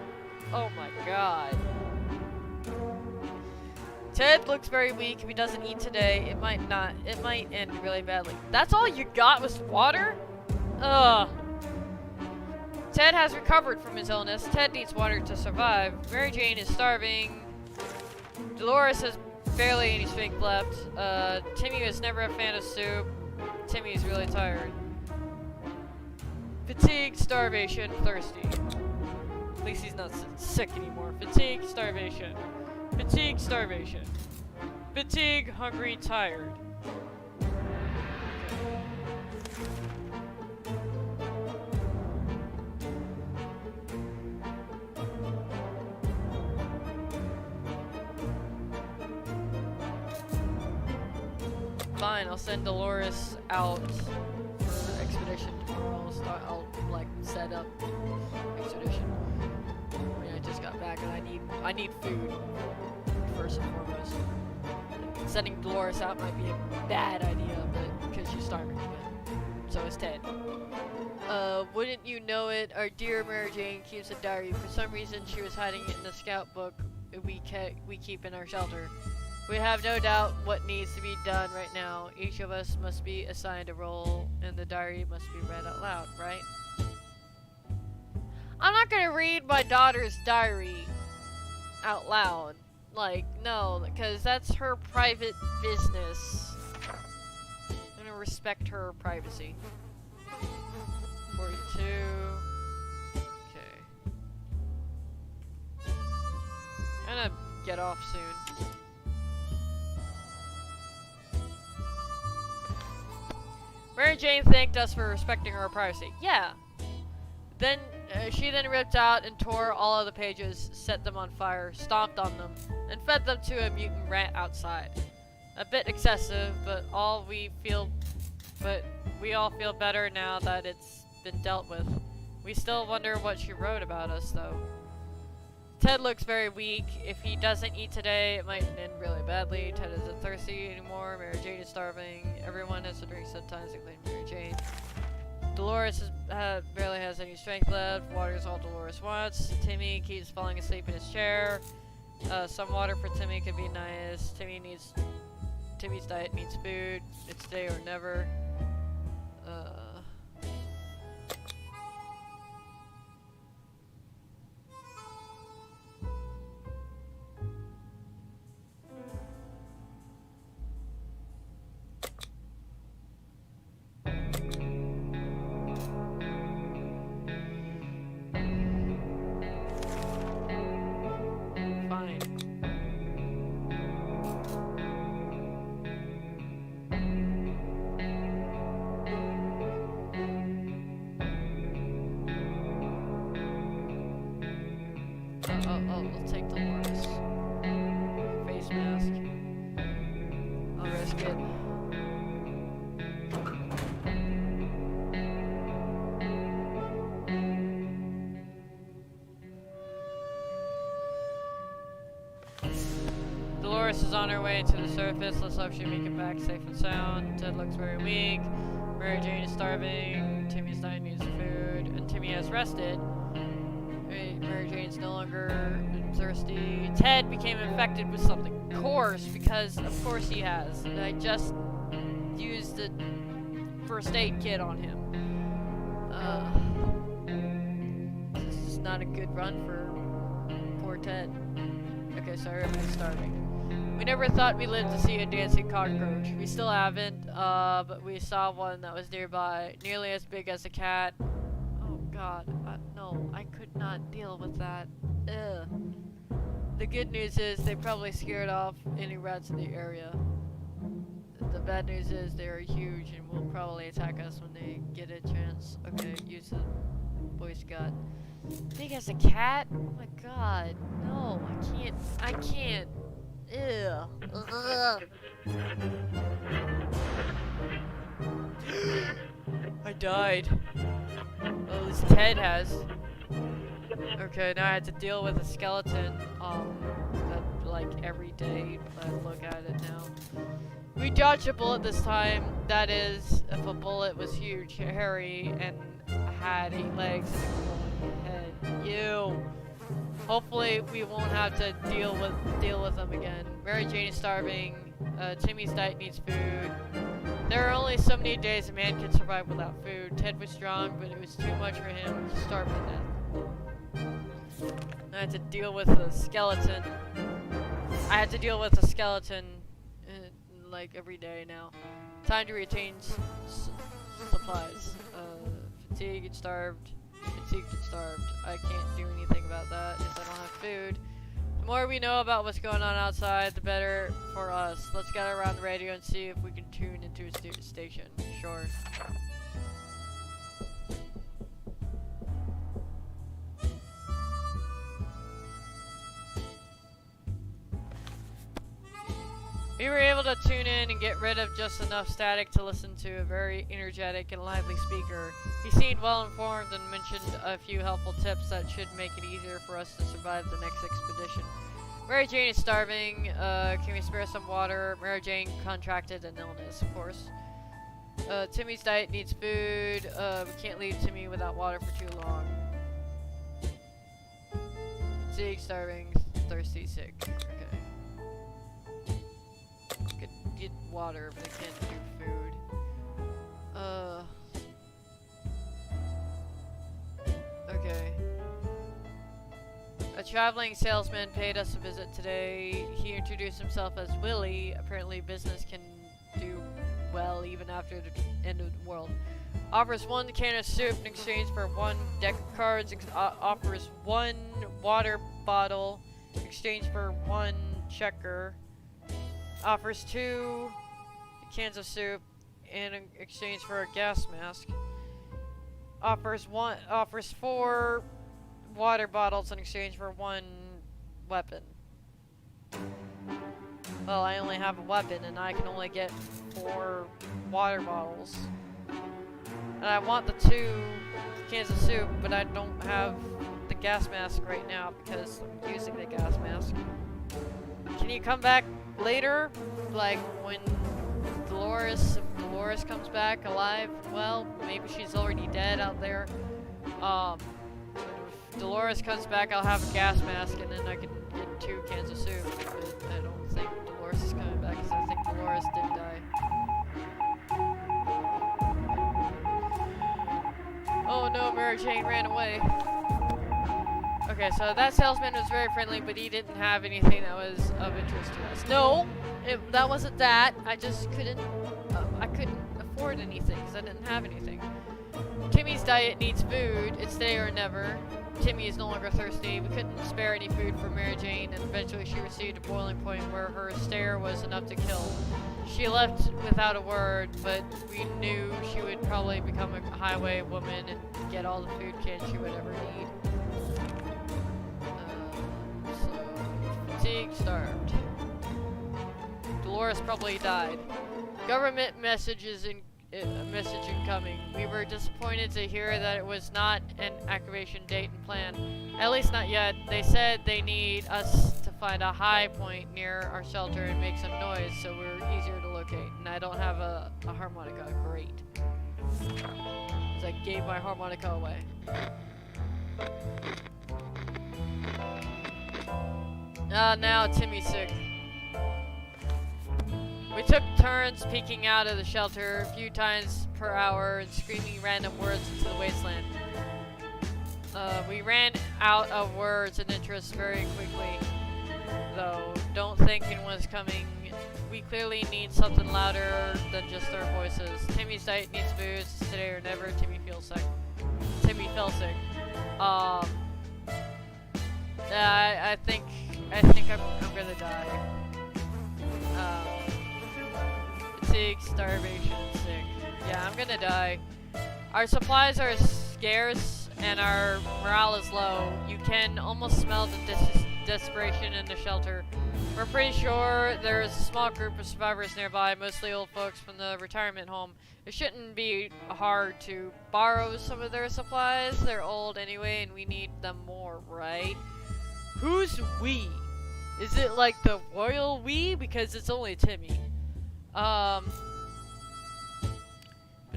oh my god. Ted looks very weak. If he doesn't eat today, it might end really badly. That's all you got was water? Ugh. Ted has recovered from his illness. Ted needs water to survive. Mary Jane is starving. Dolores has barely any strength left. Timmy was never a fan of soup. Timmy's really tired. Fatigue, starvation, thirsty. At least he's not sick anymore. Fatigue, starvation. Fatigue, starvation. Fatigue, hungry, tired. Fine, I'll send Dolores out for expedition tomorrow. I'll like set up expedition. I mean, I just got back and I need food first and foremost. Sending Dolores out might be a bad idea, but because she's starving, but so is Ted. Wouldn't you know it? Our dear Mary Jane keeps a diary. For some reason, she was hiding it in the scout book we keep in our shelter. We have no doubt what needs to be done right now. Each of us must be assigned a role, and the diary must be read out loud, right? I'm not gonna read my daughter's diary out loud. Like, no, because that's her private business. I'm gonna respect her privacy. 42. Okay. I'm gonna get off soon. Mary Jane thanked us for respecting her privacy. Yeah. Then she ripped out and tore all of the pages, set them on fire, stomped on them, and fed them to a mutant rat outside. A bit excessive, but we all feel better now that it's been dealt with. We still wonder what she wrote about us, though. Ted looks very weak. If he doesn't eat today, it might end really badly. Ted isn't thirsty anymore. Mary Jane is starving. Everyone has to drink sometimes, including Mary Jane. Dolores barely has any strength left. Water is all Dolores wants. Timmy keeps falling asleep in his chair. Some water for Timmy could be nice. Timmy's diet needs food. It's today or never. I'll take Dolores. Face mask. I'll risk it. Dolores is on her way to the surface. Let's hope she make it back safe and sound. Ted looks very weak. Mary Jane is starving. Timmy's dying, needs food. And Timmy has rested. Mary Jane's no longer thirsty. Ted became infected with something coarse, because of course he has. use the first aid kit on him. This is not a good run for poor Ted. Okay, sorry, I'm starving. We never thought we'd live to see a dancing cockroach. We still haven't, but we saw one that was nearby, nearly as big as a cat. Oh god, no, I could not deal with that. Ugh. The good news is they probably scared off any rats in the area. The bad news is they're huge and will probably attack us when they get a chance. Okay, use the Boy Scout. Big as a cat? Oh my god, no, I can't. Ew. Ugh. I died. Well, at least Ted has. Okay, now I had to deal with a skeleton, that, like, every day. I look at it now. We dodged a bullet this time. That is, if a bullet was huge, hairy, and had 8 legs and a glowing head. Ew. Hopefully we won't have to deal with them again. Mary Jane is starving. Timmy's diet needs food. There are only so many days a man can survive without food. Ted was strong, but it was too much for him to starve to death. I had to deal with a skeleton. Like every day now. Time to retain supplies. Fatigued and starved. I can't do anything about that if I don't have food. The more we know about what's going on outside, the better for us. Let's get around the radio and see if we can tune into a station. Sure. We were able to tune in and get rid of just enough static to listen to a very energetic and lively speaker. He seemed well informed and mentioned a few helpful tips that should make it easier for us to survive the next expedition. Mary Jane is starving. Can we spare some water? Mary Jane contracted an illness, of course. Timmy's diet needs food. We can't leave Timmy without water for too long. Fatigue, starving, thirsty, sick. Okay. Could get water if they can't do food. Okay. A traveling salesman paid us a visit today. He introduced himself as Willie. Apparently business can do well even after the end of the world. Offers 1 can of soup in exchange for 1 deck of cards. Offers 1 water bottle in exchange for 1 checker. Offers 2 cans of soup in exchange for a gas mask. Offers 4 water bottles in exchange for 1 weapon. Well, I only have a weapon and I can only get 4 water bottles. And I want the 2 cans of soup, but I don't have the gas mask right now because I'm using the gas mask. Can you come back later? Like when if Dolores comes back alive? Well, maybe she's already dead out there. If Dolores comes back, I'll have a gas mask and then I can get 2 cans of soup. But I don't think Dolores is coming back because I think Dolores did die. Oh no, Mary Jane ran away. Okay, so that salesman was very friendly, but he didn't have anything that was of interest to us. No, that wasn't that. I just couldn't, I couldn't afford anything because I didn't have anything. Timmy's diet needs food. It's today or never. Timmy is no longer thirsty. We couldn't spare any food for Mary Jane, and eventually she received a boiling point where her stare was enough to kill. She left without a word, but we knew she would probably become a highway woman and get all the food cans she would ever need. Fatigue, starved. Dolores probably died. Government message incoming. We were disappointed to hear that it was not an activation date and plan. At least not yet. They said they need us to find a high point near our shelter and make some noise so we're easier to locate. And I don't have a harmonica. Great. So I gave my harmonica away. Now Timmy's sick. We We took turns peeking out of the shelter a few times per hour and screaming random words into the wasteland. We ran out of words and interest very quickly, though. Don't think anyone's coming. We clearly need something louder than just our voices. Timmy's diet needs food. It's today or never. Timmy feels sick. Timmy fell sick. I think I'm gonna die. Fatigue, starvation, sick. Yeah, I'm gonna die. Our supplies are scarce and our morale is low. You can almost smell the desperation in the shelter. We're pretty sure there's a small group of survivors nearby, mostly old folks from the retirement home. It shouldn't be hard to borrow some of their supplies. They're old anyway and we need them more, right? Who's we? Is it like the royal we? Because it's only Timmy. But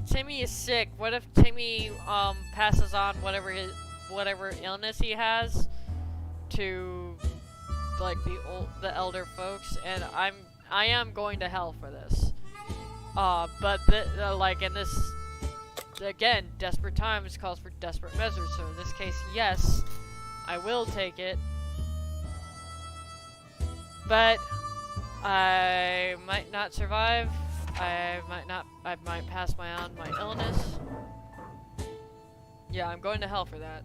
Timmy is sick. What if Timmy passes on whatever illness he has to like the elder folks, and I am going to hell for this. But like in this, again, desperate times calls for desperate measures. So in this case, yes, I will take it. But I might not survive. I might pass on my illness. Yeah, I'm going to hell for that.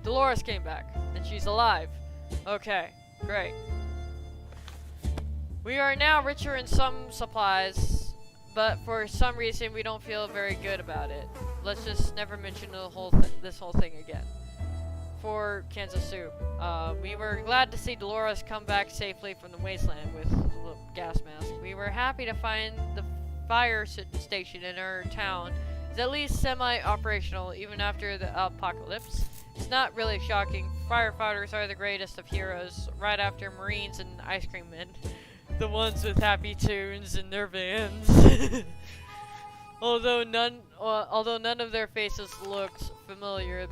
Dolores came back, and she's alive. Okay, great. We are now richer in some supplies, but for some reason we don't feel very good about it. Let's just never mention this whole thing again. 4 cans of soup. We were glad to see Dolores come back safely from the wasteland with a gas mask. We were happy to find the fire station in our town is at least semi-operational even after the apocalypse. It's not really shocking. Firefighters are the greatest of heroes, right after Marines and ice cream men. The ones with happy tunes in their vans. Although none of their faces looked familiar,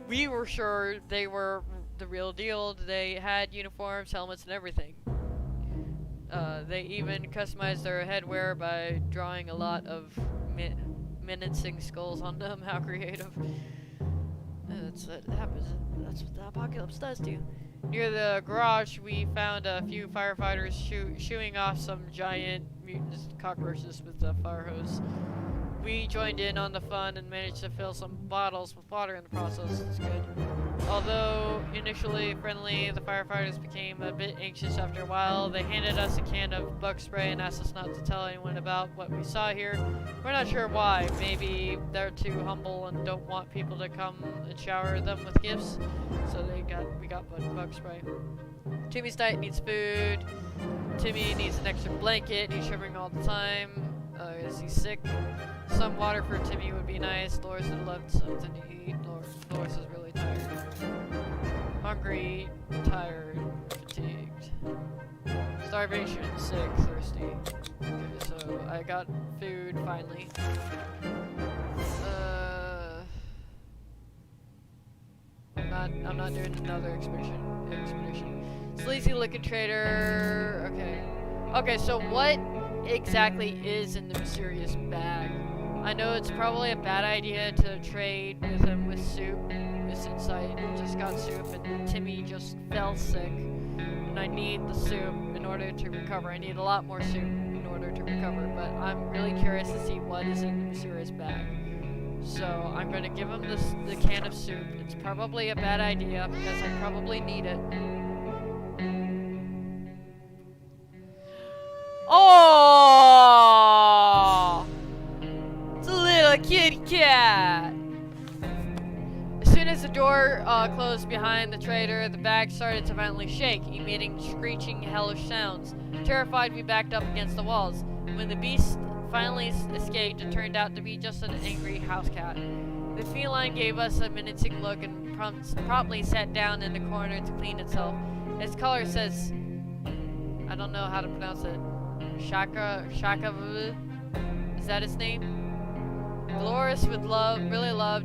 we were sure they were the real deal. They had uniforms, helmets, and everything. They even customized their headwear by drawing a lot of menacing skulls on them. How creative. That's what happens. That's what the apocalypse does to you. Near the garage, we found a few firefighters shooing off some giant mutant cockroaches with the fire hose. We joined in on the fun and managed to fill some bottles with water in the process. It's good. Although initially friendly, the firefighters became a bit anxious after a while. They handed us a can of bug spray and asked us not to tell anyone about what we saw here. We're not sure why. Maybe they're too humble and don't want people to come and shower them with gifts. So we got bug spray. Timmy's diet needs food. Timmy needs an extra blanket. He's shivering all the time. Is he sick? Some water for Timmy would be nice. Dolores would love something to eat. Dolores is really tired. Hungry, tired, fatigued. Starvation, sick, thirsty. Okay, so I got food finally. I'm not doing another expedition. Sleazy looking trader. Okay, so what exactly is in the mysterious bag? I know it's probably a bad idea to trade with him with soup. Since I just got soup and Timmy just fell sick. And I need the soup in order to recover. I need a lot more soup in order to recover. But I'm really curious to see what is in the mysterious bag. So I'm going to give him the can of soup. It's probably a bad idea because I probably need it. Oh! It's a little kitty cat! As soon as the door closed behind the trader, the bag started to violently shake, emitting screeching, hellish sounds. Terrified, we backed up against the walls. When the beast finally escaped, it turned out to be just an angry house cat. The feline gave us a menacing look and promptly sat down in the corner to clean itself. Its color says, I don't know how to pronounce it. Shaka, is that its name? Dolores would really love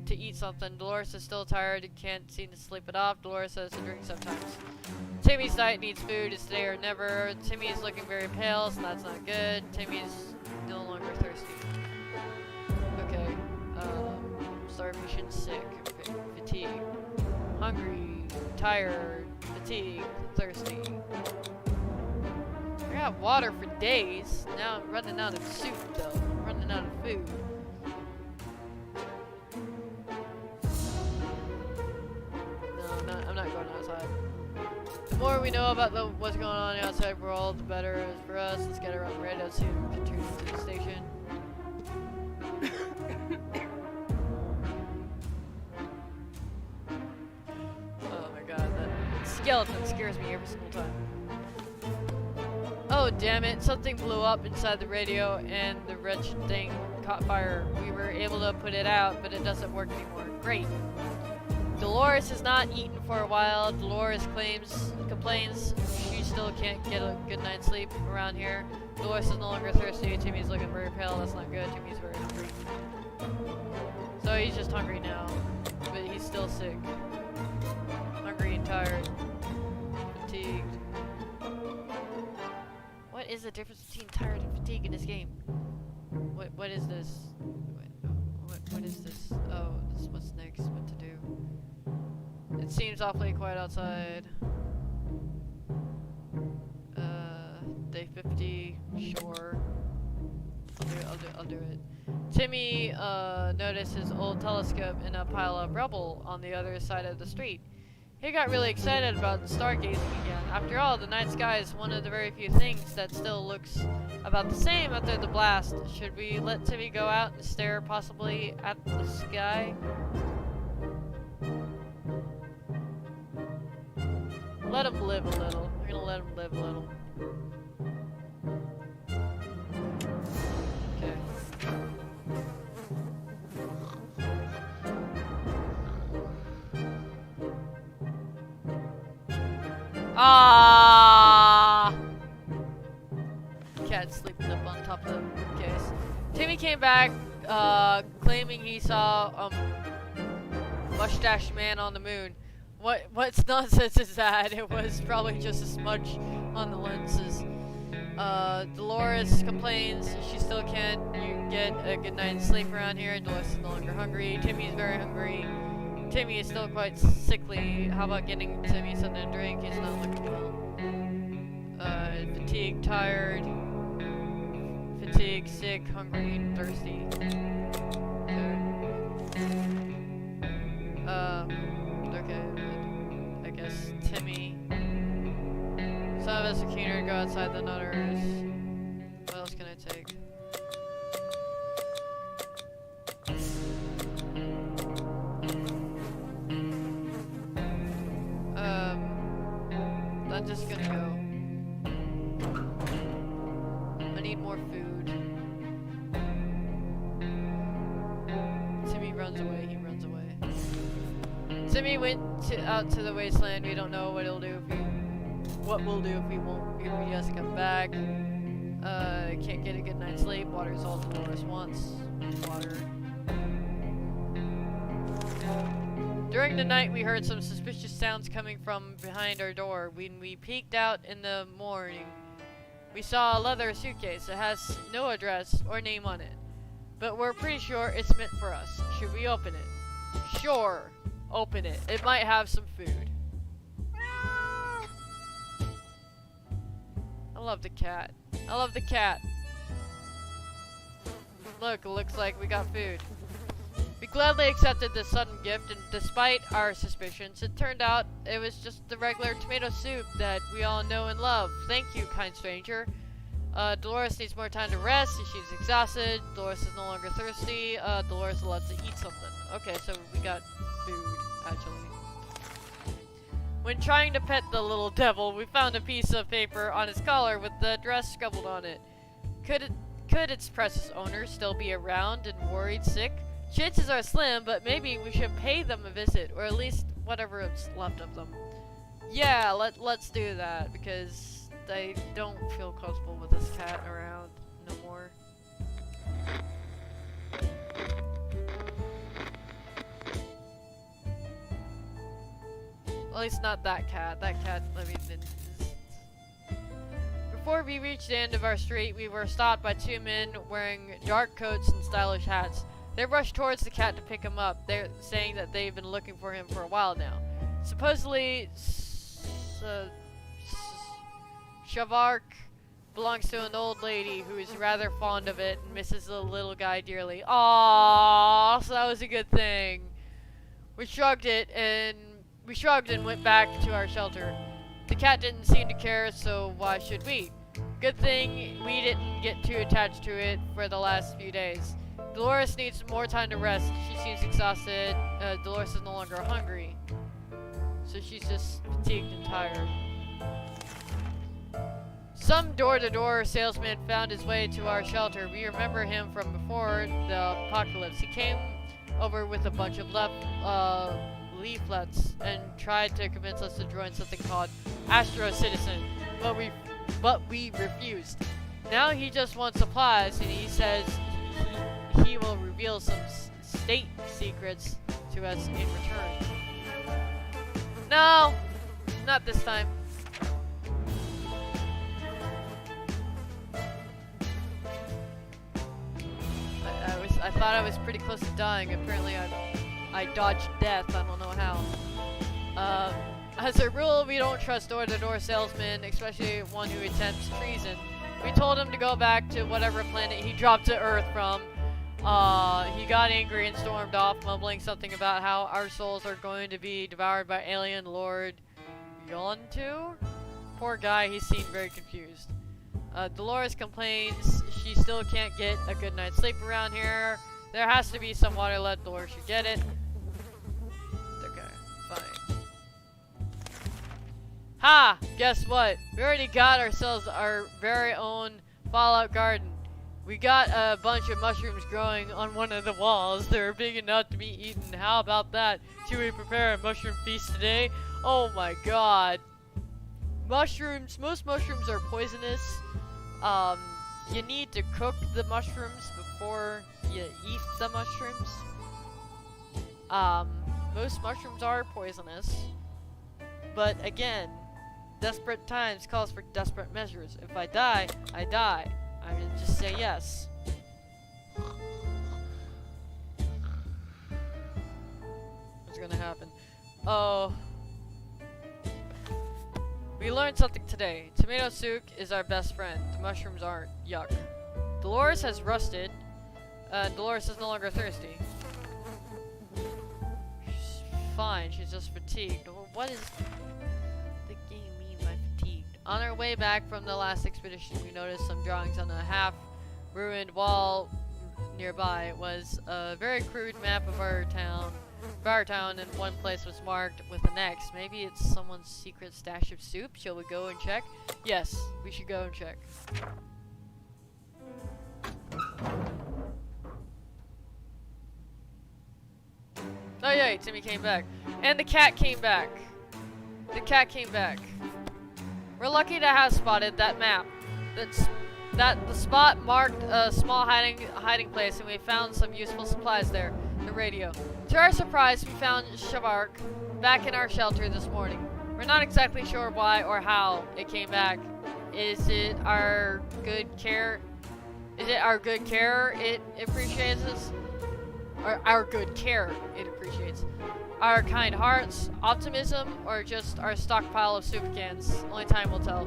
to eat something. Dolores is still tired and can't seem to sleep it off. Dolores has to drink sometimes. Timmy's diet needs food. It's today or never. Timmy is looking very pale, so that's not good. Timmy's no longer thirsty. Okay. Starvation, sick, fatigue, hungry, tired, fatigued, thirsty. I got water for days. Now I'm running out of soup, though. I'm running out of food. No, I'm not going outside. The more we know about what's going on in the outside world, the better it is for us. Let's get around the radio so we can tune into the station. Oh my god, that skeleton scares me every single time. Oh damn it, something blew up inside the radio and the wretched thing caught fire. We were able to put it out, but it doesn't work anymore. Great. Dolores has not eaten for a while. Dolores complains she still can't get a good night's sleep around here. Dolores is no longer thirsty. Timmy's looking very pale. That's not good. Timmy's very hungry. So he's just hungry now, but he's still sick. Hungry and tired. Fatigued. What is the difference between tired and fatigue in this game? What is this? What is this? Oh, this is what's next. What to do? It seems awfully quiet outside. Day 50, sure. I'll do it. Timmy noticed his old telescope in a pile of rubble on the other side of the street. He got really excited about stargazing again. After all, the night sky is one of the very few things that still looks about the same after the blast. Should we let Timmy go out and stare possibly at the sky? Let him live a little. We're gonna let him live a little. Okay. Ah! Cat sleeping up on top of the case. Timmy came back, claiming he saw mustache man on the moon. What's nonsense is that? It was probably just a smudge on the lenses. Dolores complains she still can't get a good night's sleep around here. Dolores is no longer hungry. Timmy is very hungry. Timmy is still quite sickly. How about getting Timmy something to drink? He's not looking well. Fatigued, tired. Fatigued, sick, hungry, thirsty. Okay. I guess Timmy. Some of us are keener to go outside than others. What else can I take? I'm just gonna go. I need more food. Timmy runs away, he runs away. Timmy went out to the wasteland. We don't know what we'll do if he has to come back. Can't get a good night's sleep. Water is all Dolores wants. Water. During the night, we heard some suspicious sounds coming from behind our door. When we peeked out in the morning, we saw a leather suitcase. It has no address or name on it, but we're pretty sure it's meant for us. Should we open it? Sure, open it. It might have some food. I love the cat. I love the cat. Look, it looks like we got food. We gladly accepted this sudden gift, and despite our suspicions, it turned out it was just the regular tomato soup that we all know and love. Thank you, kind stranger. Dolores needs more time to rest, and she's exhausted. Dolores is no longer thirsty. Dolores loves to eat something. Okay, so we got food, actually. When trying to pet the little devil, we found a piece of paper on its collar with the address scribbled on it. Could its precious owner still be around and worried sick? Chances are slim, but maybe we should pay them a visit, or at least whatever is left of them. Yeah, let's do that, because I don't feel comfortable with this cat around no more. At least not that cat. That cat, I mean, before we reached the end of our street, we were stopped by two men wearing dark coats and stylish hats. They rushed towards the cat to pick him up. They're saying that they've been looking for him for a while now. Supposedly, Shavark belongs to an old lady who is rather fond of it and misses the little guy dearly. Aww, so that was a good thing. We shrugged and went back to our shelter. The cat didn't seem to care, so why should we? Good thing we didn't get too attached to it for the last few days. Dolores needs more time to rest. She seems exhausted. Dolores is no longer hungry, so she's just fatigued and tired. Some door-to-door salesman found his way to our shelter. We remember him from before the apocalypse. He came over with a bunch of leaflets and tried to convince us to join something called Astro Citizen, but we refused. Now he just wants supplies, and he says he will reveal some state secrets to us in return. No, not this time. I thought I was pretty close to dying. Apparently I dodged death. I don't know how. As a rule, we don't trust door-to-door salesmen, especially one who attempts treason. We told him to go back to whatever planet he dropped to Earth from. He got angry and stormed off, mumbling something about how our souls are going to be devoured by alien Lord Yontu? Poor guy, he seemed very confused. Dolores complains she still can't get a good night's sleep around here. There has to be some water left. Dolores should get it. Okay, fine. Ha! Guess what? We already got ourselves our very own Fallout garden. We got a bunch of mushrooms growing on one of the walls. They're big enough to be eaten. How about that? Should we prepare a mushroom feast today? Oh my god. Mushrooms, most mushrooms are poisonous. You need to cook the mushrooms before you eat the mushrooms. Most mushrooms are poisonous. But again, desperate times calls for desperate measures. If I die, I die. I mean, just say yes. What's gonna happen? Oh. We learned something today. Tomato soup is our best friend. The mushrooms aren't. Yuck. Dolores has rusted. Dolores is no longer thirsty. She's fine. She's just fatigued. What does the game mean by fatigued? On our way back from the last expedition, we noticed some drawings on a half-ruined wall nearby. It was a very crude map of our town. And one place was marked with an X. Maybe it's someone's secret stash of soup. Shall we go and check? Yes, we should go and check. Oh yay, Timmy came back. And the cat came back. The cat came back. We're lucky to have spotted that map. That the spot marked a small hiding place, and we found some useful supplies there. The radio. To our surprise, we found Shavark back in our shelter this morning. We're not exactly sure why or how it came back. Is it our good care? Is it our good care it appreciates us? Or our good care it appreciates? Our kind hearts, optimism, or just our stockpile of soup cans? Only time will tell.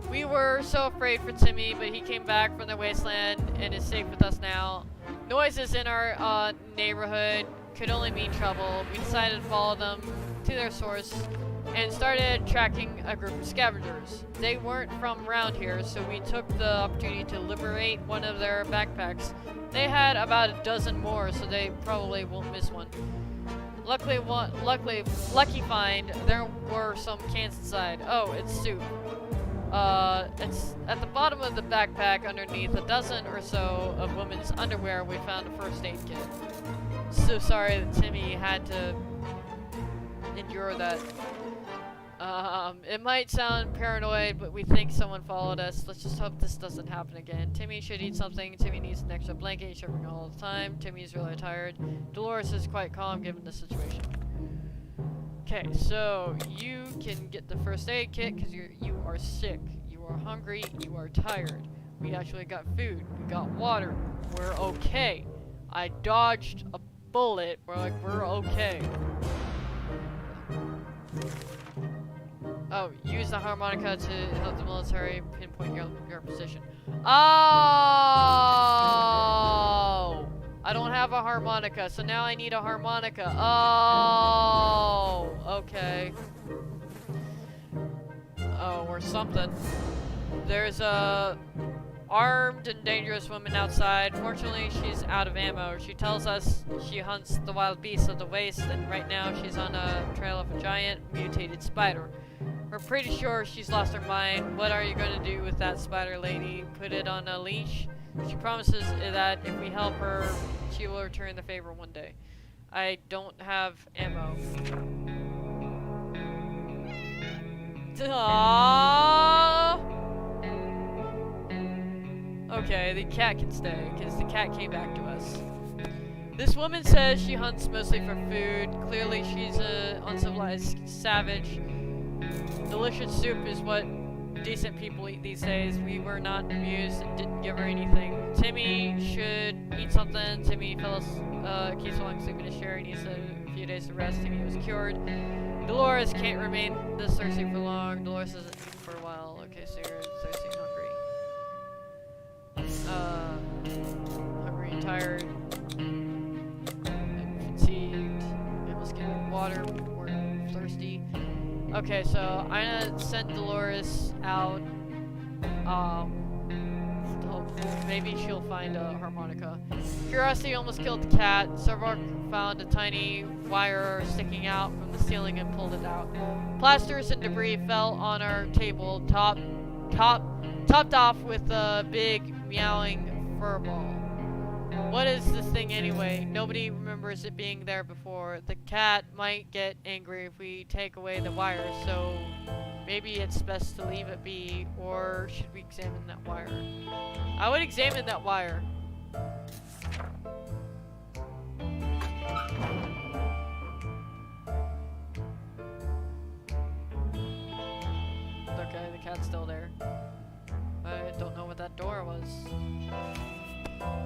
We were so afraid for Timmy, but he came back from the wasteland and is safe with us now. Noises in our neighborhood could only mean trouble. We decided to follow them to their source and started tracking a group of scavengers. They weren't from around here, so we took the opportunity to liberate one of their backpacks. They had about a dozen more, so they probably won't miss one. Lucky find, there were some cans inside. Oh, it's soup. It's at the bottom of the backpack underneath a dozen or so of women's underwear. We found a first aid kit. So sorry that Timmy had to endure that. It might sound paranoid, but we think someone followed us. Let's just hope this doesn't happen again. Timmy should eat something. Timmy needs an extra blanket. He's shivering all the time. Timmy's really tired. Dolores is quite calm given the situation. Okay, so you can get the first aid kit because you are sick, you are hungry, you are tired. We actually got food, we got water, we're okay. I dodged a bullet, we're okay. Oh, use the harmonica to help the military pinpoint your position. Oh! I don't have a harmonica, so now I need a harmonica. Oh! Okay. Oh, or something. There's a armed and dangerous woman outside. Fortunately, she's out of ammo. She tells us she hunts the wild beasts of the waste, and right now she's on a trail of a giant mutated spider. We're pretty sure she's lost her mind. What are you going to do with that spider lady? Put it on a leash? She promises that if we help her, she will return the favor one day. I don't have ammo. Aww. Okay, the cat can stay, because the cat came back to us. This woman says she hunts mostly for food. Clearly she's a uncivilized savage. Delicious soup is what decent people eat these days. We were not amused and didn't give her anything. Timmy should eat something. Timmy keeps falling asleep in his chair. He needs a few days to rest. Timmy was cured. Dolores can't remain this thirsty for long. Dolores hasn't eaten for a while. Okay, so you're thirsty and hungry. Hungry and tired. And fatigued. And let's get water. We're thirsty. Okay, so I'm gonna send Dolores out. Maybe she'll find a harmonica. Curiosity almost killed the cat. Servark found a tiny wire sticking out from the ceiling and pulled it out. Plasters and debris fell on our table, topped off with a big meowing fur ball. What is this thing anyway? Nobody remembers it being there before. The cat might get angry if we take away the wire, so maybe it's best to leave it be, or should we examine that wire? I would examine that wire. Okay, the cat's still there. I don't know what that door was.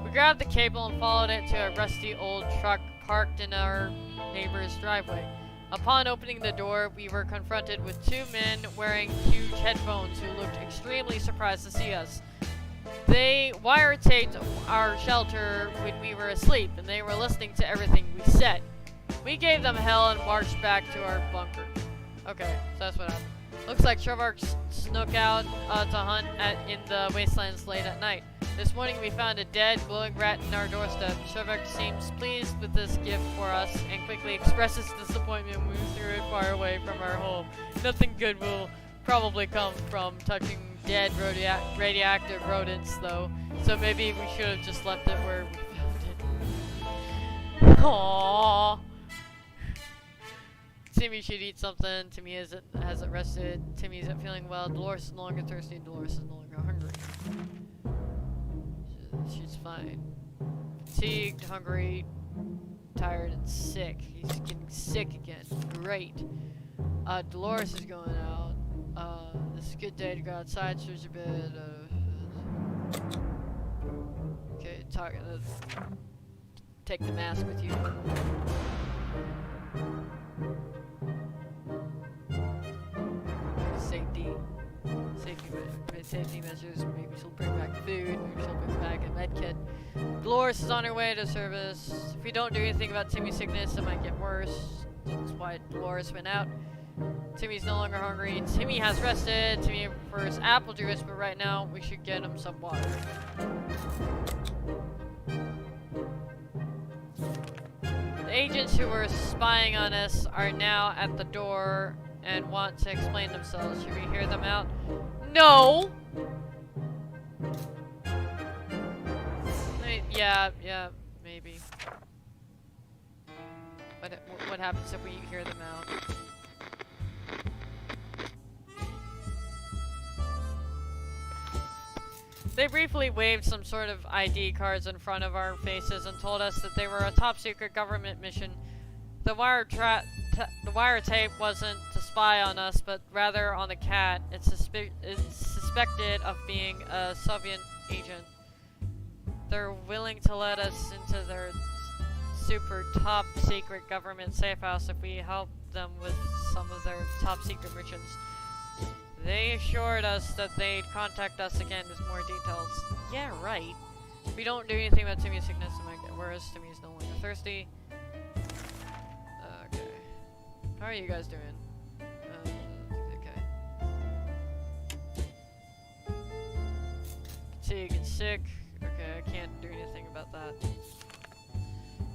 We grabbed the cable and followed it to a rusty old truck parked in our neighbor's driveway. Upon opening the door, we were confronted with two men wearing huge headphones who looked extremely surprised to see us. They wiretaped our shelter when we were asleep, and they were listening to everything we said. We gave them hell and marched back to our bunker. Okay, so that's what happened. Looks like Servark snuck out to hunt in the wastelands late at night. This morning we found a dead, glowing rat in our doorstep. Servark seems pleased with this gift for us and quickly expresses disappointment when we threw it far away from our home. Nothing good will probably come from touching dead radioactive rodents, though, so maybe we should have just left it where we found it. Aww. Timmy should eat something. Timmy hasn't rested. Timmy isn't feeling well. Dolores is no longer thirsty. Dolores is no longer hungry. She's fine. Fatigued, hungry, tired, and sick. He's getting sick again. Great. Dolores is going out. This is a good day to go outside. There's a bit. Okay, take the mask with you. Safety measures. Maybe she'll bring back food. Maybe she'll bring back a med kit. Dolores is on her way to service. If we don't do anything about Timmy's sickness, it might get worse. That's why Dolores went out. Timmy's no longer hungry. Timmy has rested. Timmy prefers apple juice, but right now we should get him some water. The agents who were spying on us are now at the door and want to explain themselves. Should we hear them out? No! Yeah, maybe. What happens if we hear them out? They briefly waved some sort of ID cards in front of our faces and told us that they were a top-secret government mission. The The wiretape wasn't to spy on us, but rather on the cat. It's suspected of being a Soviet agent. They're willing to let us into their super top secret government safe house if we help them with some of their top secret missions. They assured us that they'd contact us again with more details. Yeah, right. If we don't do anything about Timmy's sickness, it might get worse. Timmy's no longer thirsty. Okay. How are you guys doing? Okay. Fatigue and sick. Okay, I can't do anything about that.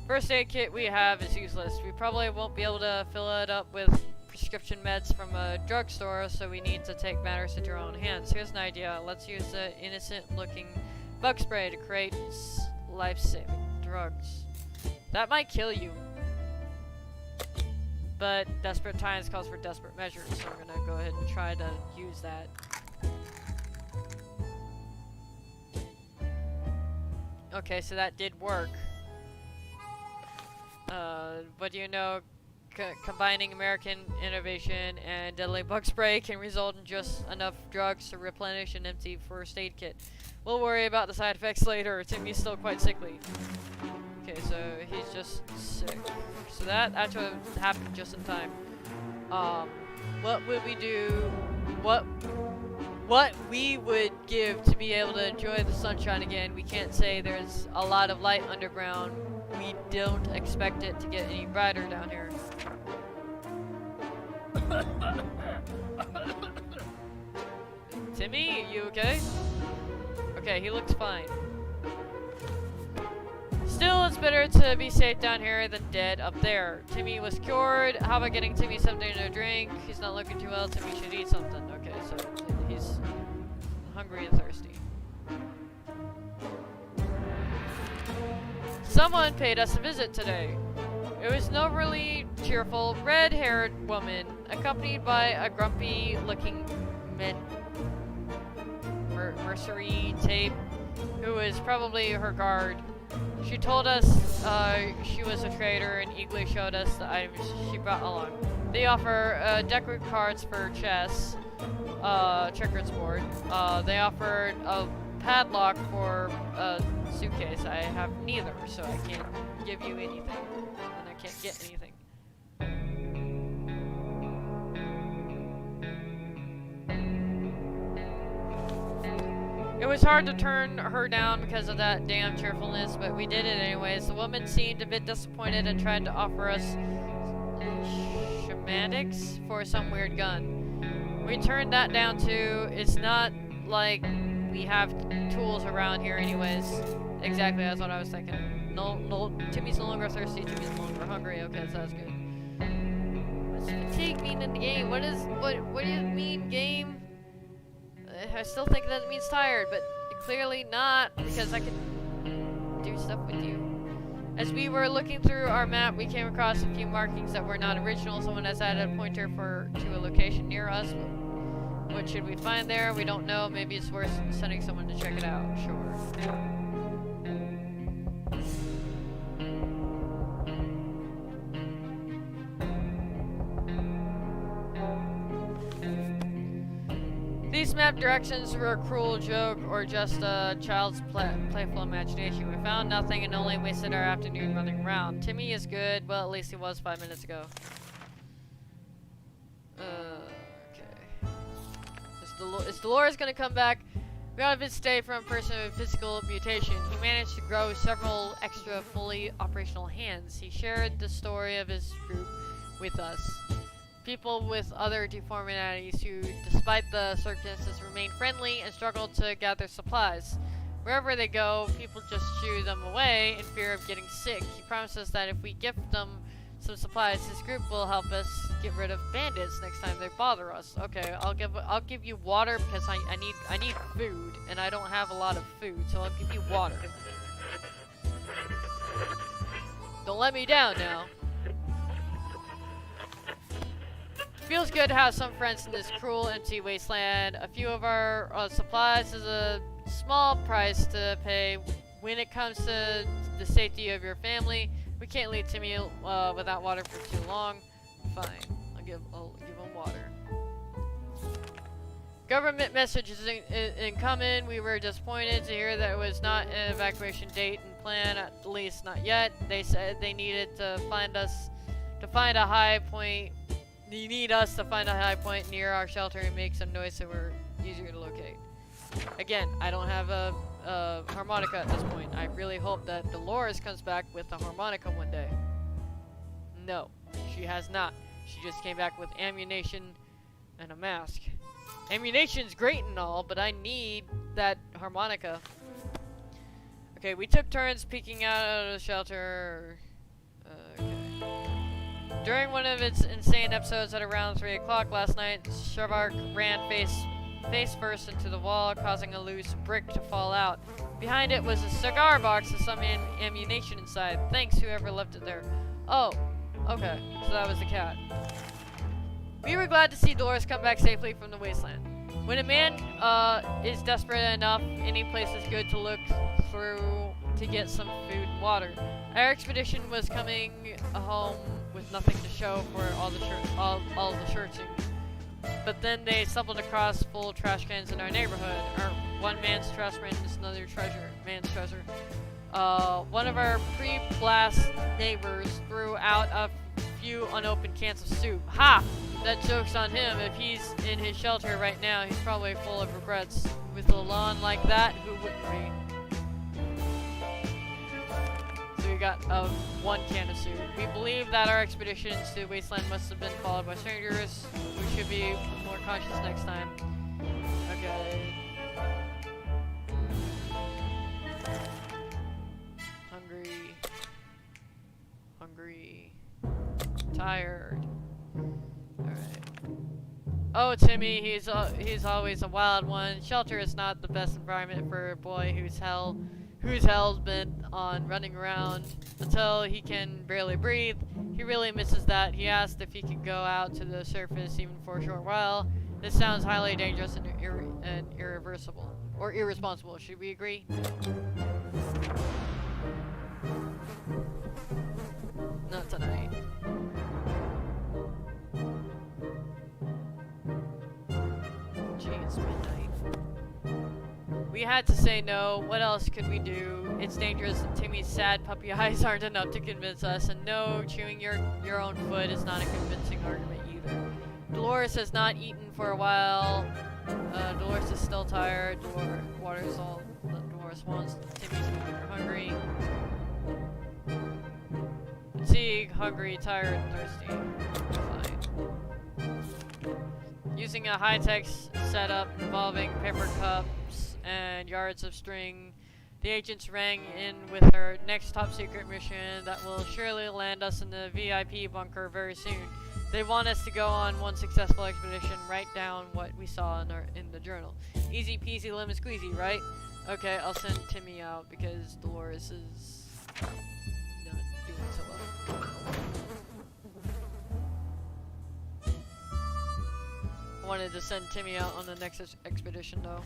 First aid kit we have is useless. We probably won't be able to fill it up with prescription meds from a drugstore, so we need to take matters into our own hands. Here's an idea. Let's use the innocent-looking bug spray to create life-saving drugs. That might kill you. But desperate times calls for desperate measures, so I'm gonna go ahead and try to use that. Okay, so that did work. What do you know? Combining American innovation and deadly bug spray can result in just enough drugs to replenish an empty first aid kit. We'll worry about the side effects later. Timmy's still quite sickly. Okay, so he's just sick. So that actually happened just in time. What would we do? What we would give to be able to enjoy the sunshine again? We can't say there's a lot of light underground. We don't expect it to get any brighter down here. Timmy, you okay? Okay, he looks fine. Still, it's better to be safe down here than dead up there. Timmy was cured. How about getting Timmy something to drink? He's not looking too well. Timmy should eat something. Okay, so he's hungry and thirsty. Someone paid us a visit today. It was an overly cheerful, red-haired woman, accompanied by a grumpy-looking mercenary tape, who was probably her guard. She told us she was a trader and eagerly showed us the items she brought along. They offer deck of cards for chess, checkers board. They offered a padlock for a suitcase. I have neither, so I can't give you anything. And I can't get anything. It was hard to turn her down because of that damn cheerfulness, but we did it anyways. The woman seemed a bit disappointed and tried to offer us schematics for some weird gun. We turned that down too. It's not like we have tools around here anyways. Exactly, that's what I was thinking. No, Timmy's no longer thirsty, Timmy's no longer hungry. Okay, so that's good. What's fatigue mean in the game? What do you mean, game? I still think that means tired, but clearly not, because I can do stuff with you. As we were looking through our map, we came across a few markings that were not original. Someone has added a pointer to a location near us. What should we find there? We don't know. Maybe it's worth sending someone to check it out. Sure. These map directions were a cruel joke or just a child's playful imagination. We found nothing and only wasted our afternoon running around. Timmy is good. Well, at least he was 5 minutes ago. Okay. Is Dolores gonna come back? We got a visit today from a person with physical mutation. He managed to grow several extra fully operational hands. He shared the story of his group with us. People with other deformities who, despite the circumstances, remain friendly and struggle to gather supplies. Wherever they go, people just shoo them away in fear of getting sick. He promises that if we gift them some supplies, his group will help us get rid of bandits next time they bother us. Okay, I'll give you water because I need food and I don't have a lot of food, so I'll give you water. Don't let me down now. Feels good to have some friends in this cruel, empty wasteland. A few of our supplies is a small price to pay when it comes to the safety of your family. We can't leave Timmy without water for too long. Fine. I'll give him water. Government message is incoming. We were disappointed to hear that it was not an evacuation date and plan, at least not yet. They said they needed to find a high point. You need us to find a high point near our shelter and make some noise so we're easier to locate. Again, I don't have a harmonica at this point. I really hope that Dolores comes back with a harmonica one day. No, she has not. She just came back with ammunition and a mask. Ammunition's great and all, but I need that harmonica. Okay, we took turns peeking out of the shelter. Okay. During one of its insane episodes at around 3 o'clock last night, Sharvark ran face first into the wall, causing a loose brick to fall out. Behind it was a cigar box with some ammunition inside. Thanks, whoever left it there. Oh, okay, so that was the cat. We were glad to see Dolores come back safely from the wasteland. When a man is desperate enough, any place is good to look through to get some food and water. Our expedition was coming home with nothing to show for all the searching. But then they stumbled across full trash cans in our neighborhood. One man's trash can is another man's treasure. One of our pre-blast neighbors threw out a few unopened cans of soup. Ha! That joke's on him. If he's in his shelter right now, he's probably full of regrets. With a lawn like that, who wouldn't be? So we got one can of soup. We believe that our expeditions to the wasteland must have been followed by strangers. We should be more cautious next time. Okay. Hungry. Tired. Alright. Oh, Timmy, he's always a wild one. Shelter is not the best environment for a boy whose hell's been on running around until he can barely breathe. He really misses that. He asked if he could go out to the surface even for a short while. This sounds highly dangerous and irreversible. Or irresponsible. Should we agree? Not tonight. Jeez, midnight. We had to say no. What else could we do? It's dangerous and Timmy's sad puppy eyes aren't enough to convince us. And no, chewing your own foot is not a convincing argument either. Dolores has not eaten for a while. Dolores is still tired. Water's all that Dolores wants. Timmy's hungry. Fatigue, hungry, tired, thirsty. Fine. Using a high-tech setup involving paper cups and yards of string, the agents rang in with our next top-secret mission that will surely land us in the VIP bunker very soon. They want us to go on one successful expedition, write down what we saw in the journal. Easy peasy lemon squeezy, right? Okay, I'll send Timmy out because Dolores is not doing so well. I wanted to send Timmy out on the next expedition though.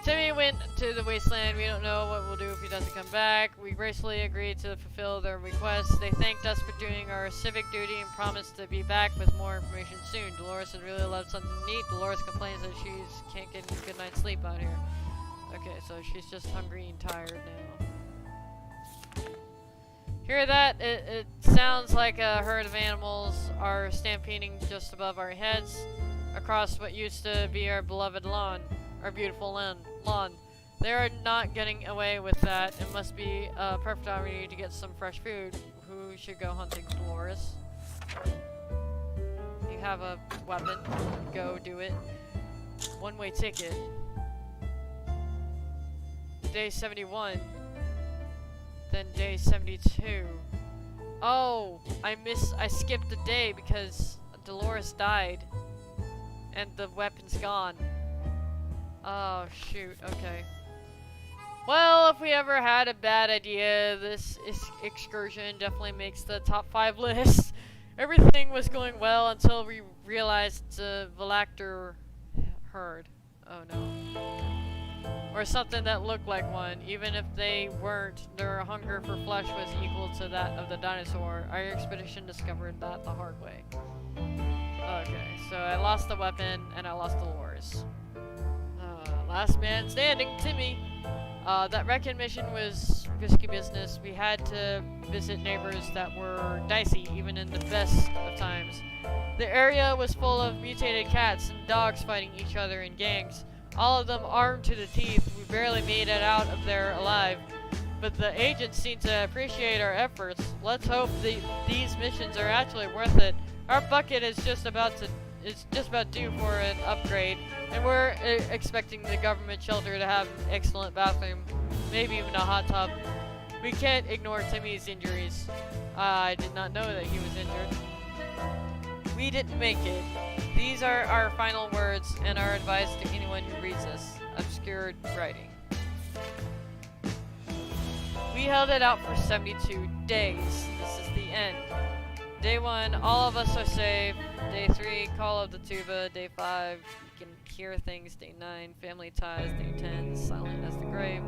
Timmy went to the wasteland. We don't know what we'll do if he doesn't come back. We gracefully agreed to fulfill their request. They thanked us for doing our civic duty and promised to be back with more information soon. Dolores would really love something to eat. Dolores complains that she can't get a good night's sleep out here. Okay, so she's just hungry and tired now. Hear that? It sounds like a herd of animals are stampeding just above our heads across what used to be our beloved lawn. Our beautiful lawn. They are not getting away with that. It must be a perfect opportunity to get some fresh food. Who should go hunting? Dolores. You have a weapon. Go do it. One-way ticket. Day 71. Then day 72. Oh, I skipped a day because Dolores died. And the weapon's gone. Oh, shoot. Okay. Well, if we ever had a bad idea, this excursion definitely makes the top 5 list. Everything was going well until we realized the Velactor herd. Oh, no. or something that looked like one, even if they weren't. Their hunger for flesh was equal to that of the dinosaur. Our expedition discovered that the hard way. Okay, so I lost the weapon and I lost the lures. Last man standing, Timmy. That wrecking mission was risky business. We had to visit neighbors that were dicey, even in the best of times. The area was full of mutated cats and dogs fighting each other in gangs. All of them armed to the teeth. We barely made it out of there alive. But the agents seem to appreciate our efforts. Let's hope these missions are actually worth it. Our bucket is just about due for an upgrade, and we're expecting the government shelter to have an excellent bathroom, maybe even a hot tub. We can't ignore Timmy's injuries. I did not know that he was injured. We didn't make it. These are our final words and our advice to anyone who reads this. Obscured writing. We held it out for 72 days. This is the end. Day 1, all of us are safe. Day 3, call of the tuba. Day 5, you can hear things. Day 9, family ties. Day 10, silent as the grave.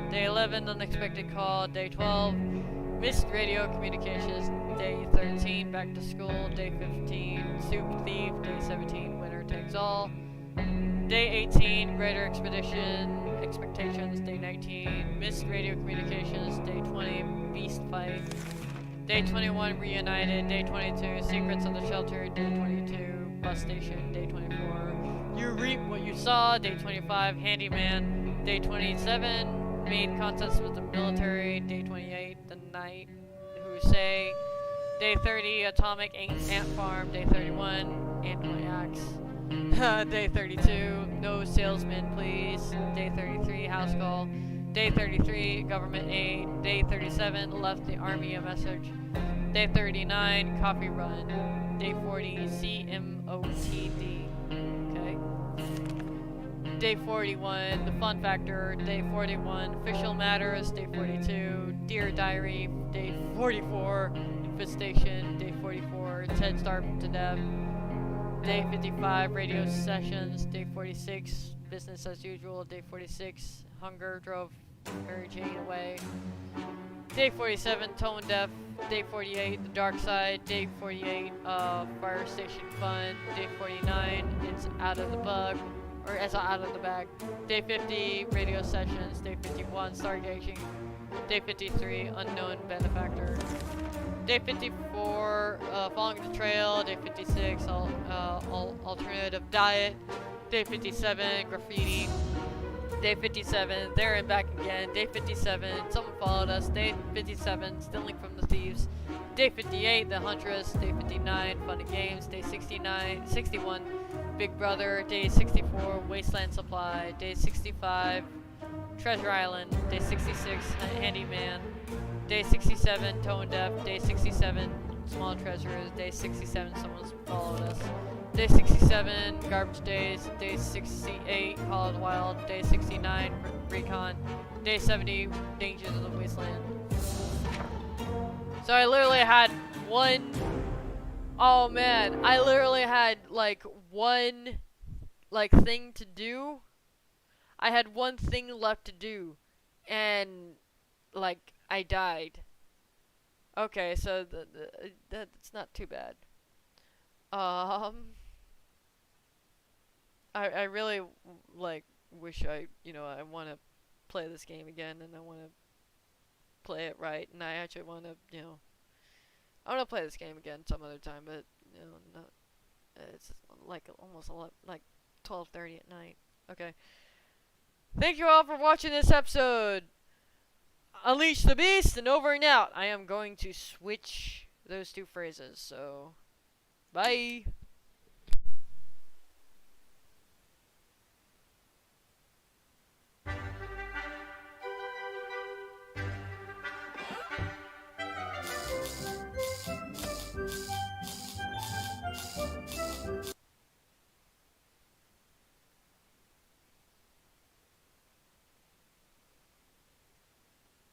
Day 11, unexpected call. Day 12, missed radio communications. Day 13, back to school. Day 15, soup thief. Day 17, winner takes all. Day 18, greater expectations. Day 19, missed radio communications. Day 20, beast fight. Day 21, reunited. Day 22, secrets of the shelter. Day 22, bus station. Day 24, you reap what you saw. Day 25, handyman. Day 27, made contact with the military. Day 28, the night who say. Day 30, atomic ant farm. Day 31, anti-axe. Day 32, no salesman please. Day 33, house call. Day 33, government aid. Day 37, left the army a message. Day 39, coffee run. Day 40, CMOTD. Okay. Day 41, the fun factor. Day 41, official matters. Day 42, dear diary. Day 44, infestation. Day 44, Ted starved to death. Day 55, radio sessions. Day 46, business as usual. Day 46, hunger drove Mary Jane away. Day 47, tone deaf. Day 48, the dark side. Day 48, fire station fun. Day 49, it's out of the bug, or it's out of the bag. Day 50, radio sessions. Day 51, stargazing. Day 53, unknown benefactor. Day 54, following the trail. Day 56, alternative diet. Day 57, graffiti. Day 57, there and back again. Day 57, someone followed us. Day 57, stealing from the thieves. Day 58, the huntress. Day 59, fun and games. Day 61, Big Brother. Day 64, wasteland supply. Day 65, treasure island. Day 66, handyman. Day 67, tone deaf. Day 67, small treasures. Day 67, someone's followed us. Day 67, garbage days. Day 68, Call of the Wild. Day 69, recon. Day 70, dangers of the wasteland. So I literally had one. Oh man, I literally had like one thing to do. I had one thing left to do, and like I died. Okay, so that's not too bad. I really like wish I want to play this game again, and I want to play it right, and I actually want to I want to play this game again some other time, but not, it's like almost like 12:30 at night. Okay. Thank you all for watching this episode. Unleash the beast, and over and out. I am going to switch those two phrases, so bye.